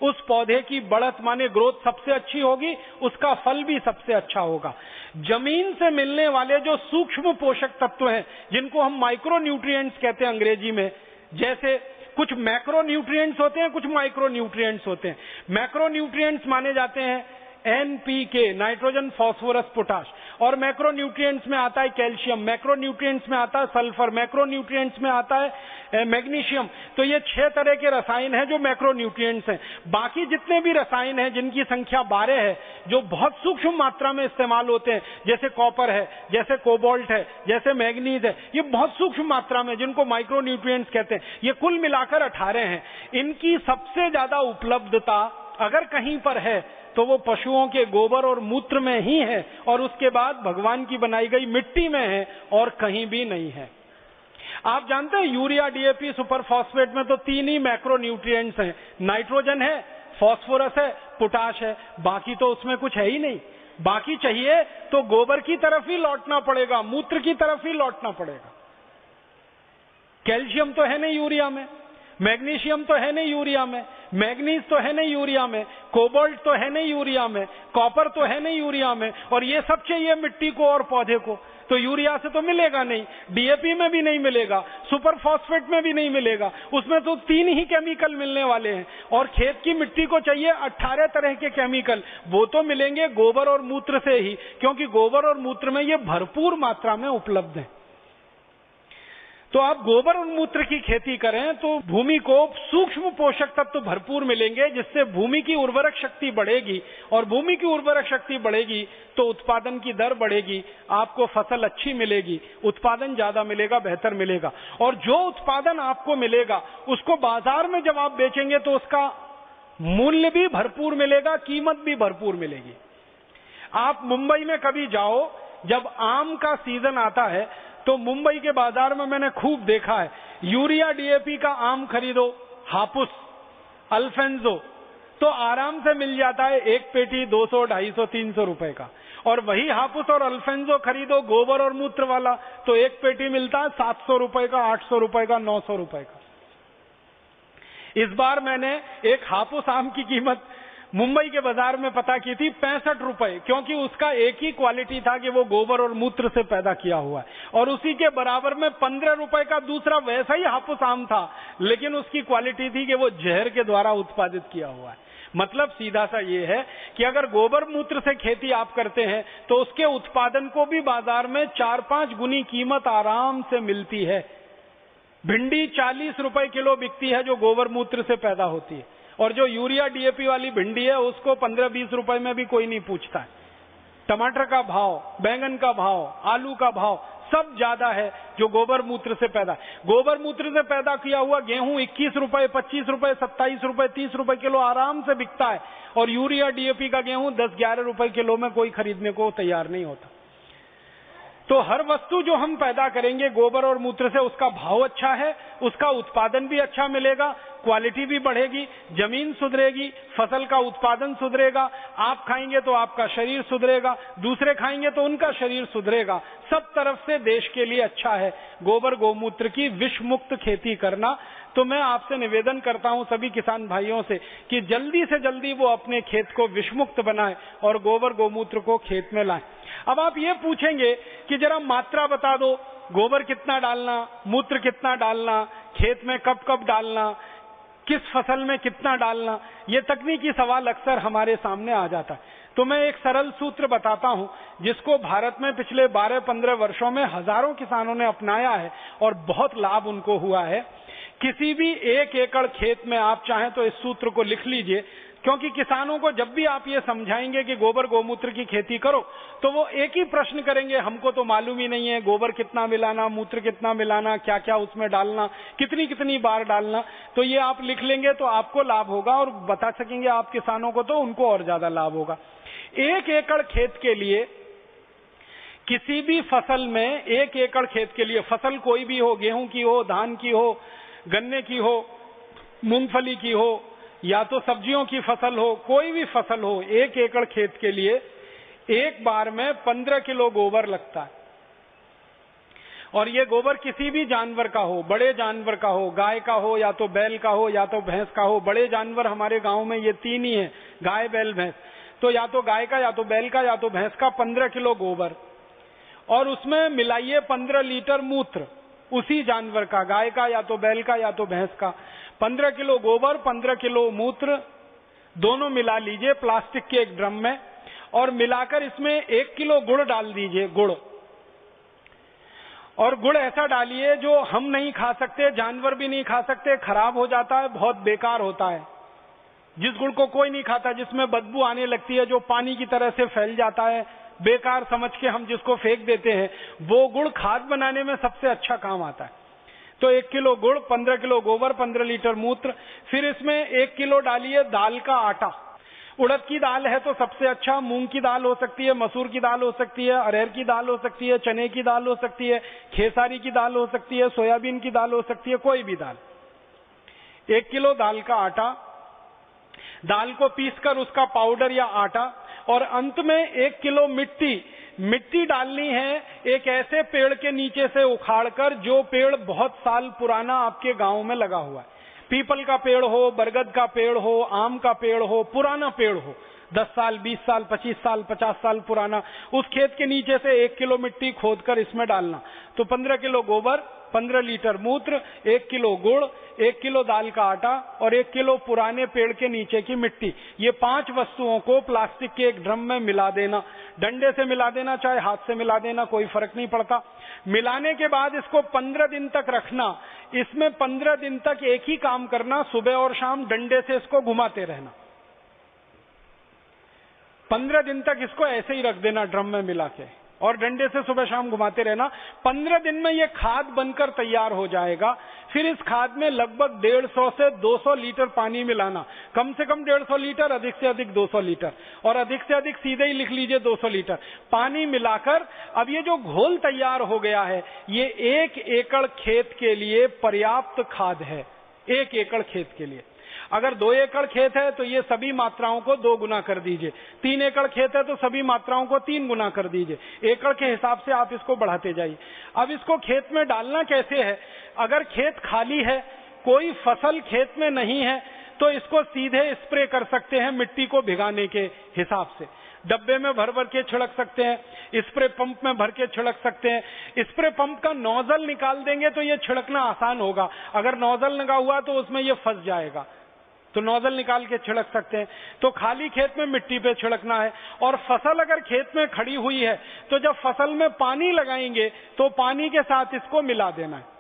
उस पौधे की बढ़त माने ग्रोथ सबसे अच्छी होगी, उसका फल भी सबसे अच्छा होगा। जमीन से मिलने वाले जो सूक्ष्म पोषक तत्व हैं, जिनको हम माइक्रो न्यूट्रिएंट्स कहते हैं अंग्रेजी में, जैसे कुछ मैक्रो न्यूट्रिएंट्स होते हैं, कुछ माइक्रो न्यूट्रिएंट्स होते हैं। मैक्रो न्यूट्रिएंट्स माने जाते हैं एनपीके, नाइट्रोजन, फास्फोरस, पोटाश, और मैक्रो न्यूट्रिएंट्स में आता है कैल्शियम, मैक्रो न्यूट्रिएंट्स में आता है सल्फर, मैक्रो न्यूट्रिएंट्स में आता है मैग्नीशियम। तो ये 6 तरह के रसायन हैं जो मैक्रो न्यूट्रिएंट्स हैं। बाकी जितने भी रसायन हैं, जिनकी संख्या 12 है, जो बहुत सूक्ष्म मात्रा में इस्तेमाल होते हैं, जैसे कॉपर है, जैसे कोबाल्ट है, जैसे मैग्नीज है, ये बहुत सूक्ष्म मात्रा में, जिनको माइक्रो न्यूट्रिएंट्स कहते हैं, ये कुल मिलाकर 18 हैं। इनकी सबसे ज्यादा उपलब्धता अगर कहीं पर है तो वो पशुओं के गोबर और मूत्र में ही है, और उसके बाद भगवान की बनाई गई मिट्टी में है, और कहीं भी नहीं है। आप जानते हैं यूरिया, डीएपी, सुपर फॉस्फेट में तो 3 ही मैक्रो न्यूट्रिएंट्स हैं, नाइट्रोजन है, फास्फोरस है, पोटाश है, बाकी तो उसमें कुछ है ही नहीं। बाकी चाहिए तो गोबर की तरफ ही लौटना पड़ेगा, मूत्र की तरफ ही लौटना पड़ेगा। कैल्शियम तो है नहीं यूरिया में, मैग्नीशियम तो है नहीं यूरिया में, मैग्नीज तो है नहीं यूरिया में, कोबाल्ट तो है नहीं यूरिया में, कॉपर तो है नहीं यूरिया में, और ये सब चाहिए मिट्टी को और पौधे को, तो यूरिया से तो मिलेगा नहीं, डीएपी में भी नहीं मिलेगा, सुपर फॉस्फेट में भी नहीं मिलेगा, उसमें तो 3 ही केमिकल मिलने वाले हैं। और खेत की मिट्टी को चाहिए 18 तरह के केमिकल, वो तो मिलेंगे गोबर और मूत्र से ही, क्योंकि गोबर और मूत्र में ये भरपूर मात्रा में उपलब्ध है। तो आप गोबर और मूत्र की खेती करें तो भूमि को सूक्ष्म पोषक तत्व भरपूर मिलेंगे, जिससे भूमि की उर्वरक शक्ति बढ़ेगी, और भूमि की उर्वरक शक्ति बढ़ेगी तो उत्पादन की दर बढ़ेगी, आपको फसल अच्छी मिलेगी, उत्पादन ज्यादा मिलेगा, बेहतर मिलेगा। और जो उत्पादन आपको मिलेगा उसको बाजार में जब आप बेचेंगे तो उसका मूल्य भी भरपूर मिलेगा, कीमत भी भरपूर मिलेगी। आप मुंबई में कभी जाओ, जब आम का सीजन आता है तो मुंबई के बाजार में मैंने खूब देखा है, यूरिया डीएपी का आम खरीदो, हापुस, अल्फेंजो, तो आराम से मिल जाता है एक पेटी 200, 250, 300 रुपए का। और वही हापुस और अल्फेंजो खरीदो गोबर और मूत्र वाला, तो एक पेटी मिलता है 700 रुपए का, 800 रुपए का, 900 रुपए का। इस बार मैंने एक हापुस आम की कीमत मुंबई के बाजार में पता की थी 65 रुपए, क्योंकि उसका एक ही क्वालिटी था कि वो गोबर और मूत्र से पैदा किया हुआ है। और उसी के बराबर में 15 रुपए का दूसरा वैसा ही हापुस आम था, लेकिन उसकी क्वालिटी थी कि वो जहर के द्वारा उत्पादित किया हुआ है। मतलब सीधा सा ये है कि अगर गोबर मूत्र से खेती आप करते हैं तो उसके उत्पादन को भी बाजार में 4-5 गुनी कीमत आराम से मिलती है। भिंडी 40 रुपए किलो बिकती है जो गोबर मूत्र से पैदा होती है, और जो यूरिया डीएपी वाली भिंडी है उसको 15-20 रुपए में भी कोई नहीं पूछता है। टमाटर का भाव, बैंगन का भाव, आलू का भाव सब ज्यादा है जो गोबर मूत्र से पैदा। गोबर मूत्र से पैदा किया हुआ गेहूं 21 रुपए, 25 रुपए, 27 रुपए, 30 रुपए किलो आराम से बिकता है, और यूरिया डीएपी का गेहूं 10-11 रुपए किलो में कोई खरीदने को तैयार नहीं होता। तो हर वस्तु जो हम पैदा करेंगे गोबर और मूत्र से, उसका भाव अच्छा है, उसका उत्पादन भी अच्छा मिलेगा, क्वालिटी भी बढ़ेगी, जमीन सुधरेगी, फसल का उत्पादन सुधरेगा, आप खाएंगे तो आपका शरीर सुधरेगा, दूसरे खाएंगे तो उनका शरीर सुधरेगा, सब तरफ से देश के लिए अच्छा है गोबर गोमूत्र की विष मुक्त खेती करना। तो मैं आपसे निवेदन करता हूं सभी किसान भाइयों से कि जल्दी से जल्दी वो अपने खेत को विषमुक्त बनाएं और गोबर गोमूत्र को खेत में लाएं। अब आप ये पूछेंगे कि जरा मात्रा बता दो, गोबर कितना डालना, मूत्र कितना डालना, खेत में कब कब डालना, किस फसल में कितना डालना, ये तकनीकी सवाल अक्सर हमारे सामने आ जाता है। तो मैं एक सरल सूत्र बताता हूं जिसको भारत में पिछले 12-15 वर्षों में हजारों किसानों ने अपनाया है और बहुत लाभ उनको हुआ है। किसी भी 1 एकड़ खेत में आप चाहें तो इस सूत्र को लिख लीजिए, क्योंकि किसानों को जब भी आप ये समझाएंगे कि गोबर गोमूत्र की खेती करो तो वो एक ही प्रश्न करेंगे, हमको तो मालूम ही नहीं है गोबर कितना मिलाना, मूत्र कितना मिलाना, क्या क्या उसमें डालना, कितनी कितनी बार डालना। तो ये आप लिख लेंगे तो आपको लाभ होगा और बता सकेंगे आप किसानों को, तो उनको और ज्यादा लाभ होगा। 1 एकड़ खेत के लिए, किसी भी फसल में 1 एकड़ खेत के लिए, फसल कोई भी हो, गेहूं की हो, धान की हो, गन्ने की हो, मूंगफली की हो, या तो सब्जियों की फसल हो, कोई भी फसल हो, 1 एकड़ खेत के लिए एक बार में 15 किलो गोबर लगता है। और ये गोबर किसी भी जानवर का हो, बड़े जानवर का हो, गाय का हो या तो बैल का हो या तो भैंस का हो। बड़े जानवर हमारे गांव में ये 3 ही है, गाय बैल भैंस। तो या तो गाय का, या तो बैल का, या तो भैंस का 15 किलो गोबर, और उसमें मिलाइए 15 लीटर मूत्र उसी जानवर का, गाय का या तो बैल का या तो भैंस का। 15 किलो गोबर, 15 किलो मूत्र दोनों मिला लीजिए प्लास्टिक के एक ड्रम में, और मिलाकर इसमें 1 किलो गुड़ डाल दीजिए, गुड़। और गुड़ ऐसा डालिए जो हम नहीं खा सकते, जानवर भी नहीं खा सकते, खराब हो जाता है, बहुत बेकार होता है। जिस गुड़ को कोई नहीं खाता, जिसमें बदबू आने लगती है, जो पानी की तरह से फैल जाता है, बेकार समझ के हम जिसको फेंक देते हैं, वो गुड़ खाद बनाने में सबसे अच्छा काम आता है। तो 1 किलो गुड़, 15 किलो गोबर, 15 लीटर मूत्र। फिर इसमें 1 किलो डालिए दाल का आटा। उड़द की दाल है तो सबसे अच्छा, मूंग की दाल हो सकती है, मसूर की दाल हो सकती है, अरहर की दाल हो सकती है, चने की दाल हो सकती है, खेसारी की दाल हो सकती है, सोयाबीन की दाल हो सकती है, कोई भी दाल। 1 किलो दाल का आटा, दाल को पीसकर उसका पाउडर या आटा, और अंत में 1 किलो मिट्टी मिट्टी डालनी है एक ऐसे पेड़ के नीचे से उखाड़कर जो पेड़ बहुत साल पुराना आपके गांव में लगा हुआ है। पीपल का पेड़ हो, बरगद का पेड़ हो, आम का पेड़ हो, पुराना पेड़ हो, 10 साल, 20 साल, 25 साल, 50 साल पुराना, उस खेत के नीचे से 1 किलो मिट्टी खोदकर इसमें डालना। तो 15 किलो गोबर, 15 लीटर मूत्र, 1 किलो गुड़, 1 किलो दाल का आटा और 1 किलो पुराने पेड़ के नीचे की मिट्टी, ये 5 वस्तुओं को प्लास्टिक के एक ड्रम में मिला देना। डंडे से मिला देना, चाहे हाथ से मिला देना, कोई फर्क नहीं पड़ता। मिलाने के बाद इसको 15 दिन तक रखना। इसमें 15 दिन तक एक ही काम करना, सुबह और शाम डंडे से इसको घुमाते रहना। 15 दिन तक इसको ऐसे ही रख देना ड्रम में मिला के, और डंडे से सुबह शाम घुमाते रहना। 15 दिन में ये खाद बनकर तैयार हो जाएगा। फिर इस खाद में लगभग 150 से 200 लीटर पानी मिलाना। कम से कम 150 लीटर, अधिक से अधिक 200 लीटर, और अधिक से अधिक सीधे ही लिख लीजिए 200 लीटर पानी मिलाकर। अब ये जो घोल तैयार हो गया है, ये 1 एकड़ खेत के लिए पर्याप्त खाद है। 1 एकड़ खेत के लिए। अगर 2 एकड़ खेत है तो ये सभी मात्राओं को 2 गुना कर दीजिए। 3 एकड़ खेत है तो सभी मात्राओं को 3 गुना कर दीजिए। एकड़ के हिसाब से आप इसको बढ़ाते जाइए। अब इसको खेत में डालना कैसे है? अगर खेत खाली है, कोई फसल खेत में नहीं है, तो इसको सीधे स्प्रे कर सकते हैं मिट्टी को भिगाने के हिसाब से। डब्बे में भर भर के छिड़क सकते हैं, स्प्रे पंप में भर के छिड़क सकते हैं। स्प्रे पंप का नोजल निकाल देंगे तो ये छिड़कना आसान होगा। अगर नोजल लगा हुआ तो उसमें ये फंस जाएगा, तो नोजल निकाल के छिड़क सकते हैं। तो खाली खेत में मिट्टी पे छिड़कना है। और फसल अगर खेत में खड़ी हुई है तो जब फसल में पानी लगाएंगे तो पानी के साथ इसको मिला देना है।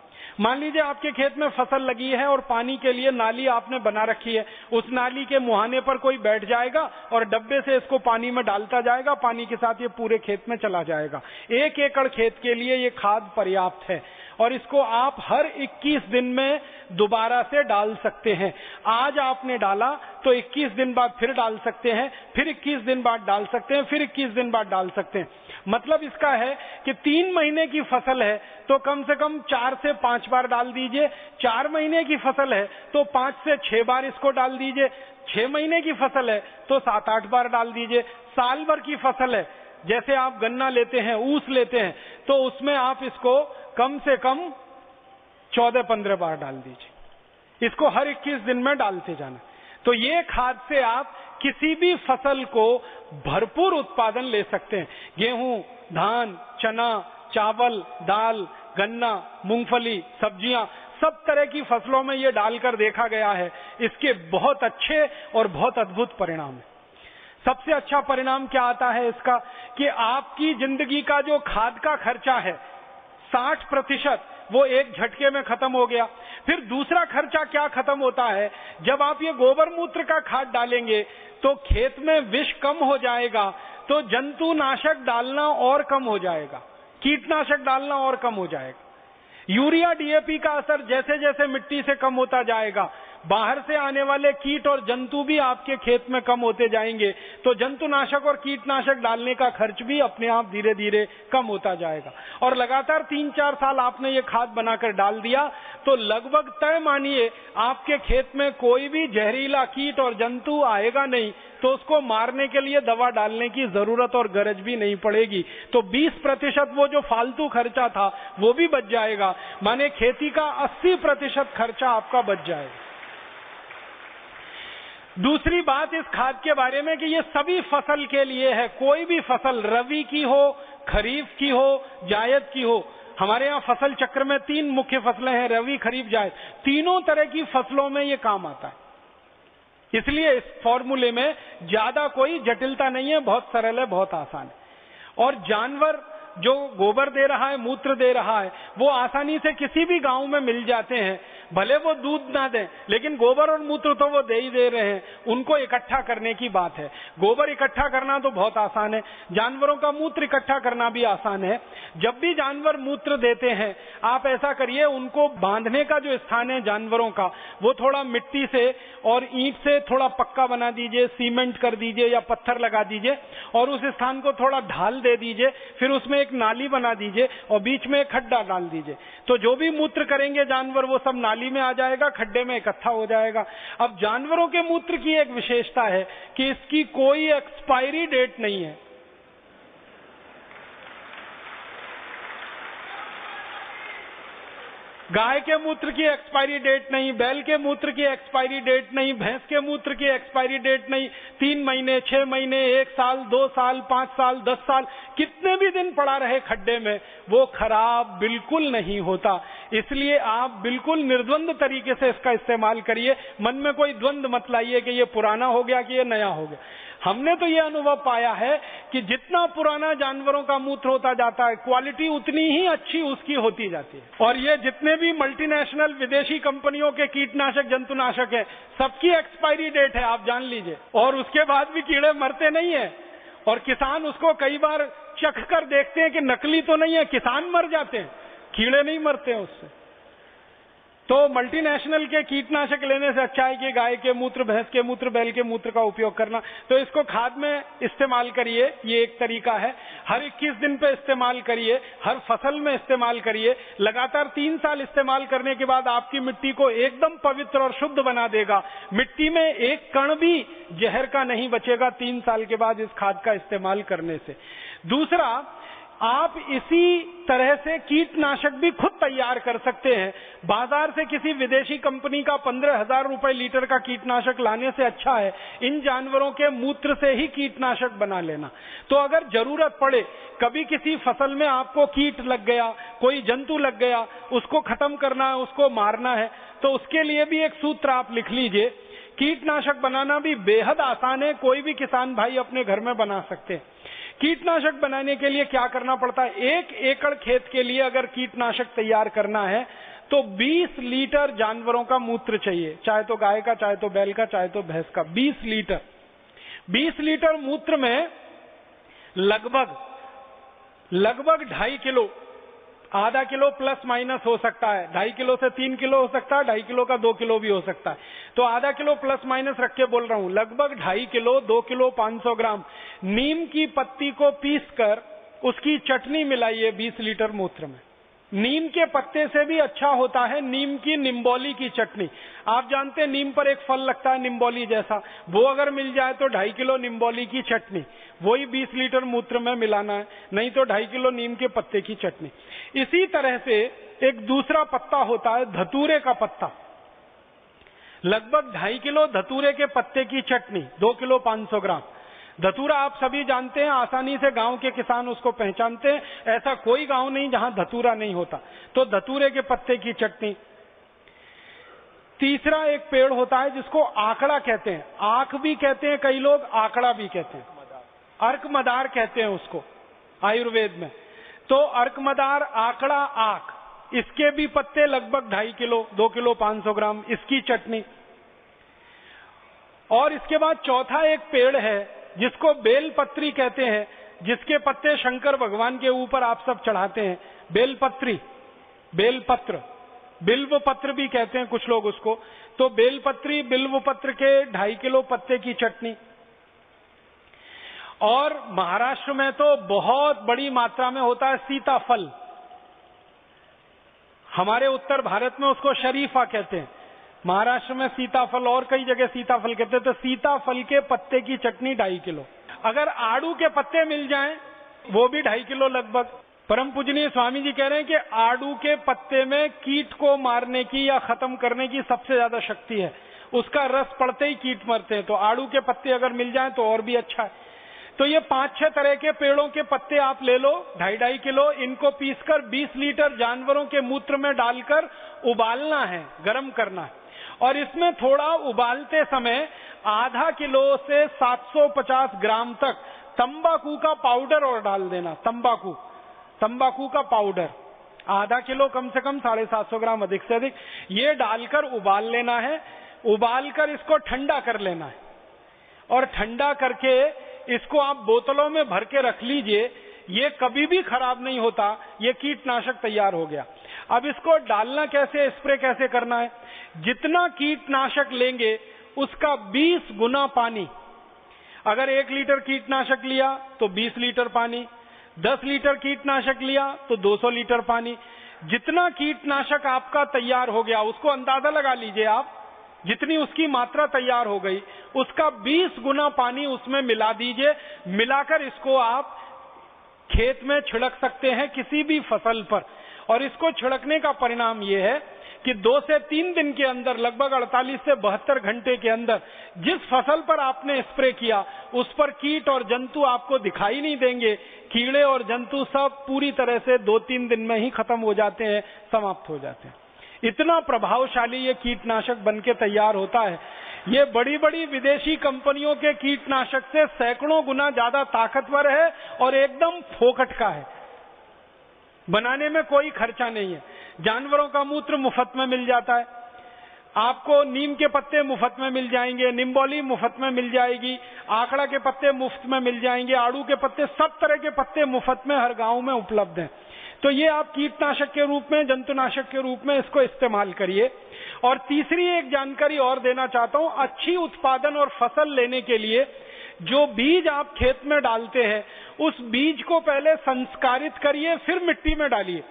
मान लीजिए आपके खेत में फसल लगी है और पानी के लिए नाली आपने बना रखी है। उस नाली के मुहाने पर कोई बैठ जाएगा और डब्बे से इसको पानी में डालता जाएगा, पानी के साथ ये पूरे खेत में चला जाएगा। 1 एकड़ खेत के लिए ये खाद पर्याप्त है, और इसको आप हर 21 दिन में दोबारा से डाल सकते हैं। आज आपने डाला तो 21 दिन बाद फिर डाल सकते हैं, फिर 21 दिन बाद डाल सकते हैं, फिर 21 दिन बाद डाल सकते हैं। मतलब इसका है कि 3 महीने की फसल है तो कम से कम 4 से 5 बार डाल दीजिए। 4 महीने की फसल है तो 5 से 6 बार इसको डाल दीजिए। 6 महीने की फसल है तो 7-8 बार डाल दीजिए। साल भर की फसल है, जैसे आप गन्ना लेते हैं, ऊस लेते हैं, तो उसमें आप इसको कम से कम 14-15 बार डाल दीजिए। इसको हर 21 दिन में डालते जाना। तो ये खाद से आप किसी भी फसल को भरपूर उत्पादन ले सकते हैं। गेहूं, धान, चना, चावल, दाल, गन्ना, मूंगफली, सब्जियां, सब तरह की फसलों में ये डालकर देखा गया है। इसके बहुत अच्छे और बहुत अद्भुत परिणाम है। सबसे अच्छा परिणाम क्या आता है इसका, कि आपकी जिंदगी का जो खाद का खर्चा है 60% वो एक झटके में खत्म हो गया। फिर दूसरा खर्चा क्या खत्म होता है, जब आप ये गोबर मूत्र का खाद डालेंगे तो खेत में विष कम हो जाएगा, तो जंतुनाशक डालना और कम हो जाएगा, कीटनाशक डालना और कम हो जाएगा। यूरिया, डीएपी का असर जैसे जैसे मिट्टी से कम होता जाएगा, बाहर से आने वाले कीट और जंतु भी आपके खेत में कम होते जाएंगे, तो जंतुनाशक और कीटनाशक डालने का खर्च भी अपने आप धीरे धीरे कम होता जाएगा। और लगातार 3-4 साल आपने ये खाद बनाकर डाल दिया तो लगभग तय मानिए आपके खेत में कोई भी जहरीला कीट और जंतु आएगा नहीं, तो उसको मारने के लिए दवा डालने की जरूरत और गरज भी नहीं पड़ेगी। तो 20% वो जो फालतू खर्चा था वो भी बच जाएगा, माने खेती का 80% खर्चा आपका बच जाएगा। दूसरी बात इस खाद के बारे में कि ये सभी फसल के लिए है। कोई भी फसल, रबी की हो, खरीफ की हो, जायद की हो। हमारे यहाँ फसल चक्र में 3 मुख्य फसलें हैं, रबी, खरीफ, जायद। तीनों तरह की फसलों में ये काम आता है। इसलिए इस फॉर्मूले में ज्यादा कोई जटिलता नहीं है, बहुत सरल है, बहुत आसान है। और जानवर जो गोबर दे रहा है, मूत्र दे रहा है, वो आसानी से किसी भी गांव में मिल जाते हैं। भले वो दूध ना दें, लेकिन गोबर और मूत्र तो वो दे ही दे रहे हैं। उनको इकट्ठा करने की बात है। गोबर इकट्ठा करना तो बहुत आसान है, जानवरों का मूत्र इकट्ठा करना भी आसान है। जब भी जानवर मूत्र देते हैं, आप ऐसा करिए, उनको बांधने का जो स्थान है जानवरों का, वो थोड़ा मिट्टी से और ईंट से थोड़ा पक्का बना दीजिए, सीमेंट कर दीजिए या पत्थर लगा दीजिए, और उस स्थान को थोड़ा ढाल दे दीजिए। फिर उसमें एक नाली बना दीजिए और बीच में एक खड्डा डाल दीजिए। तो जो भी मूत्र करेंगे जानवर, वो सब नाली में आ जाएगा, खड्डे में इकट्ठा हो जाएगा। अब जानवरों के मूत्र की एक विशेषता है कि इसकी कोई एक्सपायरी डेट नहीं है। गाय के मूत्र की एक्सपायरी डेट नहीं, बैल के मूत्र की एक्सपायरी डेट नहीं, भैंस के मूत्र की एक्सपायरी डेट नहीं। 3 महीने, 6 महीने, 1 साल, 2 साल, 5 साल, 10 साल, कितने भी दिन पड़ा रहे खड्डे में, वो खराब बिल्कुल नहीं होता। इसलिए आप बिल्कुल निर्द्वंद तरीके से इसका इस्तेमाल करिए। मन में कोई द्वंद मत लाइए कि ये पुराना हो गया कि ये नया हो गया। हमने तो ये अनुभव पाया है कि जितना पुराना जानवरों का मूत्र होता जाता है, क्वालिटी उतनी ही अच्छी उसकी होती जाती है। और ये जितने भी मल्टीनेशनल विदेशी कंपनियों के कीटनाशक, जंतुनाशक है, सबकी एक्सपायरी डेट है, आप जान लीजिए। और उसके बाद भी कीड़े मरते नहीं है। और किसान उसको कई बार चख कर देखते हैं कि नकली तो नहीं है, किसान मर जाते हैं, कीड़े नहीं मरते हैं उससे। तो मल्टीनेशनल के कीटनाशक लेने से अच्छा है कि गाय के मूत्र, भैंस के मूत्र, बैल के मूत्र का उपयोग करना। तो इसको खाद में इस्तेमाल करिए, ये एक तरीका है। हर 21 दिन पे इस्तेमाल करिए, हर फसल में इस्तेमाल करिए। लगातार 3 साल इस्तेमाल करने के बाद आपकी मिट्टी को एकदम पवित्र और शुद्ध बना देगा। मिट्टी में एक कण भी जहर का नहीं बचेगा 3 साल के बाद इस खाद का इस्तेमाल करने से। दूसरा, आप इसी तरह से कीटनाशक भी खुद तैयार कर सकते हैं। बाजार से किसी विदेशी कंपनी का 15,000 रुपए लीटर का कीटनाशक लाने से अच्छा है इन जानवरों के मूत्र से ही कीटनाशक बना लेना। तो अगर जरूरत पड़े, कभी किसी फसल में आपको कीट लग गया, कोई जंतु लग गया, उसको खत्म करना है, उसको मारना है, तो उसके लिए भी एक सूत्र आप लिख लीजिए। कीटनाशक बनाना भी बेहद आसान है, कोई भी किसान भाई अपने घर में बना सकते हैं। कीटनाशक बनाने के लिए क्या करना पड़ता है? 1 एकड़ खेत के लिए अगर कीटनाशक तैयार करना है तो 20 लीटर जानवरों का मूत्र चाहिए, चाहे तो गाय का, चाहे तो बैल का, चाहे तो भैंस का। 20 लीटर। 20 लीटर मूत्र में लगभग 2.5 किलो, आधा किलो प्लस माइनस हो सकता है, 2.5 किलो से 3 किलो हो सकता है, 2.5 किलो का 2 किलो भी हो सकता है। तो आधा किलो प्लस माइनस रख के बोल रहा हूं, लगभग 2.5 किलो, 2 किलो 500 ग्राम नीम की पत्ती को पीसकर उसकी चटनी मिलाइए 20 लीटर मूत्र में। नीम के पत्ते से भी अच्छा होता है नीम की निम्बोली की चटनी। आप जानते हैं नीम पर एक फल लगता है निम्बोली जैसा, वो अगर मिल जाए तो 2.5 किलो निम्बोली की चटनी, वही 20 लीटर मूत्र में मिलाना है, नहीं तो 2.5 किलो नीम के पत्ते की चटनी। इसी तरह से एक दूसरा पत्ता होता है धतूरे का पत्ता, लगभग 2.5 किलो धतूरे के पत्ते की चटनी, 2 किलो 500 ग्राम। धतूरा आप सभी जानते हैं, आसानी से गांव के किसान उसको पहचानते हैं, ऐसा कोई गांव नहीं जहां धतूरा नहीं होता। तो धतूरे के पत्ते की चटनी। तीसरा एक पेड़ होता है जिसको आकड़ा कहते हैं, आंख भी कहते हैं कई लोग, आकड़ा भी कहते हैं, अर्कमदार कहते हैं उसको आयुर्वेद में। तो अर्कमदार, आकड़ा, आक, इसके भी पत्ते लगभग 2.5 किलो, 2 किलो 500 ग्राम, इसकी चटनी। और इसके बाद चौथा एक पेड़ है जिसको बेलपत्री कहते हैं, जिसके पत्ते शंकर भगवान के ऊपर आप सब चढ़ाते हैं, बेलपत्री, बेलपत्र, बिल्व पत्र भी कहते हैं कुछ लोग उसको। तो बेलपत्री, बिल्व पत्र के 2.5 किलो पत्ते की चटनी। और महाराष्ट्र में तो बहुत बड़ी मात्रा में होता है सीताफल, हमारे उत्तर भारत में उसको शरीफा कहते हैं, महाराष्ट्र में सीताफल और कई जगह सीताफल कहते हैं। तो सीताफल के पत्ते की चटनी 2.5 किलो। अगर आड़ू के पत्ते मिल जाएं, वो भी 2.5 किलो लगभग। परम पूजनीय स्वामी जी कह रहे हैं कि आड़ू के पत्ते में कीट को मारने की या खत्म करने की सबसे ज्यादा शक्ति है, उसका रस पड़ते ही कीट मरते हैं। तो आड़ू के पत्ते अगर मिल जाएं तो और भी अच्छा है। तो ये 5-6 तरह के पेड़ों के पत्ते आप ले लो, 2.5 किलो, इनको पीसकर 20 लीटर जानवरों के मूत्र में डालकर उबालना है, गर्म करना है। और इसमें थोड़ा उबालते समय आधा किलो से 750 ग्राम तक तंबाकू का पाउडर और डाल देना। तंबाकू का पाउडर आधा किलो, कम से कम 750 ग्राम, अधिक से अधिक, ये डालकर उबाल लेना है। उबालकर इसको ठंडा कर लेना है और ठंडा करके इसको आप बोतलों में भर के रख लीजिए। ये कभी भी खराब नहीं होता, ये कीटनाशक तैयार हो गया। अब इसको डालना कैसे, स्प्रे कैसे करना है? जितना कीटनाशक लेंगे उसका 20 गुना पानी। अगर 1 लीटर कीटनाशक लिया तो 20 लीटर पानी, 10 लीटर कीटनाशक लिया तो 200 लीटर पानी। जितना कीटनाशक आपका तैयार हो गया उसको अंदाजा लगा लीजिए आप, जितनी उसकी मात्रा तैयार हो गई उसका 20 गुना पानी उसमें मिला दीजिए। मिलाकर इसको आप खेत में छिड़क सकते हैं किसी भी फसल पर। और इसको छिड़कने का परिणाम ये है कि 2 से 3 दिन के अंदर, लगभग 48 से 72 घंटे के अंदर जिस फसल पर आपने स्प्रे किया उस पर कीट और जंतु आपको दिखाई नहीं देंगे। कीड़े और जंतु सब पूरी तरह से 2-3 दिन में ही खत्म हो जाते हैं, समाप्त हो जाते हैं। इतना प्रभावशाली ये कीटनाशक बनके तैयार होता है। ये बड़ी बड़ी विदेशी कंपनियों के कीटनाशक से सैकड़ों गुना ज्यादा ताकतवर है और एकदम फोकट का है। बनाने में कोई खर्चा नहीं है। जानवरों का मूत्र मुफ्त में मिल जाता है, आपको नीम के पत्ते मुफ्त में मिल जाएंगे, निम्बोली मुफ्त में मिल जाएगी, आंकड़ा के पत्ते मुफ्त में मिल जाएंगे, आड़ू के पत्ते, सब तरह के पत्ते मुफ्त में हर गांव में उपलब्ध हैं। तो ये आप कीटनाशक के रूप में, जंतुनाशक के रूप में इसको इस्तेमाल करिए। और तीसरी एक जानकारी और देना चाहता हूं, अच्छी उत्पादन और फसल लेने के लिए जो बीज आप खेत में डालते हैं उस बीज को पहले संस्कारित करिए, फिर मिट्टी में डालिए।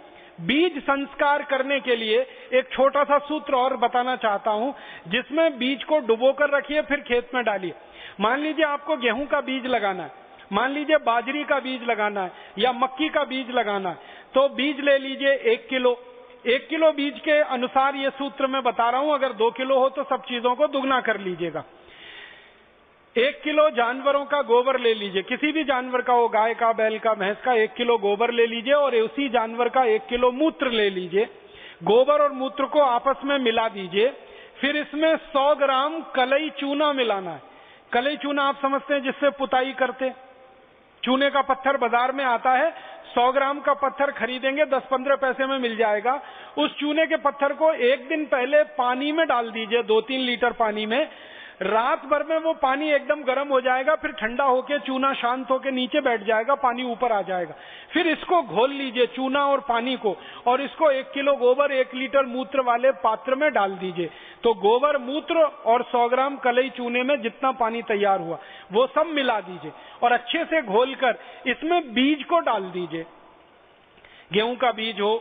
बीज संस्कार करने के लिए एक छोटा सा सूत्र और बताना चाहता हूं, जिसमें बीज को डुबोकर रखिए फिर खेत में डालिए। मान लीजिए आपको गेहूं का बीज लगाना है, मान लीजिए बाजरी का बीज लगाना है या मक्की का बीज लगाना है, तो बीज ले लीजिए 1 किलो। 1 किलो बीज के अनुसार ये सूत्र मैं बता रहा हूं, अगर 2 किलो हो तो सब चीजों को दुगना कर लीजिएगा। 1 किलो जानवरों का गोबर ले लीजिए, किसी भी जानवर का हो, गाय का, बैल का, भैंस का, 1 किलो गोबर ले लीजिए और उसी जानवर का 1 किलो मूत्र ले लीजिए। गोबर और मूत्र को आपस में मिला दीजिए, फिर इसमें 100 ग्राम कलई चूना मिलाना है। कलई चूना आप समझते हैं जिससे पुताई करते, चूने का पत्थर बाजार में आता है, 100 ग्राम का पत्थर खरीदेंगे 10-15 पैसे में मिल जाएगा। उस चूने के पत्थर को 1 दिन पहले पानी में डाल दीजिए, 2-3 लीटर पानी में। रात भर में वो पानी एकदम गर्म हो जाएगा, फिर ठंडा होके चूना शांत होके नीचे बैठ जाएगा, पानी ऊपर आ जाएगा। फिर इसको घोल लीजिए, चूना और पानी को, और इसको 1 किलो गोबर 1 लीटर मूत्र वाले पात्र में डाल दीजिए। तो गोबर, मूत्र और 100 ग्राम कलई चूने में जितना पानी तैयार हुआ वो सब मिला दीजिए और अच्छे से घोलकर इसमें बीज को डाल दीजिए। गेहूं का बीज हो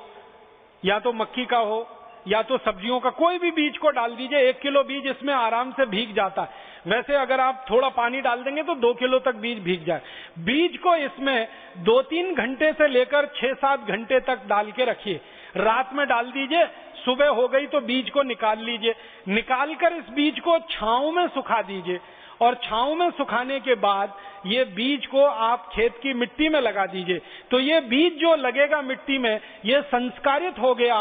या तो मक्की का हो या तो सब्जियों का, कोई भी बीज को डाल दीजिए। 1 किलो बीज इसमें आराम से भीग जाता है। वैसे अगर आप थोड़ा पानी डाल देंगे तो 2 किलो तक बीज भीग जाए। बीज को इसमें 2-3 घंटे से लेकर 6-7 घंटे तक डाल के रखिए। रात में डाल दीजिए, सुबह हो गई तो बीज को निकाल लीजिए। निकालकर इस बीज को छांव में सुखा दीजिए और छांव में सुखाने के बाद ये बीज को आप खेत की मिट्टी में लगा दीजिए। तो ये बीज जो लगेगा मिट्टी में, ये संस्कारित हो गया।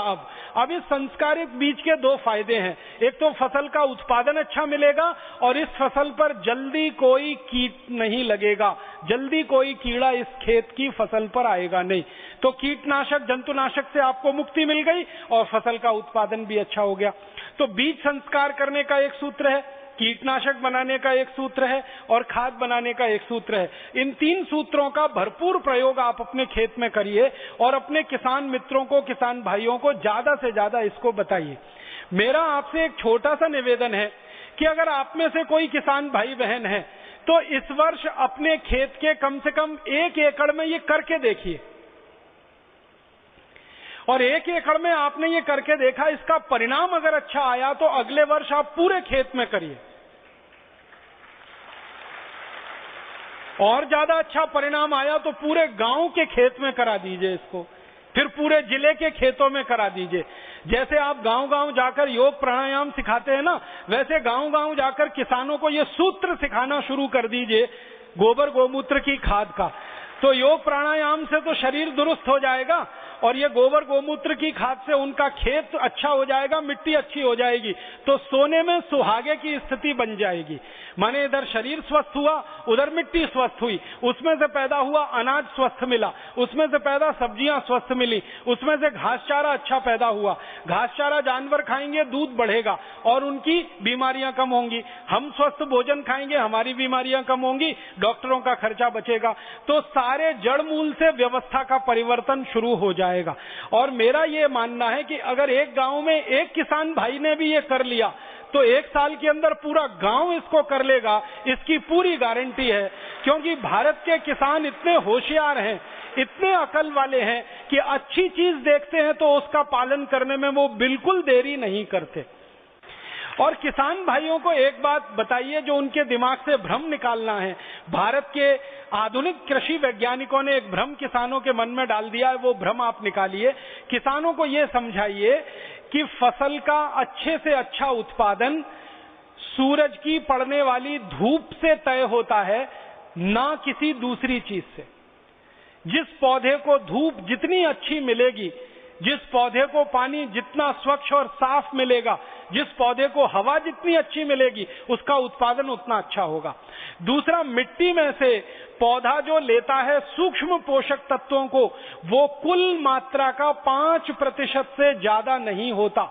अब इस संस्कारित बीज के 2 फायदे हैं। एक तो फसल का उत्पादन अच्छा मिलेगा और इस फसल पर जल्दी कोई कीट नहीं लगेगा, जल्दी कोई कीड़ा इस खेत की फसल पर आएगा नहीं। तो कीटनाशक, जंतुनाशक से आपको मुक्ति मिल गई और फसल का उत्पादन भी अच्छा हो गया। तो बीज संस्कार करने का एक सूत्र है, कीटनाशक बनाने का एक सूत्र है और खाद बनाने का एक सूत्र है। इन 3 सूत्रों का भरपूर प्रयोग आप अपने खेत में करिए और अपने किसान मित्रों को, किसान भाइयों को ज्यादा से ज्यादा इसको बताइए। मेरा आपसे एक छोटा सा निवेदन है कि अगर आप में से कोई किसान भाई बहन है तो इस वर्ष अपने खेत के कम से कम 1 एकड़ में ये करके देखिए। और 1 एकड़ में आपने ये करके देखा, इसका परिणाम अगर अच्छा आया तो अगले वर्ष आप पूरे खेत में करिए। और ज्यादा अच्छा परिणाम आया तो पूरे गांव के खेत में करा दीजिए इसको, फिर पूरे जिले के खेतों में करा दीजिए। जैसे आप गांव-गांव जाकर योग प्राणायाम सिखाते हैं ना, वैसे गांव-गांव जाकर किसानों को ये सूत्र सिखाना शुरू कर दीजिए गोबर गोमूत्र की खाद का। तो योग प्राणायाम से तो शरीर दुरुस्त हो जाएगा और ये गोबर गोमूत्र की खाद से उनका खेत अच्छा हो जाएगा, मिट्टी अच्छी हो जाएगी, तो सोने में सुहागे की स्थिति बन जाएगी। माने इधर शरीर स्वस्थ हुआ, उधर मिट्टी स्वस्थ हुई, उसमें से पैदा हुआ अनाज स्वस्थ मिला, उसमें से पैदा सब्जियां स्वस्थ मिली, उसमें से घास चारा अच्छा पैदा हुआ। घास चारा जानवर खाएंगे, दूध बढ़ेगा और उनकी बीमारियां कम होंगी। हम स्वस्थ भोजन खाएंगे, हमारी बीमारियां कम होंगी, डॉक्टरों का खर्चा बचेगा। तो सारे जड़ मूल से व्यवस्था का परिवर्तन शुरू हो जाएगा। और मेरा ये मानना है कि अगर एक गांव में एक किसान भाई ने भी ये कर लिया तो 1 साल के अंदर पूरा गांव इसको कर लेगा, इसकी पूरी गारंटी है। क्योंकि भारत के किसान इतने होशियार हैं, इतने अकल वाले हैं कि अच्छी चीज देखते हैं तो उसका पालन करने में वो बिल्कुल देरी नहीं करते। और किसान भाइयों को एक बात बताइए जो उनके दिमाग से भ्रम निकालना है। भारत के आधुनिक कृषि वैज्ञानिकों ने एक भ्रम किसानों के मन में डाल दिया है, वो भ्रम आप निकालिए। किसानों को ये समझाइए कि फसल का अच्छे से अच्छा उत्पादन सूरज की पड़ने वाली धूप से तय होता है, ना किसी दूसरी चीज से। जिस पौधे को धूप जितनी अच्छी मिलेगी, जिस पौधे को पानी जितना स्वच्छ और साफ मिलेगा, जिस पौधे को हवा जितनी अच्छी मिलेगी, उसका उत्पादन उतना अच्छा होगा। दूसरा, मिट्टी में से पौधा जो लेता है सूक्ष्म पोषक तत्वों को, वो कुल मात्रा का 5% से ज्यादा नहीं होता।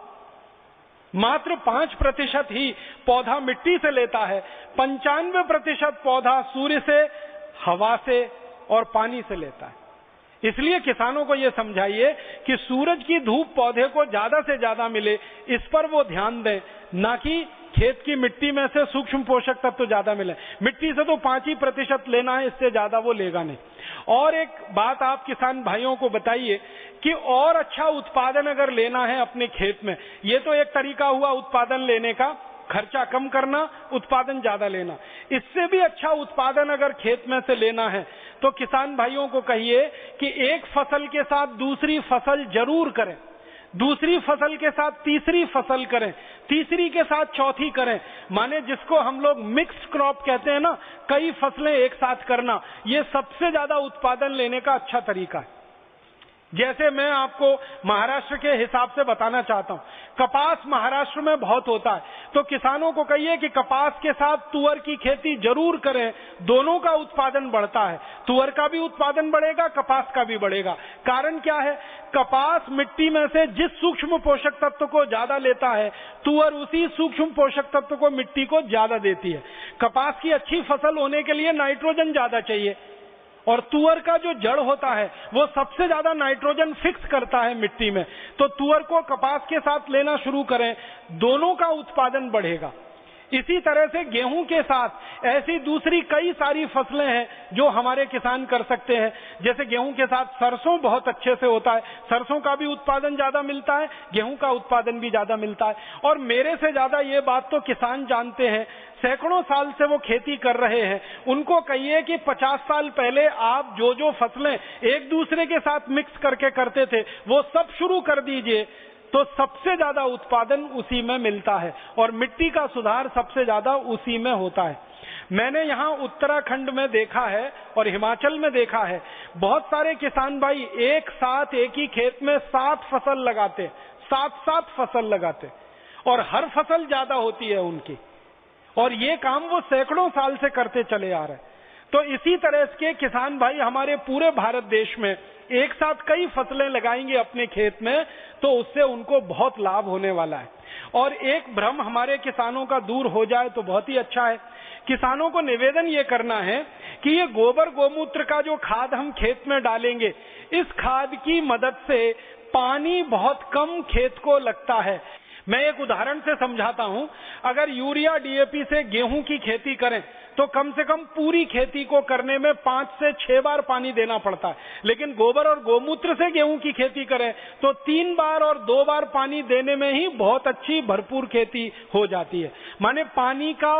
मात्र 5% ही पौधा मिट्टी से लेता है, 95% पौधा सूर्य से, हवा से और पानी से लेता है। इसलिए किसानों को यह समझाइए कि सूरज की धूप पौधे को ज्यादा से ज्यादा मिले, इस पर वो ध्यान दें, ना कि खेत की मिट्टी में से सूक्ष्म पोषक तत्व तो ज्यादा मिले। मिट्टी से तो 5% लेना है, इससे ज्यादा वो लेगा नहीं। और एक बात आप किसान भाइयों को बताइए कि और अच्छा उत्पादन अगर लेना है अपने खेत में, ये तो एक तरीका हुआ उत्पादन लेने का, खर्चा कम करना, उत्पादन ज्यादा लेना। इससे भी अच्छा उत्पादन अगर खेत में से लेना है तो किसान भाइयों को कहिए कि एक फसल के साथ दूसरी फसल जरूर करें, दूसरी फसल के साथ तीसरी फसल करें, तीसरी के साथ चौथी करें। माने जिसको हम लोग मिक्स्ड क्रॉप कहते हैं ना, कई फसलें एक साथ करना, ये सबसे ज्यादा उत्पादन लेने का अच्छा तरीका है। जैसे मैं आपको महाराष्ट्र के हिसाब से बताना चाहता हूं, कपास महाराष्ट्र में बहुत होता है, तो किसानों को कहिए कि कपास के साथ तुअर की खेती जरूर करें, दोनों का उत्पादन बढ़ता है। तुअर का भी उत्पादन बढ़ेगा, कपास का भी बढ़ेगा। कारण क्या है? कपास मिट्टी में से जिस सूक्ष्म पोषक तत्व को ज्यादा लेता है, तुअर उसी सूक्ष्म पोषक तत्व को मिट्टी को ज्यादा देती है। कपास की अच्छी फसल होने के लिए नाइट्रोजन ज्यादा चाहिए, और तुअर का जो जड़ होता है वो सबसे ज्यादा नाइट्रोजन फिक्स करता है मिट्टी में। तो तुअर को कपास के साथ लेना शुरू करें, दोनों का उत्पादन बढ़ेगा। इसी तरह से गेहूं के साथ ऐसी दूसरी कई सारी फसलें हैं जो हमारे किसान कर सकते हैं। जैसे गेहूं के साथ सरसों बहुत अच्छे से होता है, सरसों का भी उत्पादन ज्यादा मिलता है, गेहूं का उत्पादन भी ज्यादा मिलता है। और मेरे से ज्यादा ये बात तो किसान जानते हैं, सैकड़ों साल से वो खेती कर रहे हैं। उनको कहिए कि 50 साल पहले आप जो जो फसलें एक दूसरे के साथ मिक्स करके करते थे, वो सब शुरू कर दीजिए, तो सबसे ज्यादा उत्पादन उसी में मिलता है और मिट्टी का सुधार सबसे ज्यादा उसी में होता है। मैंने यहाँ उत्तराखंड में देखा है और हिमाचल में देखा है, बहुत सारे किसान भाई एक साथ एक ही खेत में 7 फसल लगाते, 7 फसल लगाते, और हर फसल ज्यादा होती है उनकी, और ये काम वो सैकड़ों साल से करते चले आ रहे हैं। तो इसी तरह के किसान भाई हमारे पूरे भारत देश में एक साथ कई फसलें लगाएंगे अपने खेत में, तो उससे उनको बहुत लाभ होने वाला है। और एक भ्रम हमारे किसानों का दूर हो जाए तो बहुत ही अच्छा है। किसानों को निवेदन ये करना है कि ये गोबर गोमूत्र का जो खाद हम खेत में डालेंगे, इस खाद की मदद से पानी बहुत कम खेत को लगता है। मैं एक उदाहरण से समझाता हूं, अगर यूरिया डीएपी से गेहूं की खेती करें तो कम से कम पूरी खेती को करने में 5 से 6 बार पानी देना पड़ता है, लेकिन गोबर और गोमूत्र से गेहूं की खेती करें तो 3 बार और 2 बार पानी देने में ही बहुत अच्छी भरपूर खेती हो जाती है। माने पानी का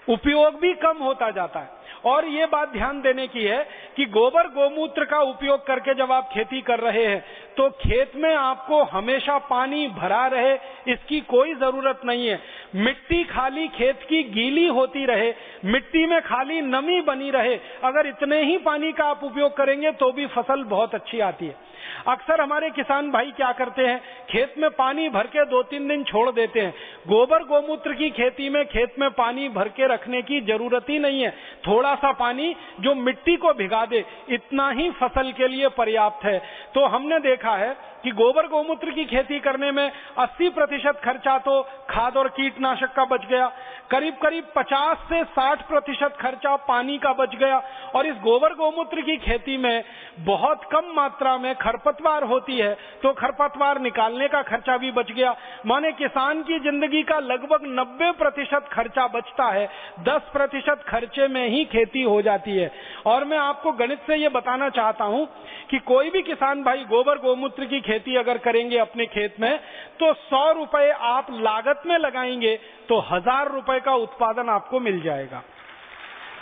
उपयोग भी कम होता जाता है। और ये बात ध्यान देने की है कि गोबर गोमूत्र का उपयोग करके जब आप खेती कर रहे हैं तो खेत में आपको हमेशा पानी भरा रहे इसकी कोई जरूरत नहीं है। मिट्टी खाली खेत की गीली होती रहे, मिट्टी में खाली नमी बनी रहे, अगर इतने ही पानी का आप उपयोग करेंगे तो भी फसल बहुत अच्छी आती है। अक्सर हमारे किसान भाई क्या करते हैं, खेत में पानी भर के 2-3 दिन छोड़ देते हैं। गोबर गोमूत्र की खेती में खेत में पानी भर के रखने की जरूरत ही नहीं है। थोड़ा सा पानी जो मिट्टी को भिगा दे, इतना ही फसल के लिए पर्याप्त है। तो हमने देखा है कि गोबर गोमूत्र की खेती करने में 80% खर्चा तो खाद और कीटनाशक का बच गया, करीब 50 से 60% खर्चा पानी का बच गया, और इस गोबर गोमूत्र की खेती में बहुत कम मात्रा में खरपतवार होती है तो खरपतवार निकालने का खर्चा भी बच गया। माने किसान की जिंदगी का लगभग 90% खर्चा बचता है, 10% खर्चे में ही खेती हो जाती है। और मैं आपको गणित से ये बताना चाहता हूं कि कोई भी किसान भाई गोबर गोमूत्र की खेती अगर करेंगे अपने खेत में तो 100 रुपए आप लागत में लगाएंगे तो 1000 रुपए का उत्पादन आपको मिल जाएगा।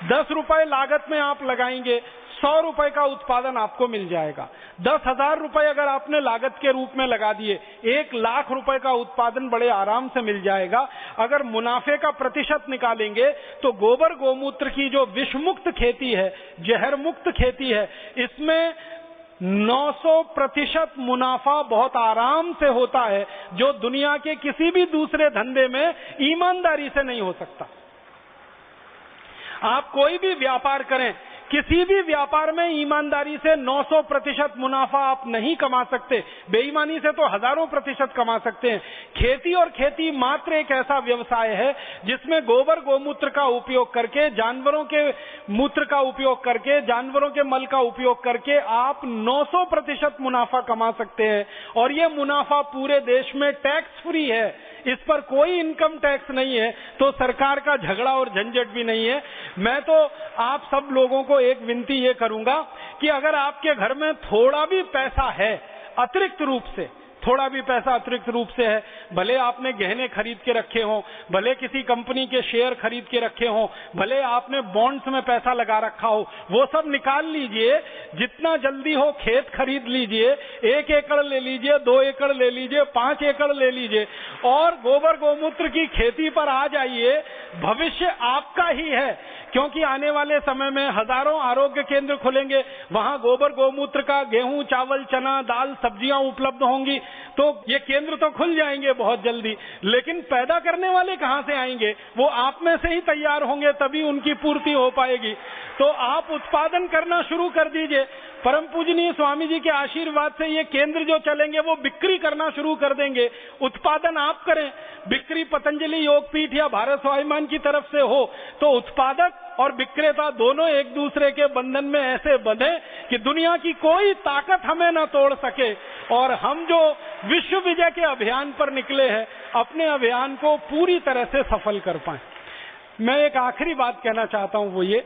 10 रुपए लागत में आप लगाएंगे 100 रुपए का उत्पादन आपको मिल जाएगा। 10,000 रुपए अगर आपने लागत के रूप में लगा दिए, 1 लाख रुपए का उत्पादन बड़े आराम से मिल जाएगा। अगर मुनाफे का प्रतिशत निकालेंगे तो गोबर गोमूत्र की जो विषमुक्त खेती है, जहर मुक्त खेती है, इसमें 900% मुनाफा बहुत आराम से होता है, जो दुनिया के किसी भी दूसरे धंधे में ईमानदारी से नहीं हो सकता। आप कोई भी व्यापार करें, किसी भी व्यापार में ईमानदारी से 900% मुनाफा आप नहीं कमा सकते, बेईमानी से तो हजारों प्रतिशत कमा सकते हैं। खेती और खेती मात्र एक ऐसा व्यवसाय है जिसमें गोबर गोमूत्र का उपयोग करके, जानवरों के मूत्र का उपयोग करके, जानवरों के मल का उपयोग करके आप 900% मुनाफा कमा सकते हैं। और ये मुनाफा पूरे देश में टैक्स फ्री है, इस पर कोई इनकम टैक्स नहीं है, तो सरकार का झगड़ा और झंझट भी नहीं है। मैं तो आप सब लोगों को एक विनती ये करूंगा कि अगर आपके घर में थोड़ा भी पैसा है, अतिरिक्त रूप से थोड़ा भी पैसा अतिरिक्त रूप से है, भले आपने गहने खरीद के रखे हो, भले किसी कंपनी के शेयर खरीद के रखे हो, भले आपने बॉन्ड्स में पैसा लगा रखा हो, वो सब निकाल लीजिए। जितना जल्दी हो खेत खरीद लीजिए, 1 एकड़ ले लीजिए, 2 एकड़ ले लीजिए, 5 एकड़ ले लीजिए और गोबर गोमूत्र की खेती पर आ जाइए। भविष्य आपका ही है, क्योंकि आने वाले समय में हजारों आरोग्य केंद्र खुलेंगे, वहां गोबर गोमूत्र का गेहूं, चावल, चना, दाल, सब्जियां उपलब्ध होंगी। तो ये केंद्र तो खुल जाएंगे बहुत जल्दी, लेकिन पैदा करने वाले कहां से आएंगे? वो आप में से ही तैयार होंगे, तभी उनकी पूर्ति हो पाएगी। तो आप उत्पादन करना शुरू कर दीजिए। परम पूजनीय स्वामी जी के आशीर्वाद से ये केंद्र जो चलेंगे वो बिक्री करना शुरू कर देंगे। उत्पादन आप करें, बिक्री पतंजलि योगपीठ या भारत स्वाभिमान की तरफ से हो तो उत्पादक और विक्रेता दोनों एक दूसरे के बंधन में ऐसे बंधे कि दुनिया की कोई ताकत हमें न तोड़ सके। और हम जो विश्व विजय के अभियान पर निकले हैं, अपने अभियान को पूरी तरह से सफल कर पाए। मैं एक आखिरी बात कहना चाहता हूं, वो ये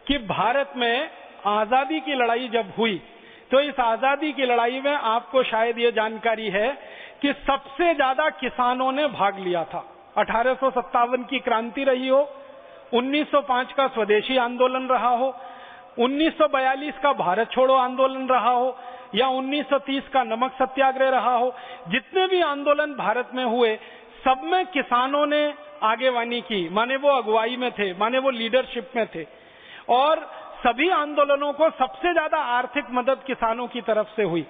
कि भारत में आजादी की लड़ाई जब हुई तो इस आजादी की लड़ाई में आपको शायद ये जानकारी है कि सबसे ज्यादा किसानों ने भाग लिया था। 1857 की क्रांति रही हो, 1905 का स्वदेशी आंदोलन रहा हो, 1942 का भारत छोड़ो आंदोलन रहा हो या 1930 का नमक सत्याग्रह रहा हो, जितने भी आंदोलन भारत में हुए सब में किसानों ने आगेवानी की, माने वो अगुवाई में थे, माने वो लीडरशिप में थे। और सभी आंदोलनों को सबसे ज्यादा आर्थिक मदद किसानों की तरफ से हुई।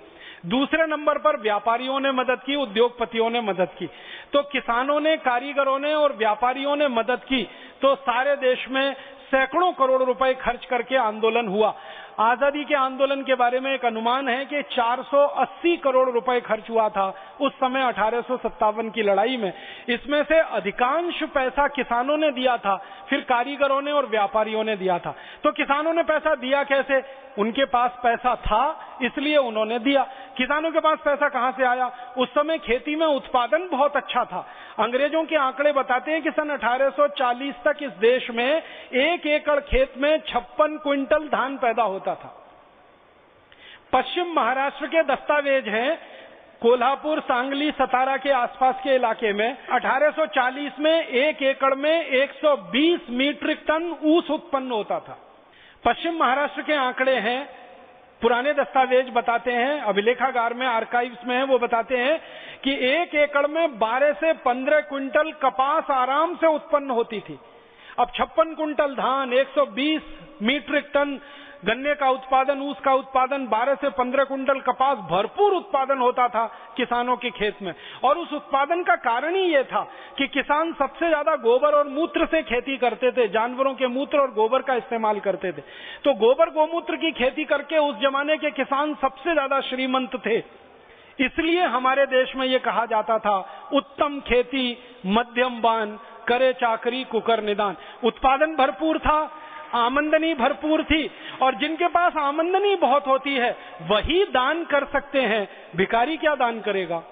दूसरे नंबर पर व्यापारियों ने मदद की, उद्योगपतियों ने मदद की। तो किसानों ने, कारीगरों ने और व्यापारियों ने मदद की तो सारे देश में सैकड़ों करोड़ रुपए खर्च करके आंदोलन हुआ। आजादी के आंदोलन के बारे में एक अनुमान है कि 480 करोड़ रुपए खर्च हुआ था उस समय 1857 की लड़ाई में। इसमें से अधिकांश पैसा किसानों ने दिया था, फिर कारीगरों ने और व्यापारियों ने दिया था। तो किसानों ने पैसा दिया कैसे? उनके पास पैसा था इसलिए उन्होंने दिया। किसानों के पास पैसा कहां से आया? उस समय खेती में उत्पादन बहुत अच्छा था। अंग्रेजों के आंकड़े बताते हैं कि सन 1840 तक इस देश में 1 एकड़ खेत में 56 क्विंटल धान पैदा होता था। पश्चिम महाराष्ट्र के दस्तावेज हैं, कोल्हापुर, सांगली, सतारा के आसपास के इलाके में 1840 में 1 एकड़ में 120 मीट्रिक टन ऊस उत्पन्न होता था। पश्चिम महाराष्ट्र के आंकड़े हैं, पुराने दस्तावेज बताते हैं, अभिलेखागार में, आर्काइव्स में है, वो बताते हैं कि 1 एकड़ में 12 से 15 क्विंटल कपास आराम से उत्पन्न होती थी। अब 56 क्विंटल धान, 120 मीट्रिक टन गन्ने का उत्पादन, ऊस का उत्पादन, 12 से 15 क्विंटल कपास, भरपूर उत्पादन होता था किसानों के खेत में। और उस उत्पादन का कारण ही यह था कि किसान सबसे ज्यादा गोबर और मूत्र से खेती करते थे, जानवरों के मूत्र और गोबर का इस्तेमाल करते थे। तो गोबर गोमूत्र की खेती करके उस जमाने के किसान सबसे ज्यादा श्रीमंत थे। इसलिए हमारे देश में यह कहा जाता था, उत्तम खेती मध्यम बान, करे चाकरी कुकर निदान। उत्पादन भरपूर था, आमदनी भरपूर थी, और जिनके पास आमदनी बहुत होती है वही दान कर सकते हैं। भिखारी क्या दान करेगा?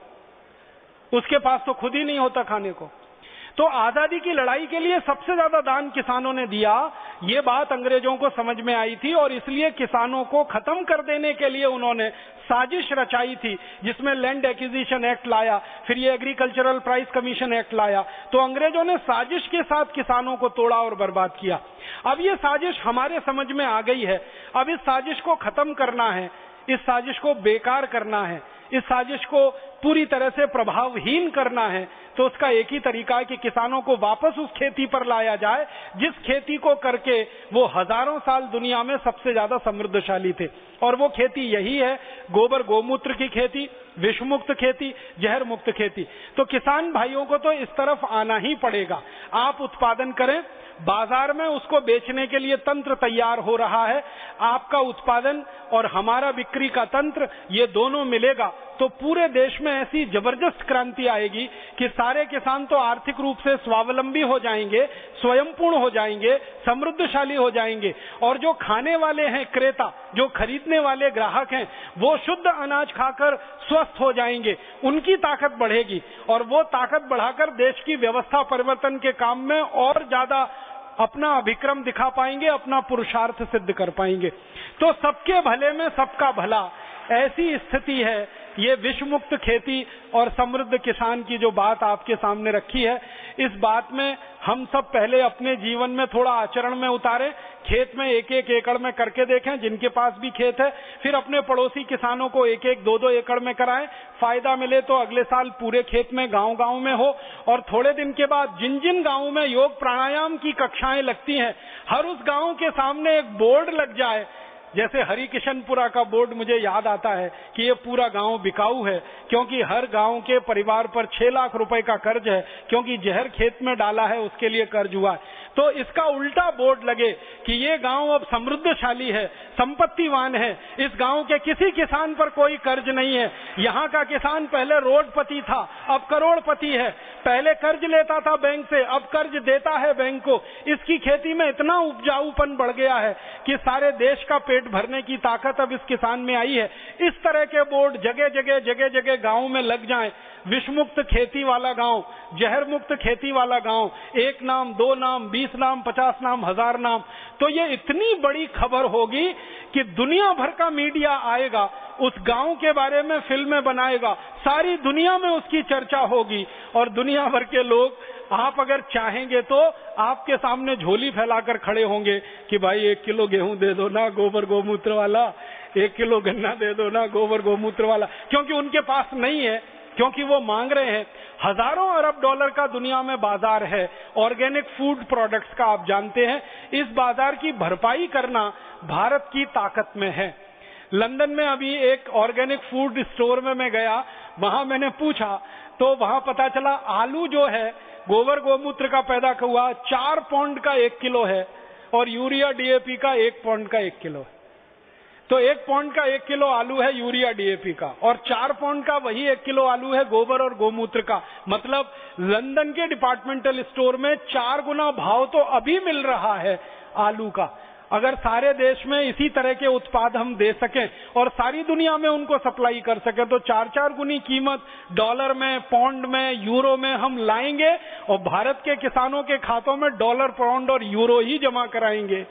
उसके पास तो खुद ही नहीं होता खाने को। तो आजादी की लड़ाई के लिए सबसे ज्यादा दान किसानों ने दिया। ये बात अंग्रेजों को समझ में आई थी और इसलिए किसानों को खत्म कर देने के लिए उन्होंने साजिश रचाई थी, जिसमें लैंड एक्विजिशन एक्ट लाया, फिर ये एग्रीकल्चरल प्राइस कमीशन एक्ट लाया। तो अंग्रेजों ने साजिश के साथ किसानों को तोड़ा और बर्बाद किया। अब ये साजिश हमारे समझ में आ गई है। अब इस साजिश को खत्म करना है, इस साजिश को बेकार करना है, इस साजिश को पूरी तरह से प्रभावहीन करना है। तो उसका एक ही तरीका है कि किसानों को वापस उस खेती पर लाया जाए जिस खेती को करके वो हजारों साल दुनिया में सबसे ज्यादा समृद्धशाली थे। और वो खेती यही है, गोबर गोमूत्र की खेती, विषमुक्त खेती, जहर मुक्त खेती। तो किसान भाइयों को तो इस तरफ आना ही पड़ेगा। आप उत्पादन करें, बाजार में उसको बेचने के लिए तंत्र तैयार हो रहा है। आपका उत्पादन और हमारा बिक्री का तंत्र, ये दोनों मिलेगा तो पूरे देश में ऐसी जबरदस्त क्रांति आएगी कि सारे किसान तो आर्थिक रूप से स्वावलंबी हो जाएंगे, स्वयंपूर्ण हो जाएंगे, समृद्धशाली हो जाएंगे। और जो खाने वाले हैं क्रेता, जो खरीदने वाले ग्राहक हैं, वो शुद्ध अनाज खाकर स्वस्थ हो जाएंगे, उनकी ताकत बढ़ेगी और वो ताकत बढ़ाकर देश की व्यवस्था परिवर्तन के काम में और ज्यादा अपना अभिक्रम दिखा पाएंगे, अपना पुरुषार्थ सिद्ध कर पाएंगे। तो सबके भले में सबका भला, ऐसी स्थिति है। ये विषमुक्त खेती और समृद्ध किसान की जो बात आपके सामने रखी है, इस बात में हम सब पहले अपने जीवन में थोड़ा आचरण में उतारें। खेत में एक एक एकड़ में करके देखें, जिनके पास भी खेत है। फिर अपने पड़ोसी किसानों को एक एक दो दो एकड़ में कराएं। फायदा मिले तो अगले साल पूरे खेत में गांव गांव में हो। और थोड़े दिन के बाद जिन जिन गांवों में योग प्राणायाम की कक्षाएं लगती हैं, हर उस गांव के सामने एक बोर्ड लग जाए। जैसे हरिकिशनपुरा का बोर्ड मुझे याद आता है कि ये पूरा गांव बिकाऊ है, क्योंकि हर गांव के परिवार पर 6 लाख रुपए का कर्ज है, क्योंकि जहर खेत में डाला है उसके लिए कर्ज हुआ है। तो इसका उल्टा बोर्ड लगे कि ये गांव अब समृद्धशाली है, संपत्तिवान है, इस गांव के किसी किसान पर कोई कर्ज नहीं है। यहाँ का किसान पहले रोडपति था, अब करोड़पति है। पहले कर्ज लेता था बैंक से, अब कर्ज देता है बैंक को। इसकी खेती में इतना उपजाऊपन बढ़ गया है कि सारे देश का पेट भरने की ताकत अब इस किसान में आई है। इस तरह के बोर्ड जगह जगह गांव में लग जाएं। विषमुक्त खेती वाला गांव, जहर मुक्त खेती वाला गांव, 1 नाम, 2 नाम, 20 नाम, 50 नाम, 1000 नाम। तो ये इतनी बड़ी खबर होगी कि दुनिया भर का मीडिया आएगा, उस गांव के बारे में फिल्में बनाएगा, सारी दुनिया में उसकी चर्चा होगी। और दुनिया भर के लोग, आप अगर चाहेंगे तो आपके सामने झोली फैलाकर खड़े होंगे कि भाई 1 किलो गेहूं दे दो ना गोबर गोमूत्र वाला, 1 किलो गन्ना दे दो ना गोबर गोमूत्र वाला। क्योंकि उनके पास नहीं है, क्योंकि वो मांग रहे हैं। हजारों अरब डॉलर का दुनिया में बाजार है ऑर्गेनिक फूड प्रोडक्ट्स का, आप जानते हैं। इस बाजार की भरपाई करना भारत की ताकत में है। लंदन में अभी एक ऑर्गेनिक फूड स्टोर में मैं गया, वहां मैंने पूछा तो वहां पता चला आलू जो है गोबर गोमूत्र का पैदा हुआ 4 पाउंड का 1 किलो है और यूरिया डीएपी का 1 पाउंड का 1 किलो है। तो 1 पाउंड का 1 किलो आलू है यूरिया डीएपी का और 4 पाउंड का वही 1 किलो आलू है गोबर और गोमूत्र का। मतलब लंदन के डिपार्टमेंटल स्टोर में 4 गुना भाव तो अभी मिल रहा है आलू का। अगर सारे देश में इसी तरह के उत्पाद हम दे सकें और सारी दुनिया में उनको सप्लाई कर सकें तो 4-4 गुनी कीमत डॉलर में, पाउंड में, यूरो में हम लाएंगे और भारत के किसानों के खातों में डॉलर, पाउंड और यूरो ही जमा कराएंगे।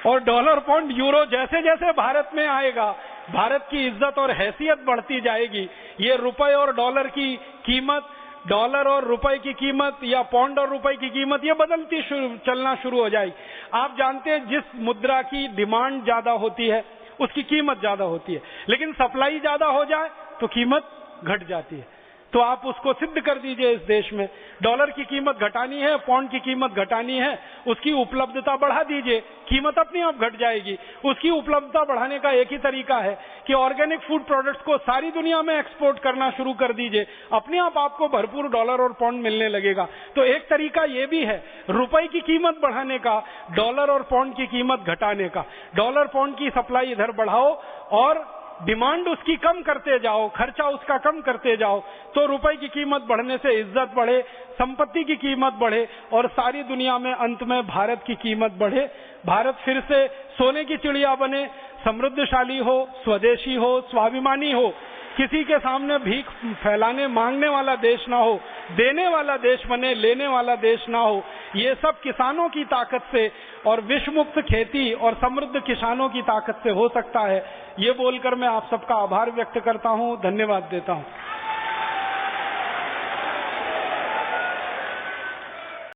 और डॉलर, पाउंड, यूरो जैसे जैसे भारत में आएगा, भारत की इज्जत और हैसियत बढ़ती जाएगी। ये रुपए और डॉलर की कीमत, डॉलर और रुपए की कीमत या पाउंड और रुपए की कीमत ये बदलती चलना शुरू हो जाएगी। आप जानते हैं जिस मुद्रा की डिमांड ज्यादा होती है उसकी कीमत ज्यादा होती है, लेकिन सप्लाई ज्यादा हो जाए तो कीमत घट जाती है। तो आप उसको सिद्ध कर दीजिए इस देश में। डॉलर की कीमत घटानी है, पाउंड की कीमत घटानी है, उसकी उपलब्धता बढ़ा दीजिए, कीमत अपने आप घट जाएगी। उसकी उपलब्धता बढ़ाने का एक ही तरीका है कि ऑर्गेनिक फूड प्रोडक्ट्स को सारी दुनिया में एक्सपोर्ट करना शुरू कर दीजिए, अपने आप आपको भरपूर डॉलर और पाउंड मिलने लगेगा। तो एक तरीका ये भी है रुपए की कीमत बढ़ाने का, डॉलर और पाउंड की कीमत घटाने का। डॉलर पाउंड की सप्लाई इधर बढ़ाओ और डिमांड उसकी कम करते जाओ, खर्चा उसका कम करते जाओ, तो रुपए की कीमत बढ़ने से इज्जत बढ़े, संपत्ति की कीमत बढ़े और सारी दुनिया में अंत में भारत की कीमत बढ़े। भारत फिर से सोने की चिड़िया बने, समृद्धशाली हो, स्वदेशी हो, स्वाभिमानी हो, किसी के सामने भीख फैलाने मांगने वाला देश ना हो, देने वाला देश बने, लेने वाला देश ना हो। ये सब किसानों की ताकत से और विष मुक्त खेती और समृद्ध किसानों की ताकत से हो सकता है। ये बोलकर मैं आप सबका आभार व्यक्त करता हूँ, धन्यवाद देता हूँ।